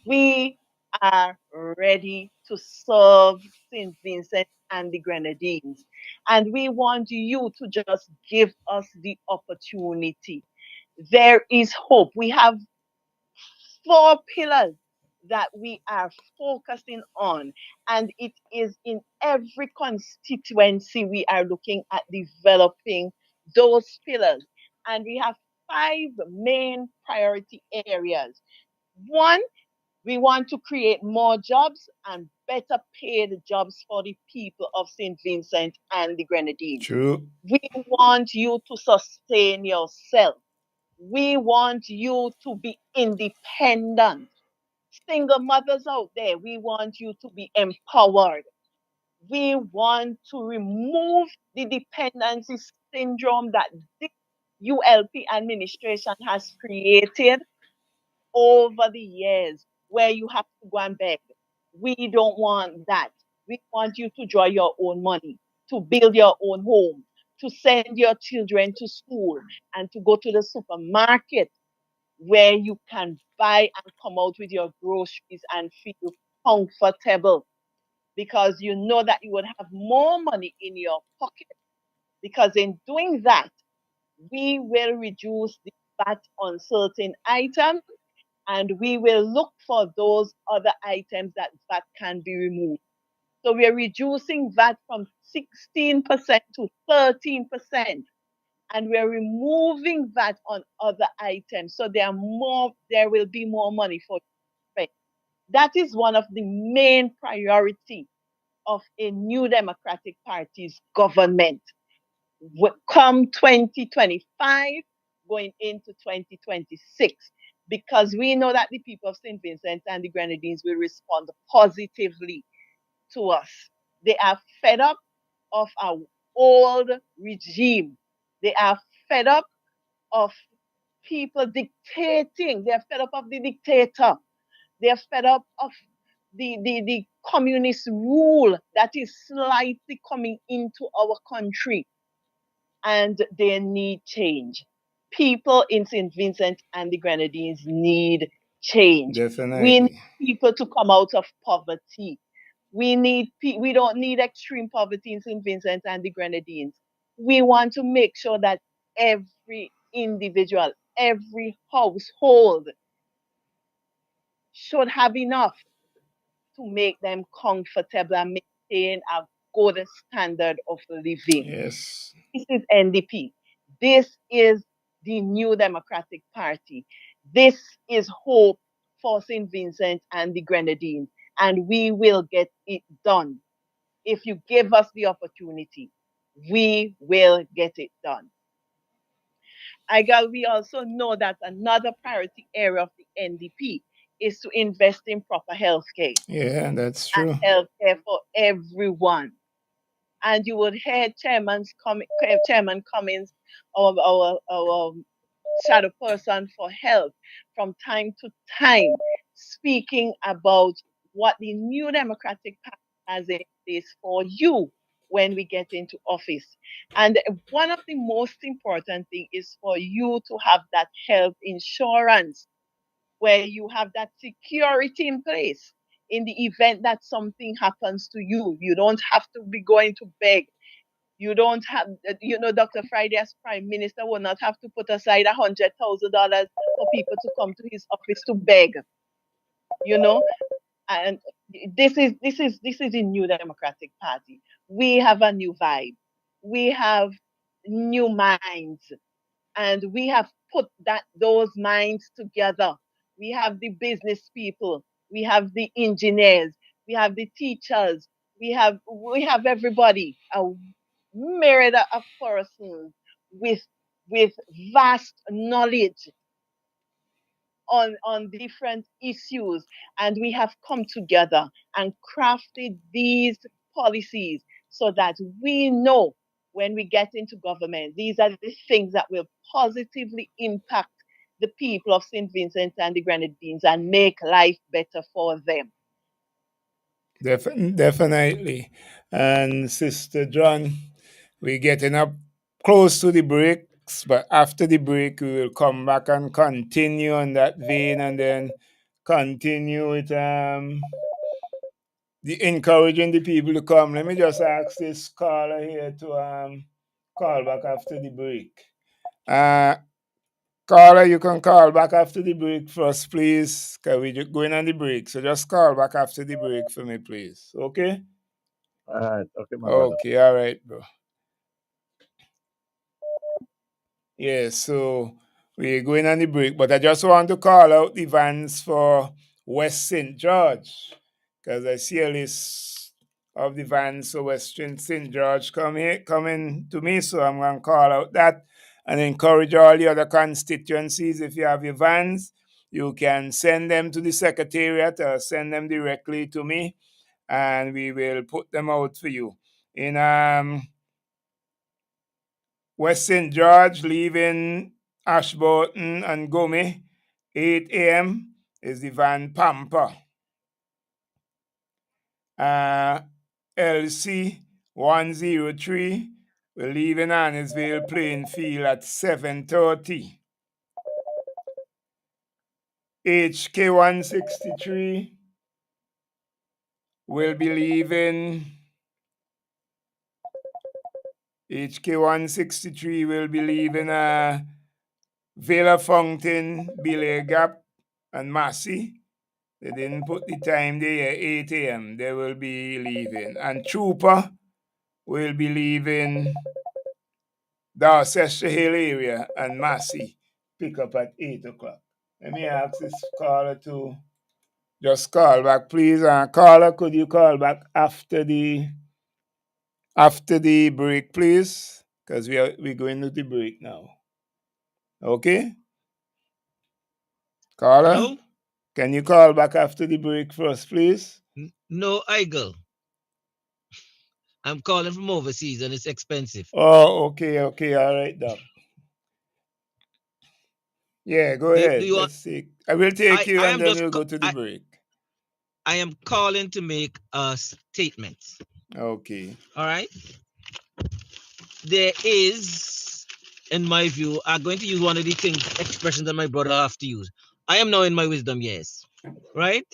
We are ready to serve St. Vincent and the Grenadines. And we want you to just give us the opportunity. There is hope. We have 4 pillars that we are focusing on, and it is in every constituency we are looking at developing those pillars. And we have 5 main priority areas. One, we want to create more jobs and better paid jobs for the people of St. Vincent and the Grenadines. True. We want you to sustain yourself. We want you to be independent. Single mothers out there, we want you to be empowered. We want to remove the dependency syndrome that this ULP administration has created over the years, where you have to go and beg. We don't want that. We want you to draw your own money, to build your own home, to send your children to school, and to go to the supermarket where you can buy and come out with your groceries and feel comfortable, because you know that you would have more money in your pocket. Because in doing that, we will reduce the VAT on certain items, and we will look for those other items that can be removed. So we are reducing VAT from 16% to 13%, and we're removing VAT on other items. So there will be more money for spend. That is one of the main priority of a new Democratic Party's government. Come 2025, going into 2026, because we know that the people of St. Vincent and the Grenadines will respond positively to us. They are fed up of our old regime. They are fed up of people dictating. They're fed up of the dictator. They're fed up of the communist rule that is slightly coming into our country, and they need change. People in St. Vincent and the Grenadines need change. We need Definitely. people to come out of poverty. We don't need extreme poverty in St. Vincent and the Grenadines. We want to make sure that every individual, every household should have enough to make them comfortable and maintain a good standard of living. Yes. This is NDP. This is the New Democratic Party. This is hope for St. Vincent and the Grenadines. And we will get it done. If you give us the opportunity, we will get it done. We also know that another priority area of the NDP is to invest in proper health care Yeah, that's and true. health care for everyone. And you would hear Chairman Cummings, our shadow person for health, from time to time, speaking about what the new Democratic Party has in place for you when we get into office. And one of the most important thing is for you to have that health insurance where you have that security in place in the event that something happens to you. You don't have to be going to beg. You don't have, Dr. Friday as Prime Minister will not have to put aside $100,000 for people to come to his office to beg. And this is a new Democratic Party. We have a new vibe. We have new minds, and we have put those minds together. We have the business people, we have the engineers, we have the teachers, we have everybody, a myriad of persons with with vast knowledge on different issues, and we have come together and crafted these policies so that we know when we get into government, these are the things that will positively impact the people of St. Vincent and the Grenadines and make life better for them. Definitely. And Sister John, we're getting up close to the breaks, but after the break, we will come back and continue on that vein and then continue with the encouraging the people to come. Let me just ask this caller here to call back after the break. Caller, you can call back after the break for us, please, because we're going on the break. So just call back after the break for me, please. Okay? All right. Okay, my brother. Okay, all right, bro. Yeah, so we're going on the break, but I just want to call out the vans for West St. George, because I see a list of the vans for West St. George coming to me, so I'm going to call out that and encourage all the other constituencies. If you have your vans, you can send them to the secretariat or send them directly to me, and we will put them out for you. In West St. George, leaving Ashburton and Gomez, 8 a.m. is the Van Pampa. LC 103, we're leaving Annisville Plainfield at 7:30. HK 163 will be leaving. HK 163 will be leaving Villa Fountain, Billy Gap, and Massey. They didn't put the time there, 8 a.m. They will be leaving. And Trooper will be leaving Dorchester Hill area and Massey. Pick up at 8 o'clock. Let me ask this caller to just call back, please. Caller, could you call back after the break, please? Because we're going to the break now. Okay? Caller? Hello? Can you call back after the break for us, please? No, Eagle. I'm calling from overseas and it's expensive. Oh, okay, all right, Doc. Yeah, go ahead. Let's see. I will take you and then we'll go to the break. I am calling to make a statement. Okay. All right. There is, in my view, I'm going to use one of the expressions that my brother have to use. I am now in my wisdom years. Right?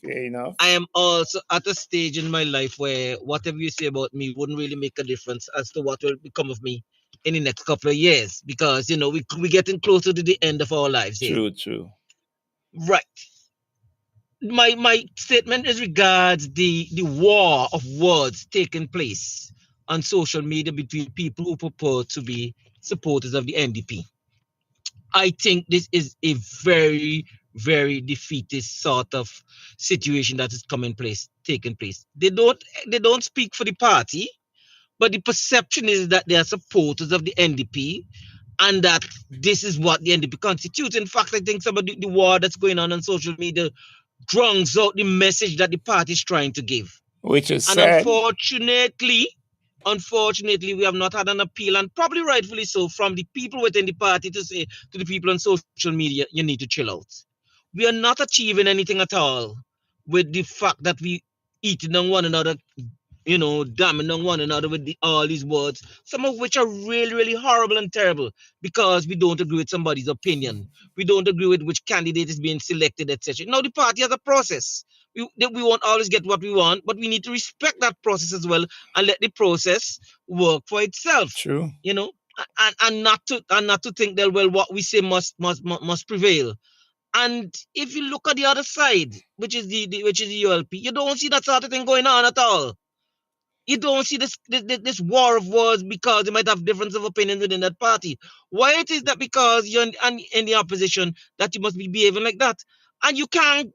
Fair enough. I am also at a stage in my life where whatever you say about me wouldn't really make a difference as to what will become of me in the next couple of years, because we're getting closer to the end of our lives here. True. Right. My statement is regards the war of words taking place on social media between people who purport to be supporters of the NDP. I think this is a very, very defeatist sort of situation that is taking place. They don't speak for the party, but the perception is that they are supporters of the NDP, and that this is what the NDP constitutes. In fact, I think some of the war that's going on social media drowns out the message that the party is trying to give. Which is And sad. unfortunately, we have not had an appeal, and probably rightfully so, from the people within the party to say to the people on social media, you need to chill out. We are not achieving anything at all with the fact that we eating on one another, damning on one another with all these words, some of which are really, really horrible and terrible because we don't agree with somebody's opinion. We don't agree with which candidate is being selected, etc. Now, the party has a process. We won't always get what we want, but we need to respect that process as well and let the process work for itself. True. And not to think that, well, what we say must prevail. And if you look at the other side, which is the ULP, you don't see that sort of thing going on at all. You don't see this war of words because they might have difference of opinion within that party. Why it is that because you're in the opposition that you must be behaving like that? And you can't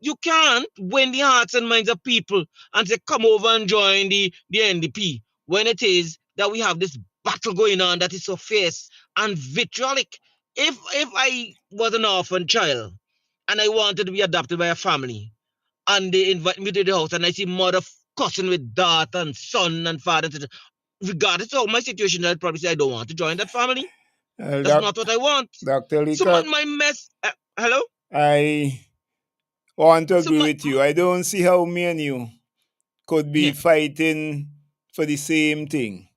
win the hearts and minds of people and say, come over and join the NDP, when it is that we have this battle going on that is so fierce and vitriolic. If I was an orphan child and I wanted to be adopted by a family, and they invite me to the house and I see mother cussing with daughter and son and father, etc., regardless of my situation, I'd probably say I don't want to join that family. That's not what I want. Dr. So Leacock, my mess. Hello? I want to So agree with you. I don't see how me and you could be Yeah. fighting for the same thing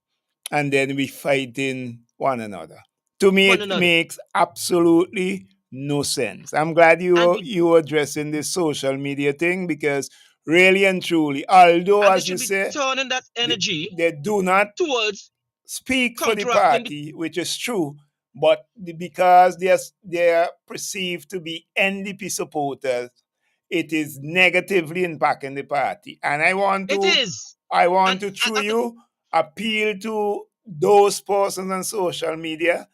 and then we fighting one another. To me, One it another. makes absolutely no sense. I'm glad you addressing this social media thing because really and truly, although And they as you should be say, turning that energy they do not towards speak for the counteracting party, which is true, but because they are perceived to be NDP supporters, it is negatively impacting the party. And It is. I want And to through you appeal to those persons on social media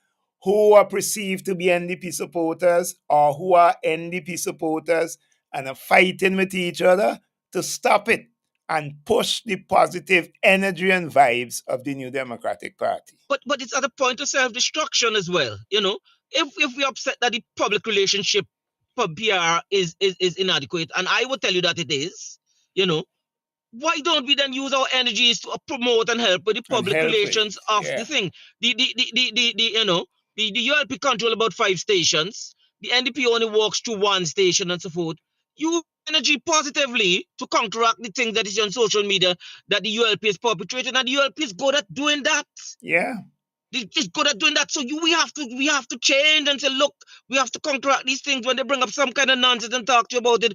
who are perceived to be NDP supporters or who are NDP supporters and are fighting with each other to stop it and push the positive energy and vibes of the New Democratic Party. But it's at a point of self-destruction as well. If we upset that the public relationship for PR is inadequate, and I will tell you that it is, why don't we then use our energies to promote and help with the And public help it. relations of Yeah. the thing? The ULP control about 5 stations. The NDP only works through 1 station and so forth. Use energy positively to counteract the things that is on social media that the ULP is perpetrating, and the ULP is good at doing that. Yeah. It's good at doing that. So we have to change and say, look, we have to counteract these things when they bring up some kind of nonsense and talk to you about it,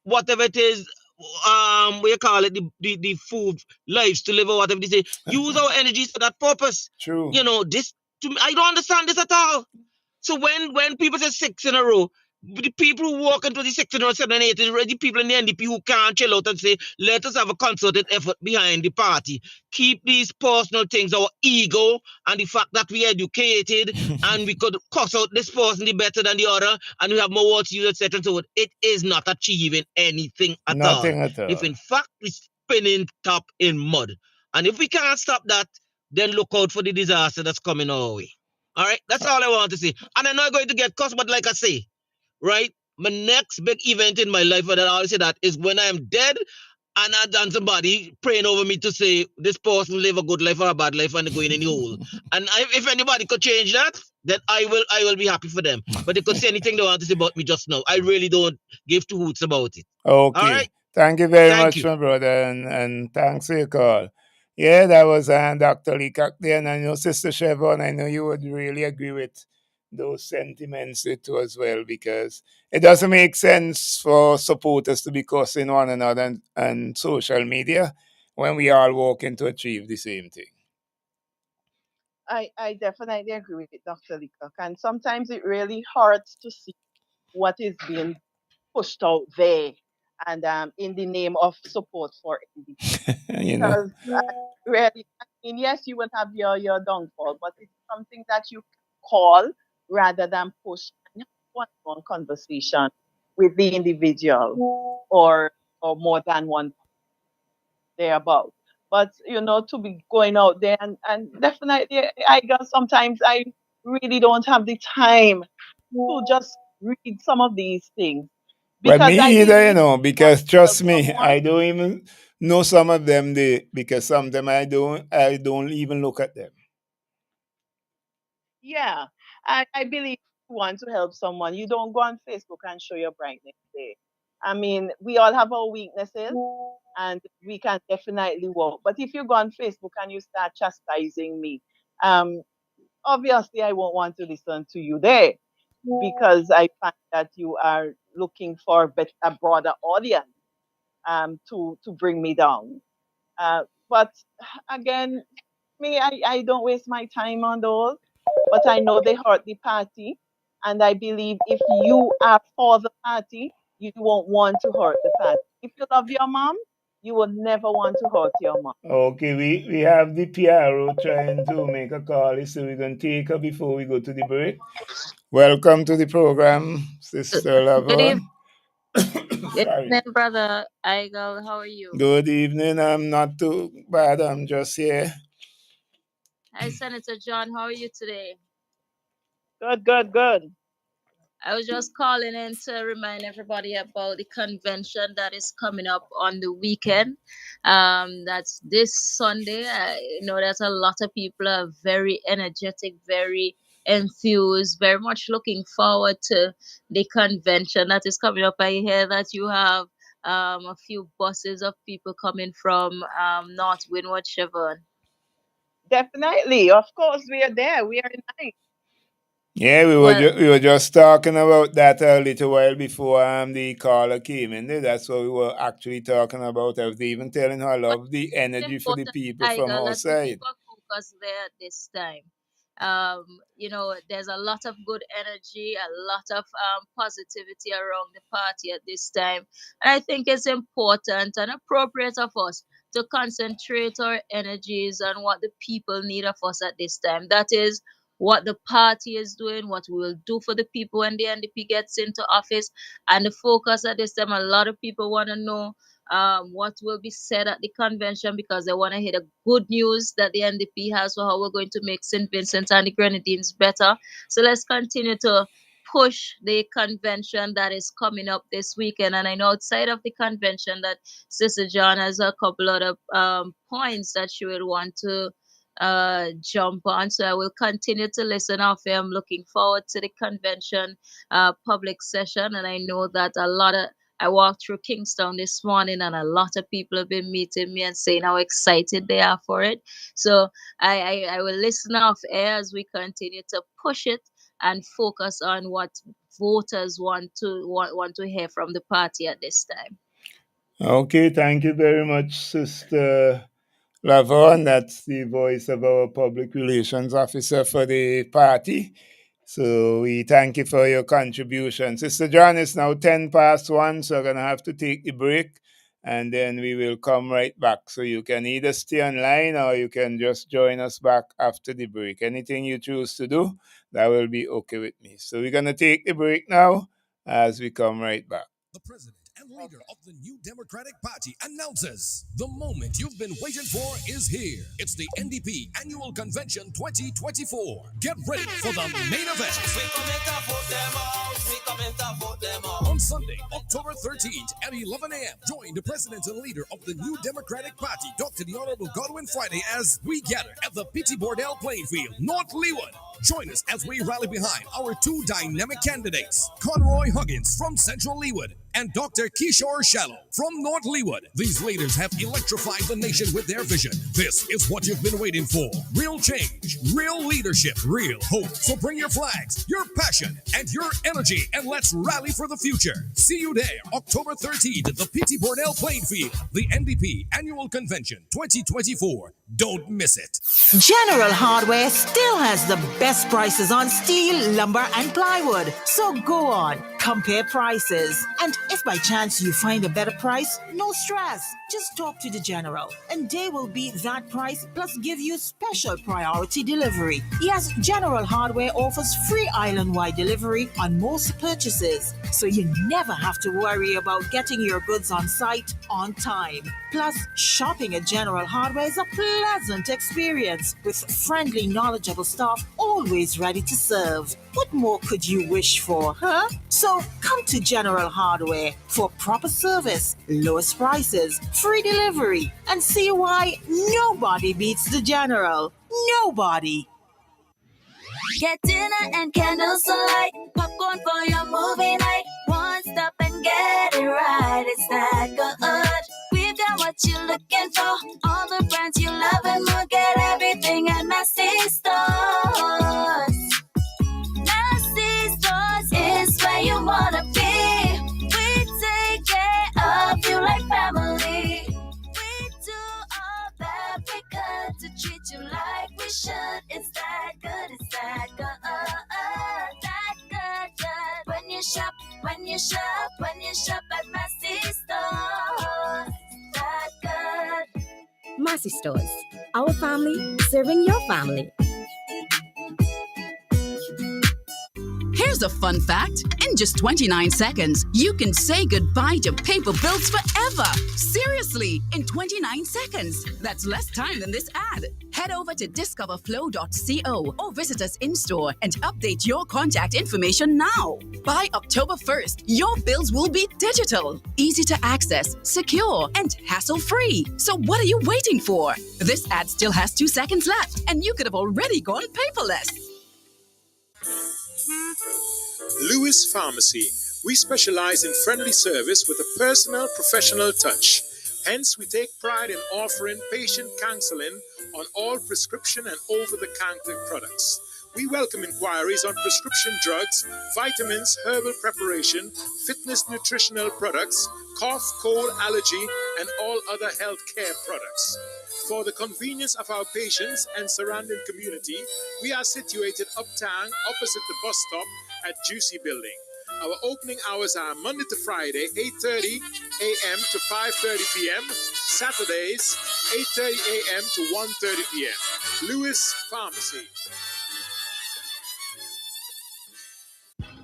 whatever it is. What you call it, the food lives to live or whatever they say. Use our energies for that purpose. True. This to me, I don't understand this at all. So when people say 6 in a row, the people who walk into the 6 in a row, 7 and 8, is already people in the NDP who can't chill out and say, let us have a concerted effort behind the party. Keep these personal things, our ego, and the fact that we educated and we could cuss out this person the better than the other, and we have more words to use, etc. and so on. It is not achieving anything at all. Nothing at all. If in fact we're spinning top in mud. And if we can't stop that, then look out for the disaster that's coming our way. All right, that's all I want to say. And I'm not going to get cussed, but like I say, right, my next big event in my life, and I always say that, is when I am dead and somebody praying over me to say this person live a good life or a bad life and going in the hole. And if anybody could change that, then I will be happy for them. But they could say anything they want to say about me just now. I really don't give two hoots about it. Okay. All right. Thank you very Thank much, you. my brother, and thanks for your call. Yeah, that was Dr. Leacock there, and I know Sister Chevron, I know you would really agree with those sentiments too as well, because it doesn't make sense for supporters to be cussing one another and social media when we all working to achieve the same thing. I definitely agree with Dr. Leacock. And sometimes it really hurts to see what is being pushed out there and in the name of support for NDP. You know? Because really, I mean, yes, you will have your downfall, but it's something that you call rather than push one-on-one conversation with the individual or more than one thereabout. But to be going out there and definitely I guess sometimes I really don't have the time to just read some of these things Well, because I me either, believe because help trust me, someone. I don't even know some of them, because some of them I don't even look at them. Yeah, I believe you want to help someone. You don't go on Facebook and show your brightness there. I mean, we all have our weaknesses and we can definitely work. But if you go on Facebook and you start chastising me, um, obviously I won't want to listen to you there because I find that you are looking for a broader audience to bring me down. But again, I don't waste my time on those, but I know they hurt the party. And I believe if you are for the party, you won't want to hurt the party. If you love your mom, you will never want to hurt your mom. Okay, we have the PRO trying to make a call, so we're going to take her before we go to the break. Welcome to the program, Sister Good Lavon. evening. Good Sorry. evening, brother Igel. How are you? Good evening. I'm not too bad. I'm just here. Hi, Senator John. How are you today? Good. I was just calling in to remind everybody about the convention that is coming up on the weekend. That's this Sunday. I know that a lot of people are very energetic, very enthused, very much looking forward to the convention that is coming up. I hear that you have a few buses of people coming from North Windward, Chevron. Definitely. Of course, we are there. We are nice. Yeah, Well, we were just talking about that a little while before the caller came in. That's what we were actually talking about. I was even telling her I but love the it's energy for the important, people from Igor, our that we keep side. our focus there this time. There's a lot of good energy, a lot of positivity around the party at this time. And I think it's important and appropriate of us to concentrate our energies on what the people need of us at this time. That is what the party is doing, what we will do for the people when the NDP gets into office. And the focus at this time, a lot of people want to know what will be said at the convention because they want to hear the good news that the NDP has for how we're going to make St. Vincent and the Grenadines better. So let's continue to push the convention that is coming up this weekend. And I know outside of the convention that Sister John has a couple other points that she would want to jump on. So I will continue to listen off here. I'm looking forward to the convention public session. And I know that I walked through Kingston this morning and a lot of people have been meeting me and saying how excited they are for it. So I will listen off air as we continue to push it and focus on what voters want to hear from the party at this time. Okay, thank you very much, Sister Lavon. That's the voice of our public relations officer for the party. So we thank you for your contribution. Sister John, it's now 1 so we're going to have to take the break and then we will come right back. So you can either stay online or you can just join us back after the break. Anything you choose to do, that will be okay with me. So we're going to take the break now as we come right back. The president and leader of the New Democratic Party announces the moment you've been waiting for is here. It's the NDP Annual Convention 2024. Get ready for the main event. On Sunday, October 13th at 11 a.m., join the president and leader of the New Democratic Party, Dr. the Honorable Godwin Friday, as we gather at the P.T. Bordell playing field, North Leeward. Join us as we rally behind our two dynamic candidates, Conroy Huggins from Central Leeward and Dr. Kishore Shallow from North Leeward. These leaders have electrified the nation with their vision. This is what you've been waiting for. Real change, real leadership, real hope. So bring your flags, your passion, and your energy, and let's rally for the future. See you there, October 13th at the P.T. Bordell playing field, the NDP Annual Convention 2024. Don't miss it. General Hardware still has the best prices on steel, lumber, and plywood. So go on, compare prices. And if by chance you find a better price, no stress. Just talk to the General, and they will beat that price plus give you special priority delivery. Yes, General Hardware offers free island-wide delivery on most purchases, so you never have to worry about getting your goods on site on time. Plus, shopping at General Hardware is a pleasant experience with friendly, knowledgeable staff always ready to serve. What more could you wish for, huh? So come to General Hardware for proper service, lowest prices, free delivery, and see why nobody beats the General. Nobody. Get dinner and candles alight, popcorn for your movie night. One stop and get it right. It's that good. We've got what you're looking for. All the brands you love and more. Get everything at Massy Stores. Massy Stores is where you wanna be. We take care of you like family. We do all that we could to treat you like we should. It's that good, it's that good. That good. When you shop at Massy Stores. That good. Massy Stores, our family serving your family. Here's a fun fact. In just 29 seconds, you can say goodbye to paper bills forever. Seriously, in 29 seconds. That's less time than this ad. Head over to discoverflow.co or visit us in-store and update your contact information now. By October 1st, your bills will be digital, easy to access, secure, and hassle-free. So what are you waiting for? This ad still has 2 seconds left, and you could have already gone paperless. Lewis Pharmacy. We specialize in friendly service with a personal, professional touch. Hence, we take pride in offering patient counseling on all prescription and over-the-counter products. We welcome inquiries on prescription drugs, vitamins, herbal preparation, fitness nutritional products, cough, cold, allergy, and all other health care products. For the convenience of our patients and surrounding community, we are situated uptown opposite the bus stop at Juicy Building. Our opening hours are Monday to Friday, 8:30 a.m. to 5:30 p.m. Saturdays, 8:30 a.m. to 1:30 p.m. Lewis Pharmacy.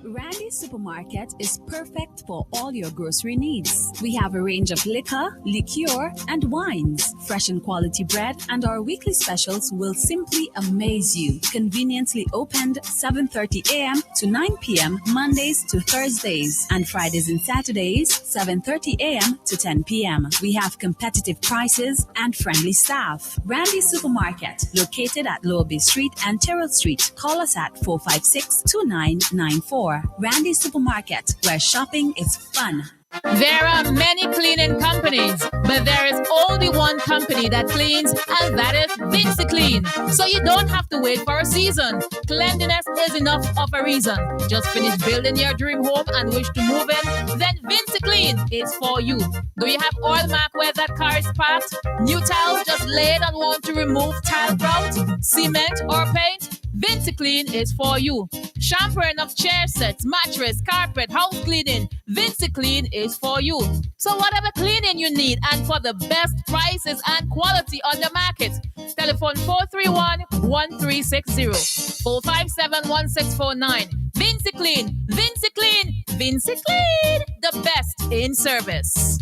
Randy's Supermarket is perfect for all your grocery needs. We have a range of liquor, liqueur, and wines, fresh and quality bread, and our weekly specials will simply amaze you. Conveniently opened 7:30 a.m. to 9 p.m. Mondays to Thursdays, and Fridays and Saturdays 7:30 a.m. to 10 p.m. We have competitive prices and friendly staff. Randy's Supermarket, located at Lower Bay Street and Terrell Street. Call us at 456-2994. Randy's Supermarket, where shopping is fun. There are many cleaning companies, but there is only one company that cleans, and that is VinceClean. So you don't have to wait for a season. Cleanliness is enough of a reason. Just finish building your dream home and wish to move in? Then VinceClean is for you. Do you have oil mark where that car is parked? New tiles just laid and want to remove tile grout, cement, or paint? VinceClean is for you. Shampooing of chair sets, mattress, carpet, house cleaning. VinceClean is for you. So whatever cleaning you need and for the best prices and quality on the market, telephone 431-1360, 457-1649. VinceClean, VinceClean, VinceClean, the best in service.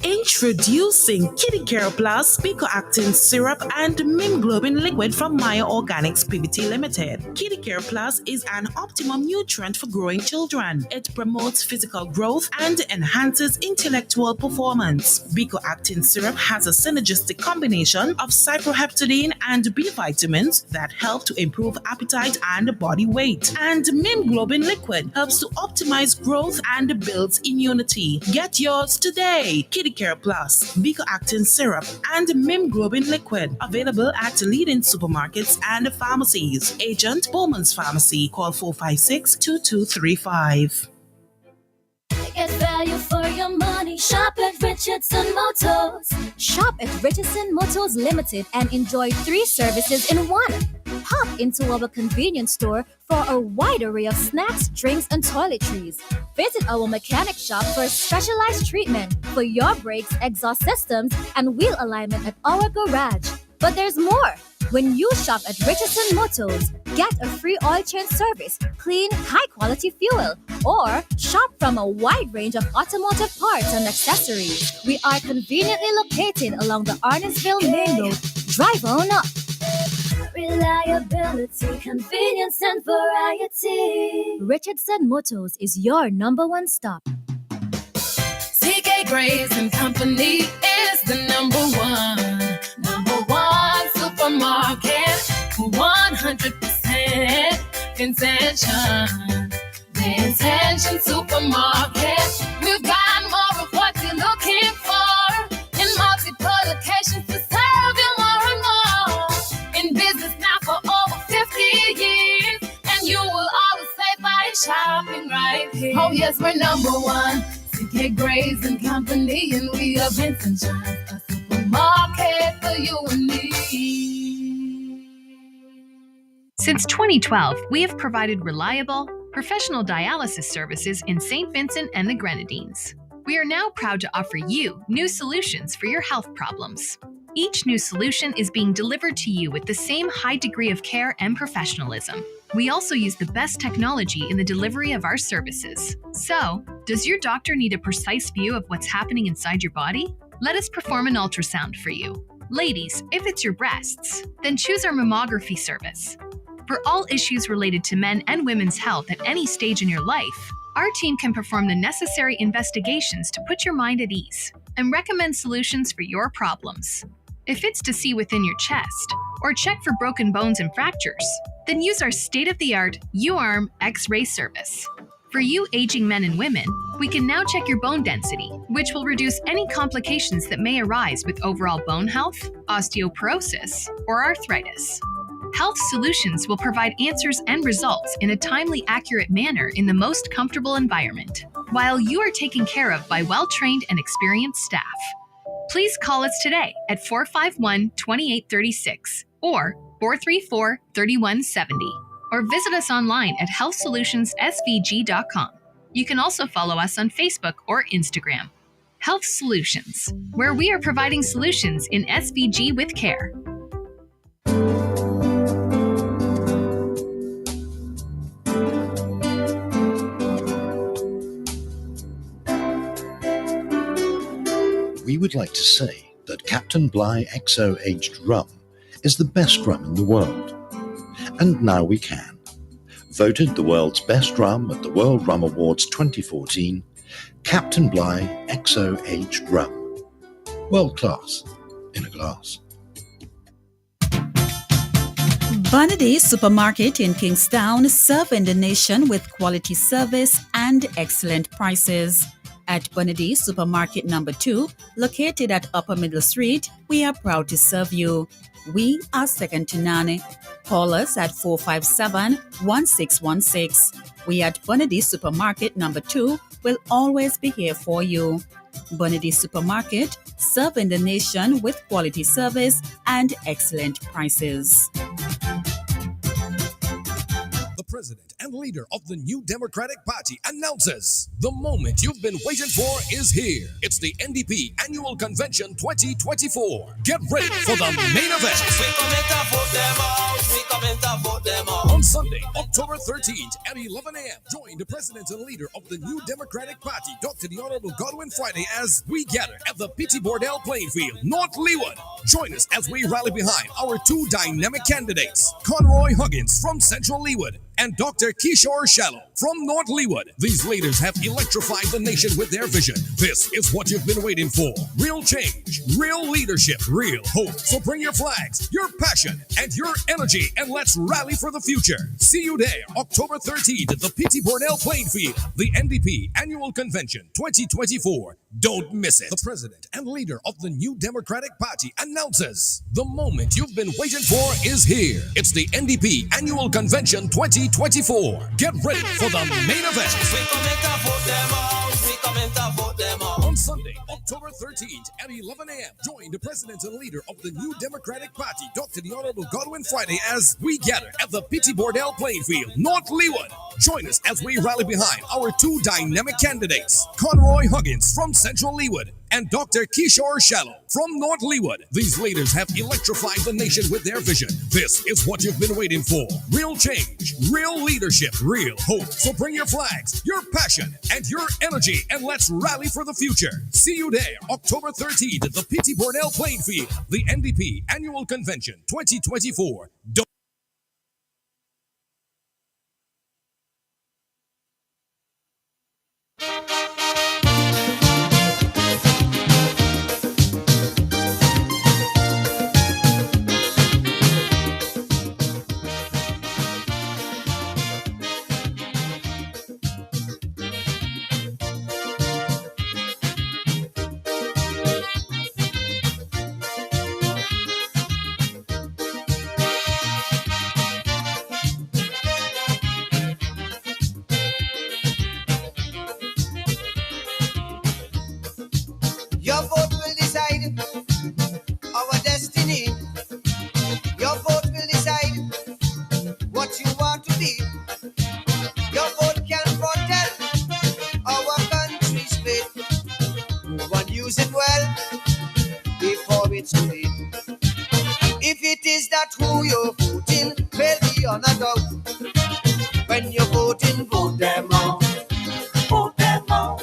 Introducing Kitty Care Plus Pico-Actin Syrup and Mimglobin Liquid from Maya Organics PBT Limited. Kitty Care Plus is an optimum nutrient for growing children. It promotes physical growth and enhances intellectual performance. Pico-Actin Syrup has a synergistic combination of cyproheptadine and B vitamins that help to improve appetite and body weight. And Mimglobin Liquid helps to optimize growth and builds immunity. Get yours today. Kitty Care Plus, Pico-Actin Syrup, and Mimglobin Liquid. Available at leading supermarkets and pharmacies. Agent Bowman's Pharmacy. Call 456-2235. Get value for your money. Shop at Richardson Motors. Shop at Richardson Motors Limited and enjoy 3 services in 1. Hop into our convenience store for a wide array of snacks, drinks, and toiletries. Visit our mechanic shop for specialized treatment for your brakes, exhaust systems, and wheel alignment at our garage. But there's more. When you shop at Richardson Motors, get a free oil change service, clean, high-quality fuel, or shop from a wide range of automotive parts and accessories. We are conveniently located along the Arnesville Main Road. Drive on up. reliability, convenience, and variety. Richardson Motors is your number one stop. CK Graves and Company is the number one supermarket for 100% intention. The Intention Supermarket. We've got more of what you're looking for in multiple locations to serve you more and more. In business now for over 50 years, and you will always save by shopping right here. Oh yes, we're number one. CK Graves and Company, and we are Vincent Shines, a supermarket for you and me. Since 2012, we have provided reliable, professional dialysis services in St. Vincent and the Grenadines. We are now proud to offer you new solutions for your health problems. Each new solution is being delivered to you with the same high degree of care and professionalism. We also use the best technology in the delivery of our services. So, does your doctor need a precise view of what's happening inside your body? Let us perform an ultrasound for you. Ladies, if it's your breasts, then choose our mammography service. For all issues related to men and women's health at any stage in your life, our team can perform the necessary investigations to put your mind at ease and recommend solutions for your problems. If it's to see within your chest or check for broken bones and fractures, then use our state-of-the-art U-Arm X-ray service. For you aging men and women, we can now check your bone density, which will reduce any complications that may arise with overall bone health, osteoporosis, or arthritis. Health Solutions will provide answers and results in a timely, accurate manner in the most comfortable environment, while you are taken care of by well-trained and experienced staff. Please call us today at 451-2836 or 434-3170, or visit us online at healthsolutionsSVG.com. You can also follow us on Facebook or Instagram. Health Solutions, where we are providing solutions in SVG with care. We would like to say that Captain Bligh XO Aged Rum is the best rum in the world. And now we can. Voted the world's best rum at the World Rum Awards 2014, Captain Bligh XO Aged Rum. World class in a glass. Bonady Supermarket in Kingstown, serving the nation with quality service and excellent prices. At Bonady Supermarket number 2, located at Upper Middle Street, we are proud to serve you. We are second to none. Call us at 457-1616. We at Bonady Supermarket number 2 will always be here for you. Bonady Supermarket, serving the nation with quality service and excellent prices. The president and leader of the New Democratic Party announces the moment you've been waiting for is here. It's the NDP Annual Convention 2024. Get ready for the main event. On Sunday, October 13th at 11 a.m., join the president and leader of the New Democratic Party, Dr. the Honorable Godwin Friday, as we gather at the Petit Bordel playing field, North Leeward. Join us as we rally behind our two dynamic candidates, Conroy Huggins from Central Leeward and Dr. Kishore Shallow from North Leeward. These leaders have electrified the nation with their vision. This is what you've been waiting for. Real change, real leadership, real hope. So bring your flags, your passion, and your energy, and let's rally for the future. See you there, October 13th at the Petit Bordel playing field, the NDP Annual Convention 2024. Don't miss it. The president and leader of the New Democratic Party announces the moment you've been waiting for is here. It's the NDP Annual Convention 2024. Get ready for the main event. On Sunday, October 13th at 11 a.m., join the president and leader of the New Democratic Party, Dr. the Honorable Godwin Friday, as we gather at the Petit Bordel playing field, North Leeward. Join us as we rally behind our two dynamic candidates, Conroy Huggins from Central Leeward and Dr. Kishore Shallow from North Leeward. These leaders have electrified the nation with their vision. This is what you've been waiting for. Real change, real leadership, real hope. So bring your flags, your passion, and your energy, and let's rally for the future. See you there October 13th at the P.T. Bordell playing field, the NDP Annual Convention 2024. Your vote will decide our destiny. Your vote will decide what you want to be. Your vote can protect our country's fate. Move and use it well before it's too late. If it is that who you're voting, may be on a doubt. When you're voting, vote them out. Vote them out.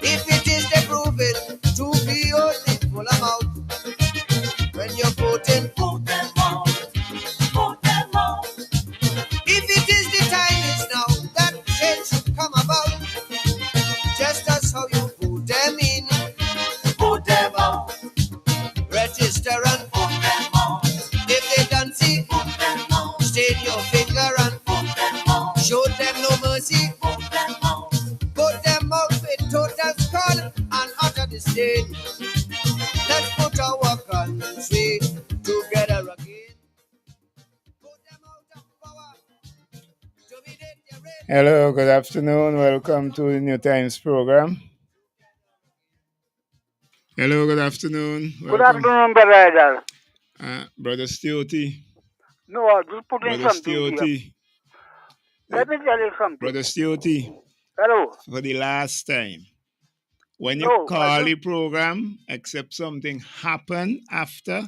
If it is they prove it to be only full amount. When you're voting, vote them out. Vote them out. If it is the time is now that change should come about. Just as how you vote them in, vote them out. Register and vote them out. If they don't see, vote them out. Stain your finger and vote them out. Show them no mercy, vote them out. Vote them out with total scorn and utter disdain. Let's put our country together again. Hello, good afternoon. Welcome to the Newtimes Program. Hello, good afternoon. Good afternoon, Brother. Brother Steoty. No, I'll just put in Brother something here. Steoty. Let me tell you something. Brother Steoty. Hello. For the last time, when you No, call the program, except something happen after,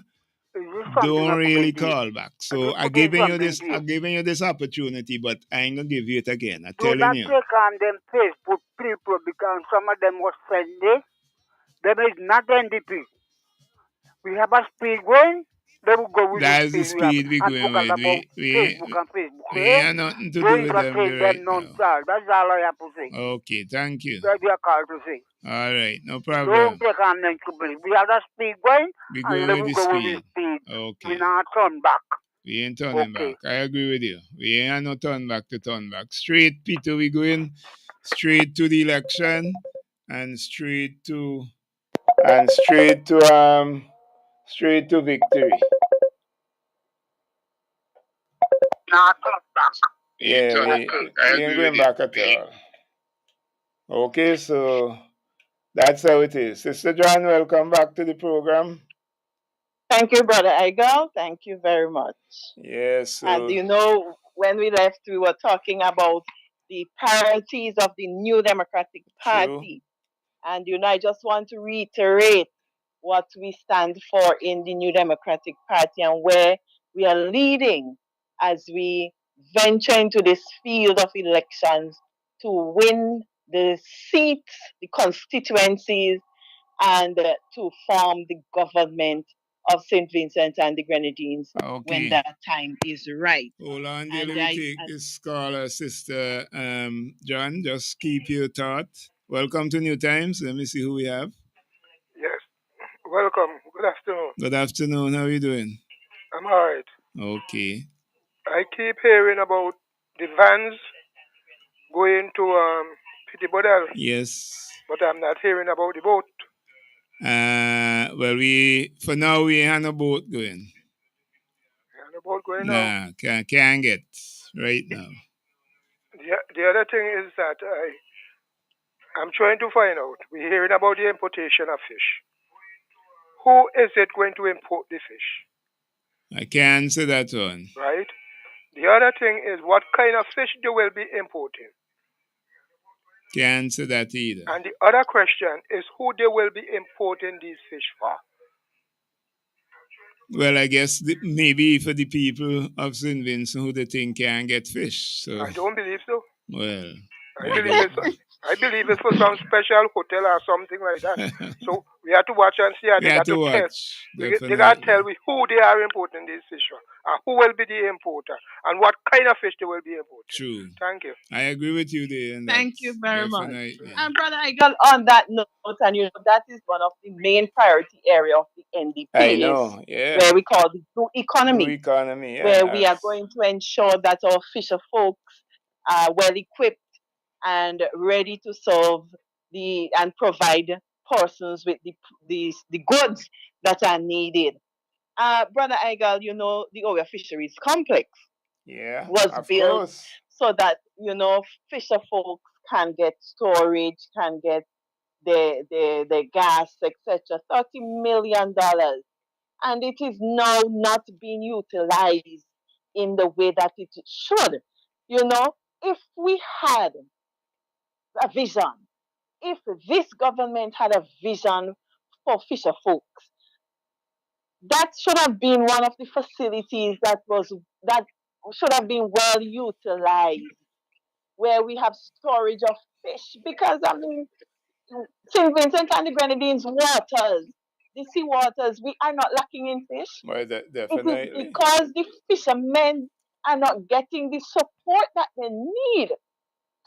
something don't really up to me, call back. So just I'm put in giving you something this. to you. I'm giving you this opportunity, but I ain't gonna give you it again. I'm Do not telling you. take on them Facebook people because some of them was friendly. Them is not NDP. We have a speed going. They will go with That's the the speed we speed have we're and going talk with. about Facebook and Facebook. We Eh? have nothing to Don't do with them entertain right them now. non-style. That's all I have to say. Okay, thank you. That's what I call to say. All right, no Don't problem. take on them trouble. We have the speed going We and go they with will the go with speed. the speed. Okay. We not turn back. We ain't turning Okay. back. I agree with you. We ain't no turn back to turn back. Straight, Peter, we going straight to the election and straight to victory. Not turn back. Yeah, we ain't going back at all. Okay, so that's how it is. Sister John, welcome back to the program. Thank you, Brother Igel. Thank you very much. Yes. And you know, when we left, we were talking about the priorities of the New Democratic Party. And you know, I just want to reiterate what we stand for in the New Democratic Party and where we are leading as we venture into this field of elections to win the seats, the constituencies, and to form the government of St. Vincent and the Grenadines when that time is right. Hold on, dear. Let me take this caller, Sister John. Just keep your thought. Welcome to New Times. Let me see who we have. Yes. Welcome. Good afternoon. Good afternoon. How are you doing? I'm all right. Okay. I keep hearing about the vans going to P.T. Bordell. Yes. But I'm not hearing about the boat. Well, for now we have no boat going. The boat going now. Nah, can't get right now. The other thing is that I'm trying to find out. We're hearing about the importation of fish. Who is it going to import the fish? I can't answer that one. Right? The other thing is what kind of fish they will be importing. Can't answer that either. And the other question is who they will be importing these fish for. Well, I guess maybe for the people of St. Vincent who they think can get fish. So I don't believe so. Well, I believe it's I believe it's for some special hotel or something like that. So we have to watch and see. We They have got to to tell. watch, They got to definitely. tell me who they are importing this fish from, and who will be the importer, and what kind of fish they will be importing. True. Thank you. I agree with you there. And Thank you very much. definitely. And Brother Eagle, on that note, and that is one of the main priority area of the NDP I know, yeah. where we call the blue economy. Blue economy, yeah. Where we are going to ensure that our fisher folks are well equipped and ready to serve and provide persons with the goods that are needed. Brother Eagle, the Oya Fisheries Complex was built so that, fisher folks can get storage, can get the gas, etc. $30 million. And it is now not being utilized in the way that it should. If we had a vision, if this government had a vision for fisher folks, that should have been one of the facilities that should have been well utilized, where we have storage of fish. Because St. Vincent and the Grenadines waters, the sea waters, we are not lacking in fish. Well, definitely. It is because the fishermen are not getting the support that they need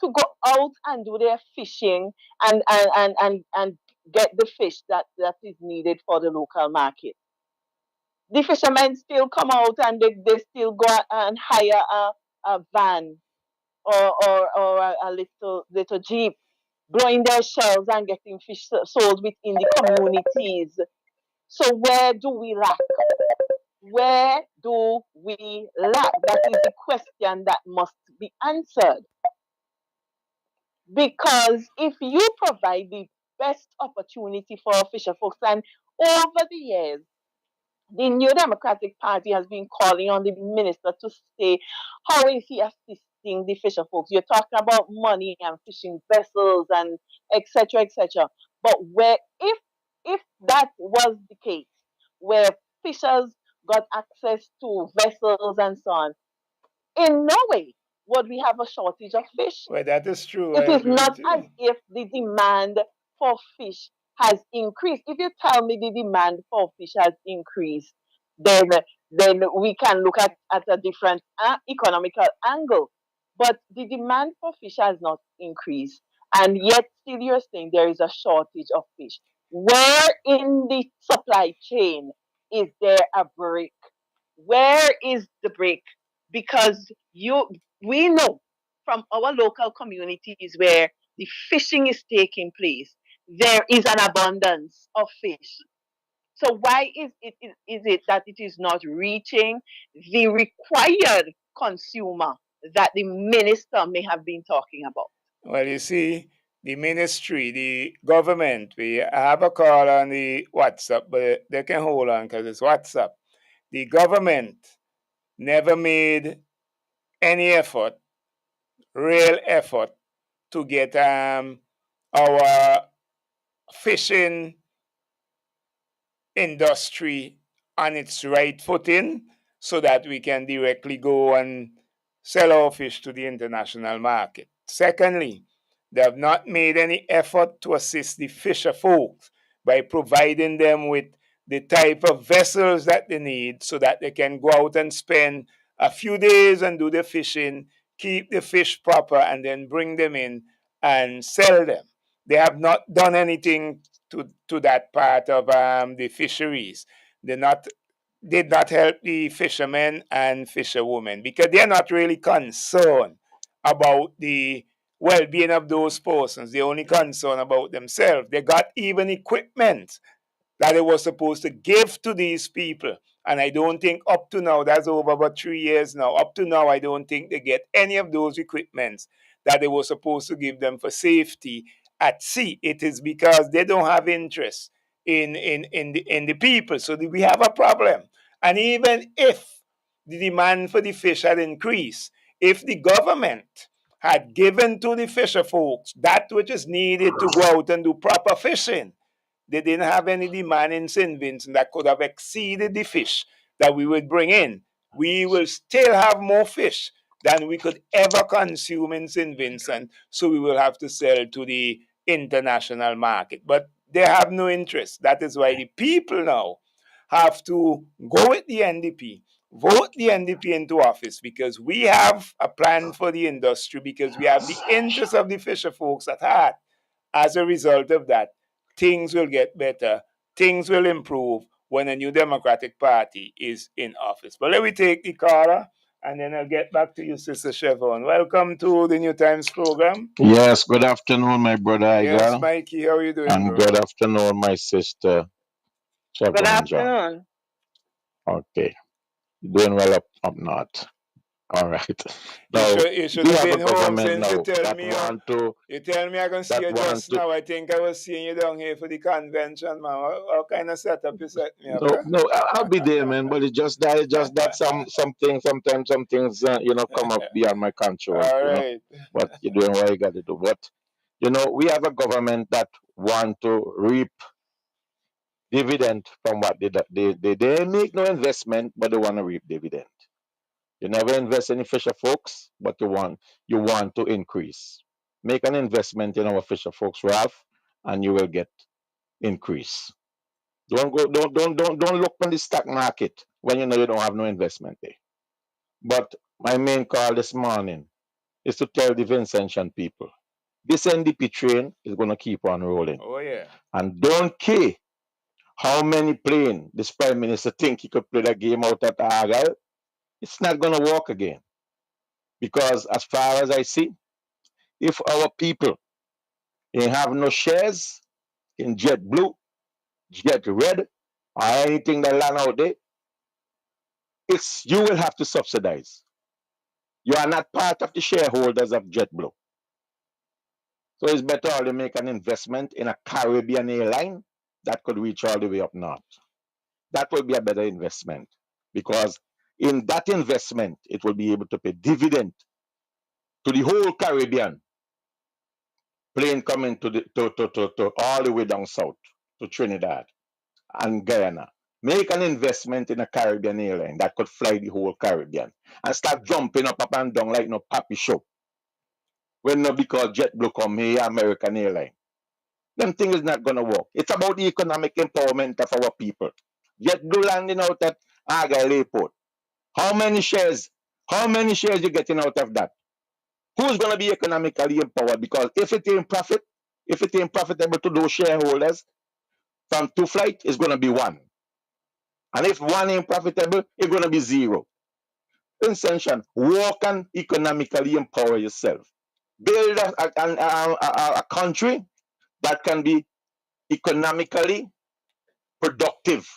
to go out and do their fishing and get the fish that is needed for the local market. The fishermen still come out and they still go and hire a van or a little jeep, blowing their shells and getting fish sold within the communities. So where do we lack? Where do we lack? That is the question that must be answered. Because if you provide the best opportunity for fisher folks, and over the years, the New Democratic Party has been calling on the minister to say, how is he assisting the fisher folks? You're talking about money and fishing vessels and etc. etc. But if that was the case, where fishers got access to vessels and so on, in no way would we have a shortage of fish. Well, that is true. It is not as if the demand for fish has increased. If you tell me the demand for fish has increased, then we can look at a different economical angle. But the demand for fish has not increased. And yet still you're saying there is a shortage of fish. Where in the supply chain is there a break? Where is the break? Because we know from our local communities where the fishing is taking place, there is an abundance of fish. So why is it that it is not reaching the required consumer that the minister may have been talking about? Well, you see, the ministry, the government, we have a call on the WhatsApp, but they can hold on because it's WhatsApp. The government never made any effort, real effort, to get our fishing industry on its right footing so that we can directly go and sell our fish to the international market. Secondly, they have not made any effort to assist the fisher folks by providing them with the type of vessels that they need so that they can go out and spend a few days and do the fishing, keep the fish proper, and then bring them in and sell them. They have not done anything to that part of the fisheries. They did not help the fishermen and fisherwomen because they're not really concerned about the well-being of those persons. They're only concerned about themselves. They got even equipment that they were supposed to give to these people. And I don't think up to now, that's over about 3 years now, up to now, I don't think they get any of those equipments that they were supposed to give them for safety at sea. It is because they don't have interest in the people. So we have a problem. And even if the demand for the fish had increased, if the government had given to the fisher folks that which is needed to go out and do proper fishing, they didn't have any demand in St. Vincent that could have exceeded the fish that we would bring in. We will still have more fish than we could ever consume in St. Vincent, so we will have to sell to the international market. But they have no interest. That is why the people now have to go with the NDP, vote the NDP into office, because we have a plan for the industry, because we have the interest of the fisher folks at heart. As a result of that, things will get better, things will improve when a new Democratic Party is in office. But let me take the caller, and then I'll get back to you, Sister Chevron. Welcome to the Newtimes Program. Yes, good afternoon, my brother Yes, Igal. Mikey, how are you doing, And bro? good afternoon, my sister Good Chevron John. afternoon. Okay. Doing well up north. All right. You Now, should we have have a been home government since you now tell that me want to, you tell me I can see that you want just to, now. I think I was seeing you down here for the convention, man. What kind of setup you set me up, no, eh? no, I'll be there, man. But it's just that sometimes some things, come up beyond my control, All right. But you're doing what you got to do. But, we have a government that want to reap dividend from what they make no investment, but they want to reap dividend. You never invest in fisher folks, but you want to increase. Make an investment in our fisher folks, Ralph, and you will get increase. Don't look on the stock market when you know you don't have no investment there. But my main call this morning is to tell the Vincentian people this NDP train is gonna keep on rolling. Oh yeah. And don't care how many plane this prime minister think he could play that game out at Argyle, it's not gonna work again. Because as far as I see, if our people ain't have no shares in JetBlue, Jet Red, or anything that land out there, it's you will have to subsidize. You are not part of the shareholders of JetBlue. So it's better to make an investment in a Caribbean airline that could reach all the way up north. That will be a better investment because in that investment, it will be able to pay dividend to the whole Caribbean. Plane coming to all the way down south to Trinidad and Guyana. Make an investment in a Caribbean airline that could fly the whole Caribbean and start jumping up and down like no papi show. When no because JetBlue come here, American airline. Them thing is not gonna work. It's about the economic empowerment of our people. JetBlue landing out at Argyle Airport. How many shares? How many shares you getting out of that? Who's gonna be economically empowered? Because if it ain't profitable to those shareholders, from 2 flight, it's gonna be 1. And if 1 ain't profitable, it's gonna be 0. Intention, work and economically empower yourself. Build a country that can be economically productive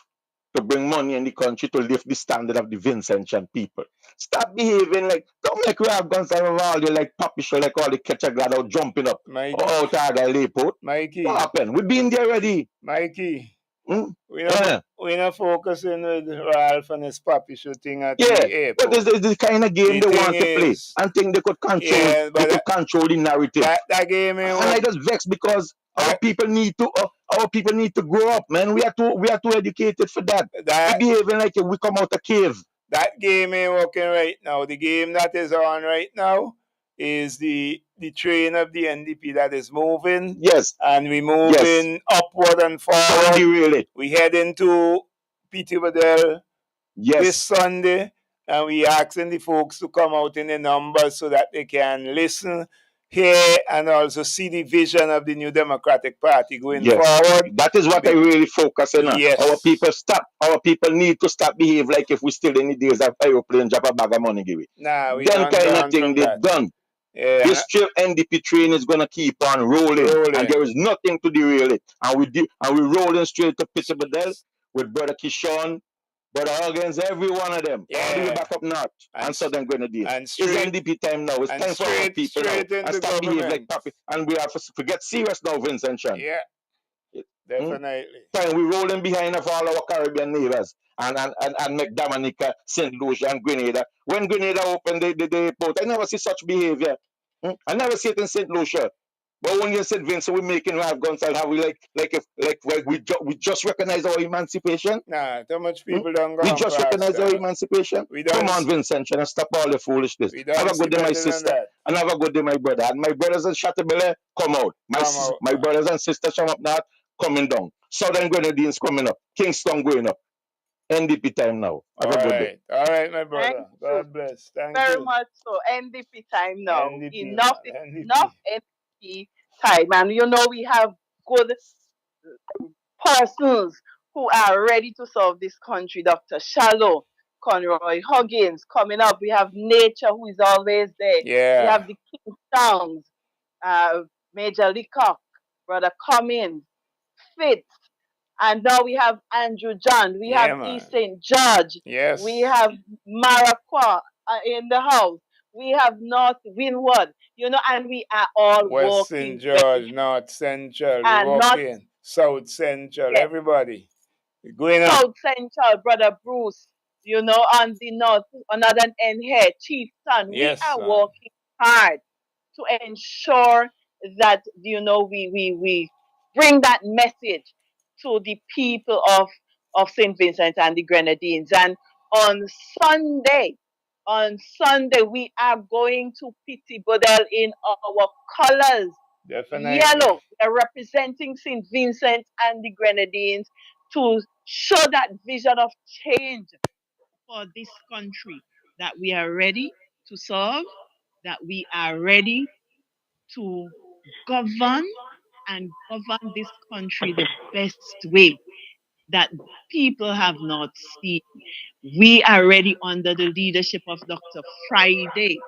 to bring money in the country to lift the standard of the Vincentian people. Stop behaving like, don't make Ralph Gonzalo Valde like Papi Show, like all the catcher glad out jumping up out Argyle Airport. Mikey. What happened? We've been there already. Mikey. Hmm? We're not focusing with Ralph and his puppy shooting at Yeah, the airport. but it's the kind of game The they thing want to play is, and think they could control. yeah, They but could control the narrative. that game ain't And I just vexed because our people need to grow up, man. We are too educated for that. We behaving like we come out a cave. That game ain't working right now. The game that is on right now is the train of the NDP that is moving. Yes. And we moving upward and forward. Don't derail it. We head into P.T. Waddell Yes. this Sunday, and we asking the folks to come out in the numbers so that they can listen, hear, and also see the vision of the new Democratic Party going forward. That is what I really focus on. Yes. Our people need to stop behave like if we still in the days of aeroplane drop a bag of money give it. Nah, we Them done kind of gone thing from they that. done. Yeah, This NDP train is gonna keep on rolling, and there is nothing to derail it. And we rolling straight to Peter Bedell with Brother Kishon, Brother Huggins, every one of them. All the way back up north and Southern Grenadines. It's NDP time now. It's time for our people now. And stop behave like papi. And we have to get serious now, Vincent Chan. Yeah, definitely. Time we rolling behind of all our Caribbean neighbors and make Dominica, St. Lucia, and Grenada. When Grenada opened the airport, I never see such behavior. I never see it in St. Lucia. But when you said Vincent, we're making live guns, and have we we just recognize our emancipation? Nah, too much people don't go We on just past recognize our that. emancipation. We Come don't on, Vincent, and stop all the foolishness. we Have don't a see good day, my better than sister, that. and have a good day, my brother. And my brothers in Chateaubelair, come out. Come out. My brothers and sisters from up north coming down. Southern Grenadines coming up. Kingston going up. NDP time now. Have a good day. All right, my Thank brother. you God bless. Thank very you. much. So NDP time now. NDP, Enough is man. NDP. enough NDP time. And we have good persons who are ready to serve this country. Dr. Shallow, Conroy Huggins coming up. We have Nature, who is always there. We Yeah. have the Kingstowns, Major Leacock, Brother Cummins, Fitz, and now we have Andrew John. We have Yeah, man. East St. George. Yes. We have Maraqua in the house. We have North Windward, and we are all West St. working very George, North Central, we and walk not in. South Central, yet. everybody. We're going up. South Central, Brother Bruce, on the north, another end here, Chieftain. We Yes, are man. working hard to ensure that, we bring that message to the people of St. Vincent and the Grenadines. And on Sunday, we are going to Pity Bodel in our colors. Definitely. Yellow. We are representing St. Vincent and the Grenadines to show that vision of change for this country, that we are ready to serve, that we are ready to govern and govern this country the best way that people have not seen. We are ready under the leadership of Dr. Friday.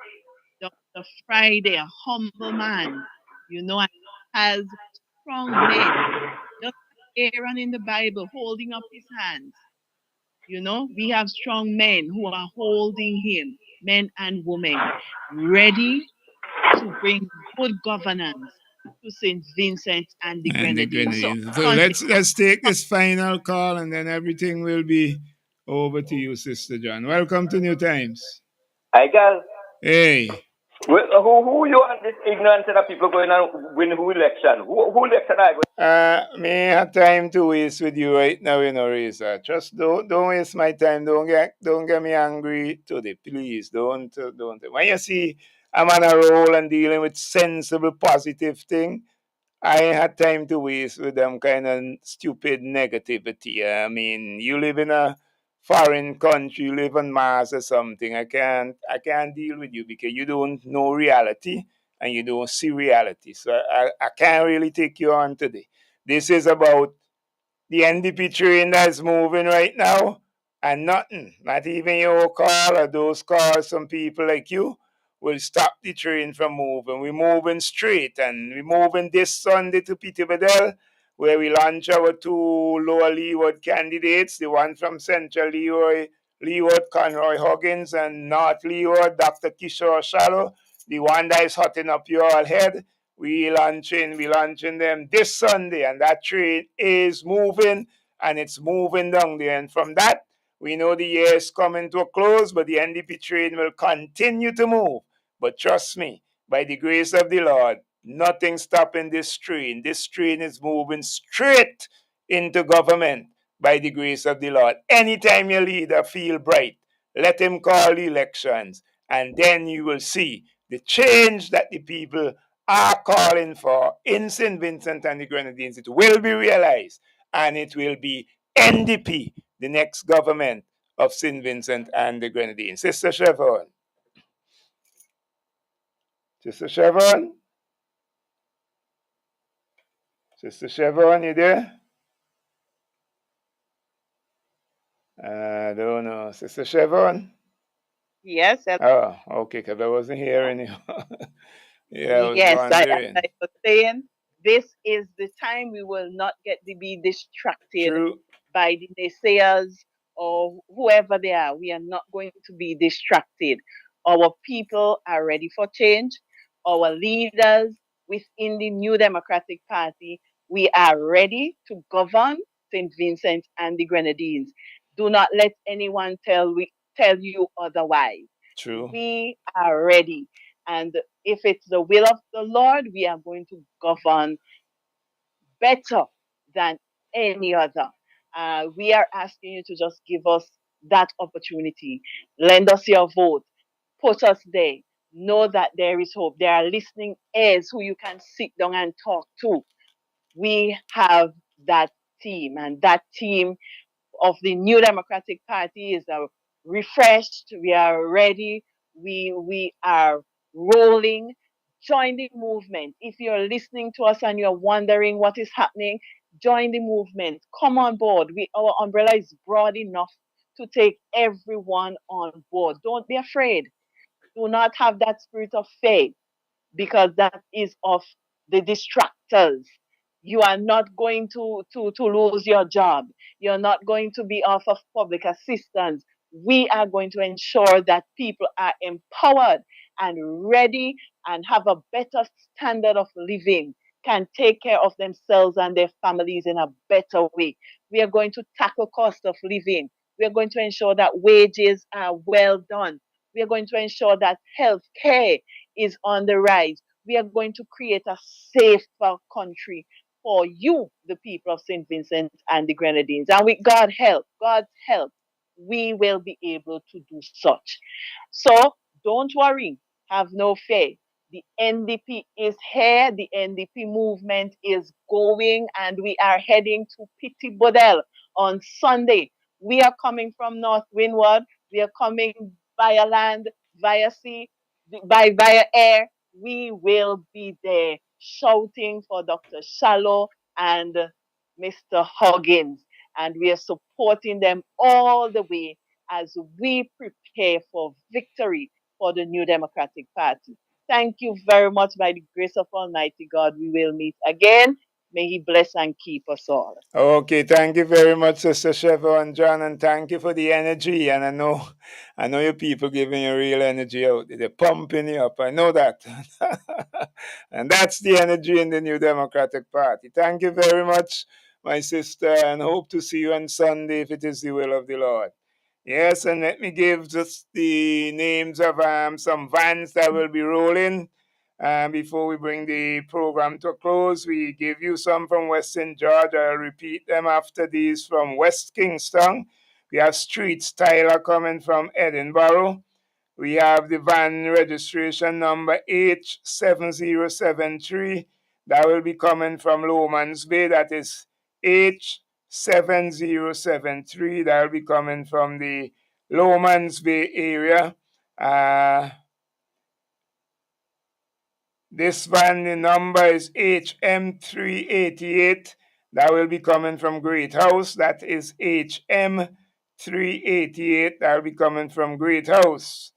Dr. Friday, a humble man, and has strong men, just like Aaron in the Bible, holding up his hands. We have strong men who are holding him, men and women, ready to bring good governance to St. Vincent and the And the Grenadines. Grenadines. So let's take this final call, and then everything will be over to you, Sister John. Welcome to New Times. Hi, girl. Hey. Who you want this ignorant set of people going and win who election? Who election I go? Me have time to waste with you right now, Risa. Just don't waste my time. Don't get me angry today, please. Don't. When you see I'm on a roll and dealing with sensible, positive thing, I ain't had time to waste with them kind of stupid negativity. I mean, you live in a foreign country, you live on Mars or something. I can't deal with you because you don't know reality and you don't see reality. So I can't really take you on today. This is about the NDP train that's moving right now, and nothing, not even your call or those calls, some people like you, will stop the train from moving. We're moving straight, and we're moving this Sunday to Peter Bedell, where we launch our two lower Leeward candidates, the one from Central Leeward, Conroy Huggins, and North Leeward, Dr. Kishore Shallow, the one that is hotting up your head. We launching them this Sunday, and that train is moving, and it's moving down there. And from that, we know the year is coming to a close, but the NDP train will continue to move. But trust me, by the grace of the Lord, nothing stopping this train. This train is moving straight into government by the grace of the Lord. Anytime your leader feel bright, let him call the elections, and then you will see the change that the people are calling for in St. Vincent and the Grenadines. It will be realized, and it will be NDP, the next government of St. Vincent and the Grenadines. Sister Chevron. Sister Chevron? Sister Chevron, you there? I don't know. Sister Chevron? Yes. Oh, okay, because I wasn't hearing you. Yeah, I was Yes, wondering. I was saying this is the time we will not get to be distracted True. by the naysayers or whoever they are. We are not going to be distracted. Our people are ready for change. Our leaders within the New Democratic Party, we are ready to govern St. Vincent and the Grenadines. Do not let anyone tell you otherwise. True. We are ready. And if it's the will of the Lord, we are going to govern better than any other. We are asking you to just give us that opportunity. Lend us your vote. Put us there. Know that there is hope. There are listening ears who you can sit down and talk to. We have that team, and that team of the New Democratic Party is refreshed. We are ready. We are rolling. Join the movement. If you're listening to us and you're wondering what is happening, join the movement. Come on board. Our umbrella is broad enough to take everyone on board. Don't be afraid. Do not have that spirit of fear, because that is of the distractors. You are not going to lose your job. You're not going to be off of public assistance. We are going to ensure that people are empowered and ready and have a better standard of living, can take care of themselves and their families in a better way. We are going to tackle cost of living. We are going to ensure that wages are well done. We are going to ensure that health care is on the rise. We are going to create a safer country for you, the people of St. Vincent and the Grenadines. And with God's help, we will be able to do such. So don't worry, have no fear. The NDP is here, the NDP movement is going, and we are heading to Petit Bodel on Sunday. We are coming from North Windward, we are coming via land, via sea, via air. We will be there shouting for Dr. Shallow and Mr. Huggins, and we are supporting them all the way as we prepare for victory for the New Democratic Party. Thank you very much. By the grace of Almighty God, we will meet again. May He bless and keep us all. Okay, thank you very much, Sister Chevron John, and thank you for the energy. And I know your people giving you real energy out there. They're pumping you up. I know that. And that's the energy in the New Democratic Party. Thank you very much, my sister, and hope to see you on Sunday if it is the will of the Lord. Yes, and let me give just the names of some vans that will be rolling. Before we bring the program to a close, we give you some from Western Georgia. I'll repeat them after these from West Kingston. We have Street Styler coming from Edinburgh. We have the van registration number H7073. That will be coming from Lowmans Bay. That is H7073. That will be coming from the Lowmans Bay area. This van, the number is HM388. That will be coming from Great House. That is HM388. That will be coming from Great House.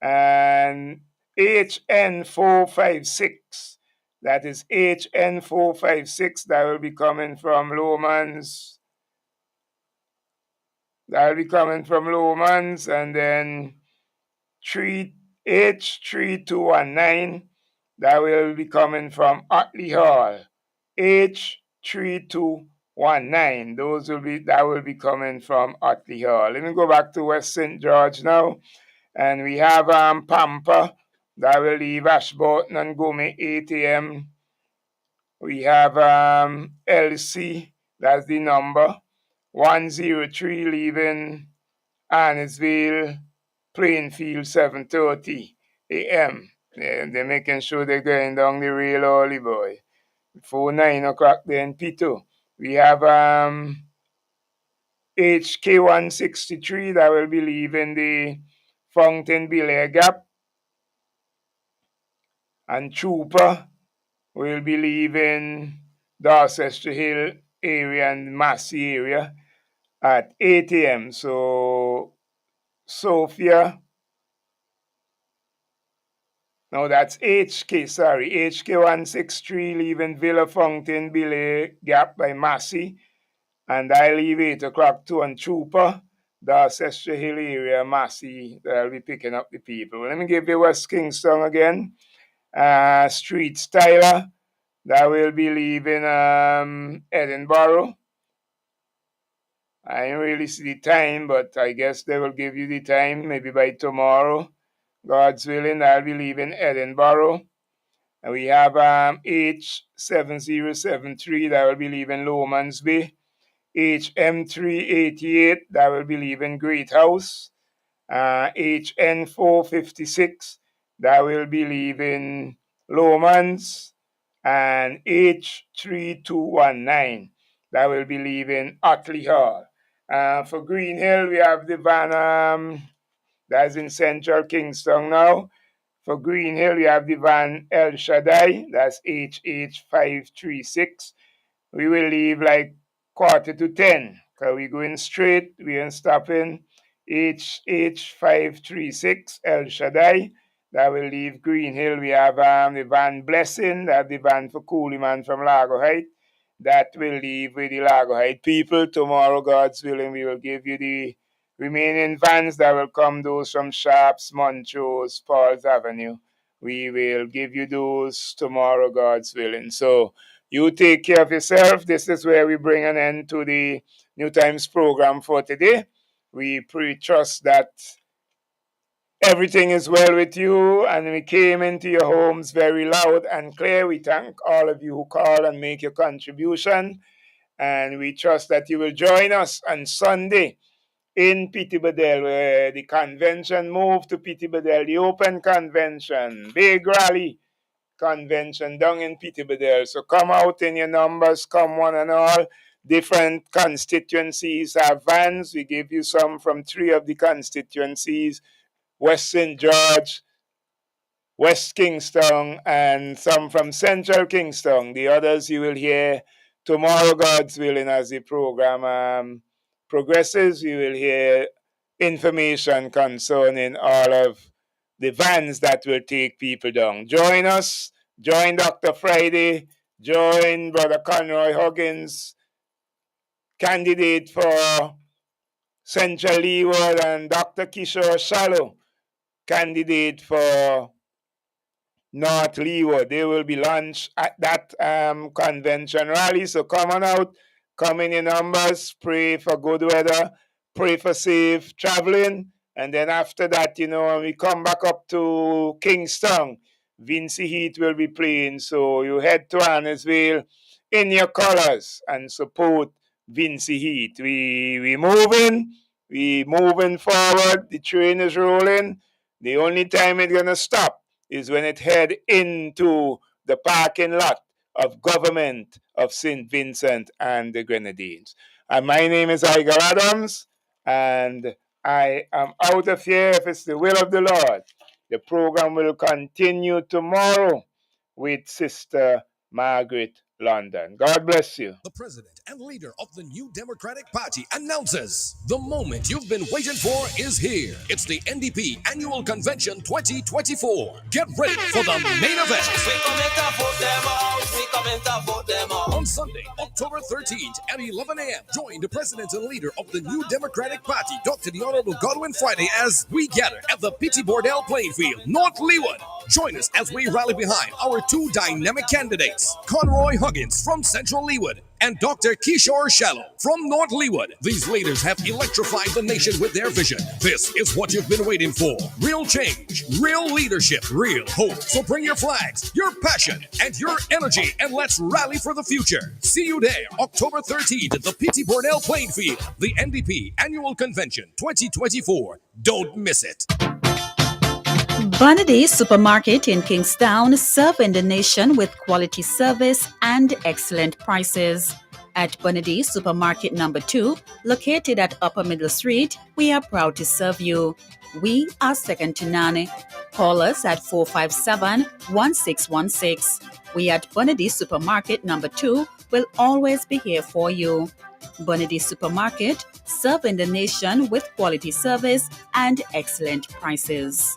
And HN456. That is HN456. That will be coming from Lowmans. That will be coming from Lowmans. And then H3219. That will be coming from Otley Hall. H3219. That will be coming from Otley Hall. Let me go back to West St. George now. And we have Pampa. That will leave Ashburton and Gome 8 a.m. We have LC. That's the number. 103 leaving Annisville, Plainfield 7:30 a.m. They're making sure they're going down the rail early, boy. Before 9 o'clock then P2. We have HK163 that will be leaving the Fountain Belair Gap. And Trooper will be leaving Dorchester Hill area and Massey area at 8 a.m. So Sophia, no, that's HK163 leaving Villa Fountain, Belair Gap by Massey. And I leave 8 o'clock too on Trooper, Dorchester Hill area, Massey. I'll be picking up the people. Let me give you West Kingston again. Street Styler, that will be leaving Edinburgh. I didn't really see the time, but I guess they will give you the time maybe by tomorrow. God's willing, I'll be leaving Edinburgh. And we have H7073 that will be leaving Lomans Bay. HM388 that will be leaving Great House. HN456 that will be leaving Lomans. And H3219 that will be leaving Otley Hall. For Green Hill, we have the van that's in Central Kingston now. For Green Hill, we have the van El Shaddai, that's HH536. We will leave like 9:45, because we're going straight, we ain't stopping. HH536 El Shaddai, that will leave Green Hill. We have the van Blessing, that's the van for Cooleyman from Lago Height. That will leave with the Lago Height people. Tomorrow, God's willing, we will give you the remaining vans that will come, those from Sharps, Montrose, Paul's Avenue. We will give you those tomorrow, God's willing. So you take care of yourself. This is where we bring an end to the Newtimes program for today. We trust that everything is well with you, and we came into your homes very loud and clear. We thank all of you who call and make your contribution, and we trust that you will join us on Sunday in Peterborough, where the convention moved to Peterborough, the open convention, big rally convention down in Peterborough. So come out in your numbers, come one and all. Different constituencies have vans. We give you some from 3 of the constituencies: West St. George, West Kingston, and some from Central Kingston. The others you will hear tomorrow, God's willing, as the program progresses. You will hear information concerning all of the vans that will take people down. Join us. Join Dr. Friday. Join Brother Conroy Huggins, candidate for Central Leeward, and Dr. Kishore Shallow, candidate for North Leeward. They will be launched at that convention rally. So come on out, come in your numbers, pray for good weather, pray for safe traveling. And then after that, when we come back up to Kingston, Vincy Heat will be playing. So you head to Annesville in your colors and support Vincy Heat. We moving forward. The train is rolling. The only time it's gonna stop is when it head into the parking lot of government of St. Vincent and the Grenadines. And my name is Igor Adams, and I am out of here if it's the will of the Lord. The program will continue tomorrow with Sister Margaret London. God bless you. The president and leader of the New Democratic Party announces the moment you've been waiting for is here. It's the NDP Annual Convention 2024. Get ready for the main event. On Sunday, October 13th at 11 a.m., join the president and leader of the New Democratic Party, Dr. the Honorable Godwin Friday, as we gather at the P.T. Bordell playing field, North Leeward. Join us as we rally behind our 2 dynamic candidates, Conroy Huggins from Central Leeward and Dr. Kishore Shallow from North Leeward. These leaders have electrified the nation with their vision. This is what you've been waiting for. Real change, real leadership, real hope. So bring your flags, your passion, and your energy, and let's rally for the future. See you there, October 13th at the P.T. Bordell playing field, the NDP Annual Convention 2024. Don't miss it. Bonady Supermarket in Kingstown, serving the nation with quality service and excellent prices. At Bonady Supermarket number 2, located at Upper Middle Street, we are proud to serve you. We are second to none. Call us at 457-1616. We at Bonady Supermarket number 2 will always be here for you. Bonady Supermarket, serving the nation with quality service and excellent prices.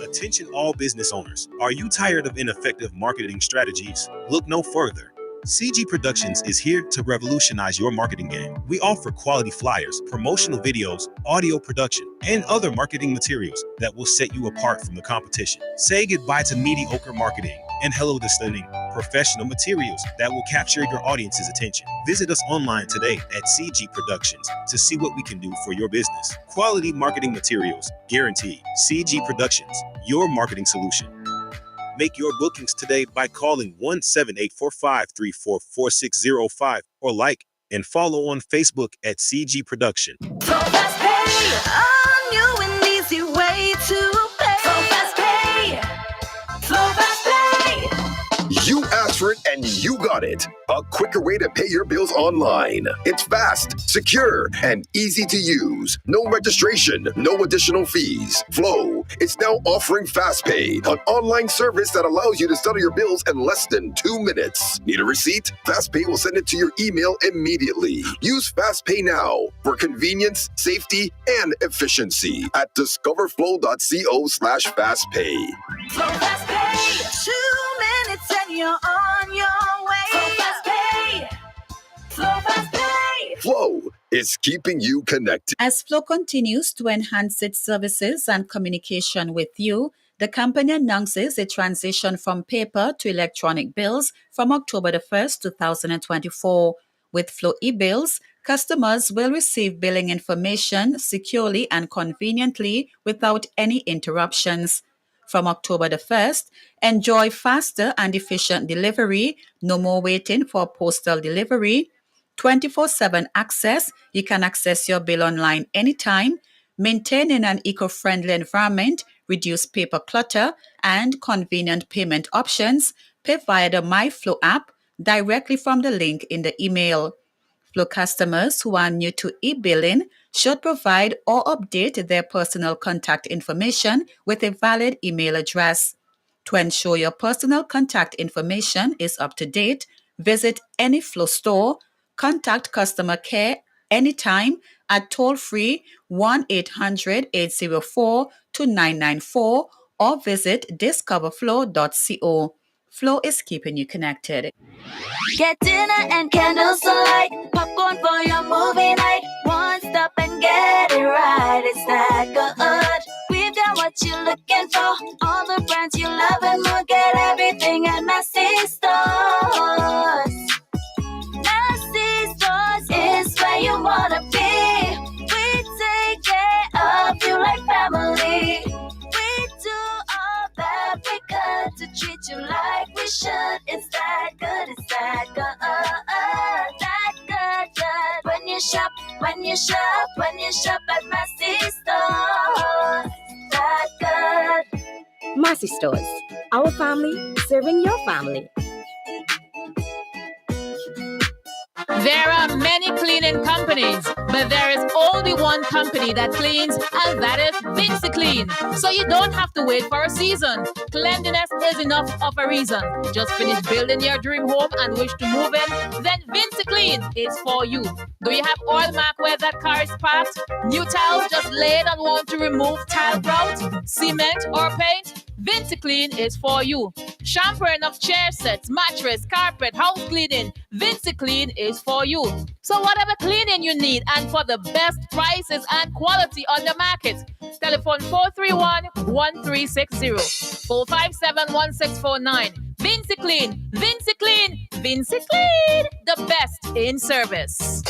Attention all business owners. Are you tired of ineffective marketing strategies? Look no further. CG Productions is here to revolutionize your marketing game. We offer quality flyers, promotional videos, audio production, and other marketing materials that will set you apart from the competition. Say goodbye to mediocre marketing and hello to stunning, professional materials that will capture your audience's attention. Visit us online today at CG Productions to see what we can do for your business. Quality marketing materials, guaranteed. CG Productions, your marketing solution. Make your bookings today by calling 1-7-845-344605 or like and follow on Facebook at CG Production. Fast Pay, a new and easy way to pay. Fast Pay, Fast Pay. You asked for it and you got it. A quicker way to pay your bills online. It's fast, secure, and easy to use. No registration, no additional fees. Flow is now offering FastPay, an online service that allows you to settle your bills in less than 2 minutes. Need a receipt? FastPay will send it to your email immediately. Use FastPay now for convenience, safety, and efficiency at discoverflow.co/fastpay. Flow Fast Pay, 2 minutes and you're on your way. Flow Fast Pay, Flow Fast Pay. Flow is keeping you connected. As Flow continues to enhance its services and communication with you, the company announces a transition from paper to electronic bills from October the 1st, 2024. With Flow e-bills, customers will receive billing information securely and conveniently without any interruptions. From October the 1st, enjoy faster and efficient delivery, no more waiting for postal delivery, 24/7 access. You can access your bill online anytime, maintaining an eco-friendly environment, reduce paper clutter, and convenient payment options. Pay via the MyFlow app directly from the link in the email. Flow customers who are new to e-billing should provide or update their personal contact information with a valid email address. To ensure your personal contact information is up to date, visit any Flow store, contact customer care anytime at toll-free 1-800-804-2994 or visit discoverflow.co. Flow is keeping you connected. Get dinner and candlelight, popcorn for your movie night. One stop and get it right. It's that good. We've got what you're looking for. All the brands you love and more. Get everything at Massy Stores. Massy Stores is where you wanna be. We take care of you like family. We do all that we could to treat you like we should. It's that good, it's that good. That good. When you shop at Massy Stores. That good. Massy Stores, our family serving your family. There are many cleaning companies, but there is only one company that cleans, and that is VinceClean. So you don't have to wait for a season. Cleanliness is enough of a reason. Just finish building your dream home and wish to move in? Then VinceClean is for you. Do you have oil mark where that car is parked? New tiles just laid and want to remove tile grout, cement, or paint? VinceClean is for you. Shampooing of chair sets, mattress, carpet, house cleaning. VinceClean is for you. So whatever cleaning you need and for the best prices and quality on the market, telephone 431-1360, 457-1649. VinceClean, VinceClean, VinceClean, the best in service.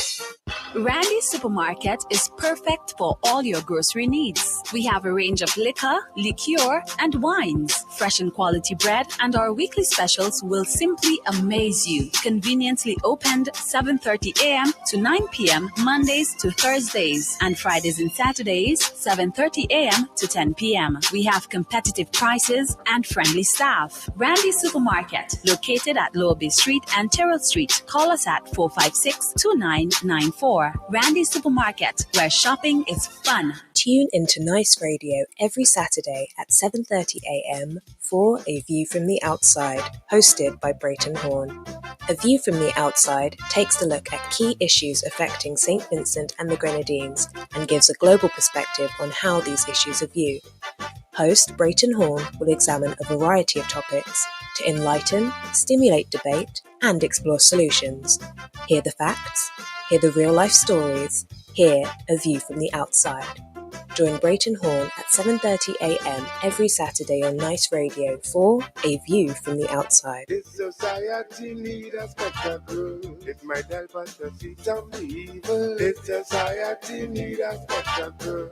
Randy's Supermarket is perfect for all your grocery needs. We have a range of liquor, liqueur, and wines, fresh and quality bread, and our weekly specials will simply amaze you. Conveniently opened 7:30 a.m. to 9 p.m. Mondays to Thursdays, and Fridays and Saturdays 7:30 a.m. to 10 p.m. We have competitive prices and friendly staff. Randy's Supermarket, located at Lower Bay Street and Terrell Street. Call us at 456-2994. Randy's Supermarket, where shopping is fun. Tune into Nice Radio every Saturday at 7:30 a.m. for A View from the Outside, hosted by Brayton Horn. A View from the Outside takes a look at key issues affecting St. Vincent and the Grenadines and gives a global perspective on how these issues are viewed. Host Brayton Horn will examine a variety of topics to enlighten, stimulate debate, and explore solutions. Hear the facts, hear the real-life stories, hear A View from the Outside. Join Brayton Horn at 7:30 a.m. every Saturday on Nice Radio for A View from the Outside. This society need a spectacle. It might help us to see some evil. This society need a spectacle.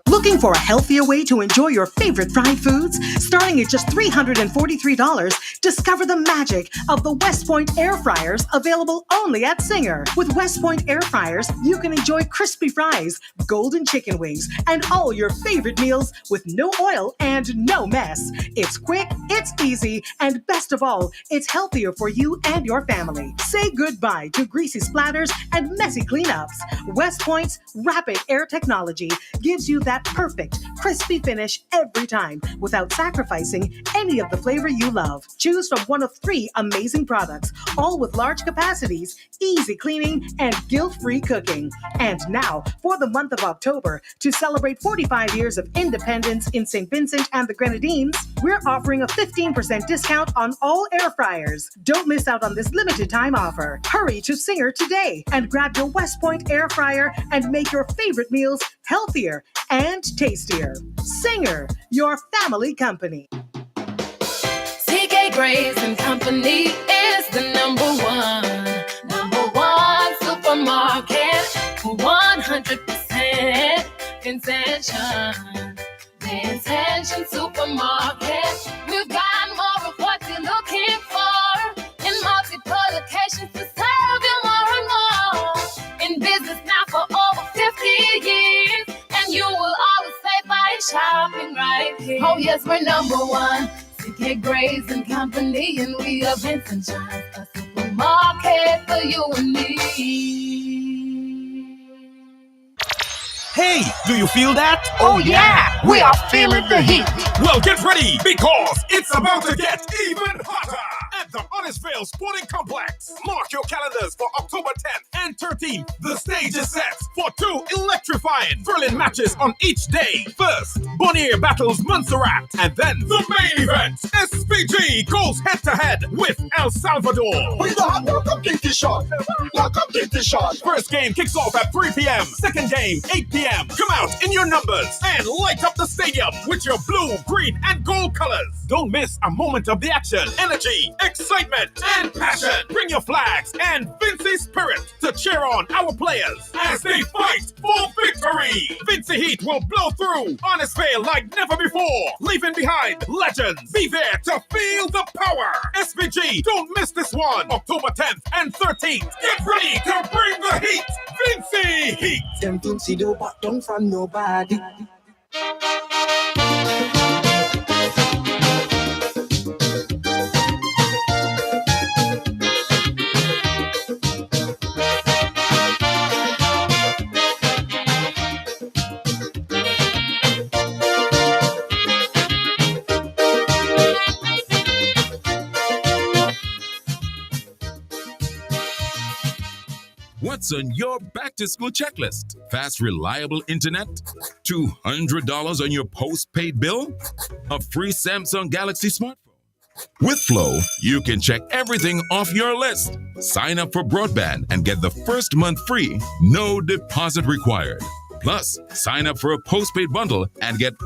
Looking for a healthier way to enjoy your favorite fried foods? Starting at just $343, discover the magic of the West Point air fryers, available only at Singer. With West Point air fryers, you can enjoy crispy fries, golden chicken wings, and all your favorite meals with no oil and no mess. It's quick, it's easy, and best of all, it's healthier for you and your family. Say goodbye to greasy splatters and messy cleanups. West Point's rapid air technology gives you that perfect, crispy finish every time without sacrificing any of the flavor you love. Choose from one of 3 amazing products, all with large capacities, easy cleaning, and guilt-free cooking. And now, for the month of October, to celebrate 45 years of independence in St. Vincent and the Grenadines, we're offering a 15% discount on all air fryers. Don't miss out on this limited time offer. Hurry to Singer today and grab your West Point air fryer and make your favorite meals healthier and tastier. Singer, your family company. CK Graves and Company is the number one supermarket for 100% Intention. The Intention Supermarket. We've got more of what you're looking for in multiple locations to serve you more and more. In business now for over 50 years. You will always say by shopping right here. Oh yes, we're number one. CK Graves and Company, and we are Vincent John, a supermarket for you and me. Hey, do you feel that? Oh yeah, we are feeling the heat. Well, get ready, because it's about to get even hotter at the Huntersville Sporting Complex. Mark your calendars for October 10th and 13th. The stage is set for 2 electrifying, thrilling matches on each day. First, Bonnier battles Montserrat, and then the main event. SPG goes head-to-head with El Salvador. We don't have no competition. No competition. First game kicks off at 3 p.m. Second game, 8 p.m. Come out in your numbers and light up the stadium with your blue, green, and gold colors. Don't miss a moment of the action, energy, excitement, and passion. Bring your flags and Vincy spirit to cheer on our players as they fight for victory. Vincy Heat will blow through Huntersville like never before, leaving behind legends. Be there to feel the power. SPG, don't miss this one. October 10th and 13th. Get ready to bring the heat. Vincy Heat. Them Vincy don't back down from nobody. What's on your back-to-school checklist? Fast, reliable internet? $200 on your postpaid bill? A free Samsung Galaxy smartphone? With Flow, you can check everything off your list. Sign up for broadband and get the first month free, no deposit required. Plus, sign up for a postpaid bundle and get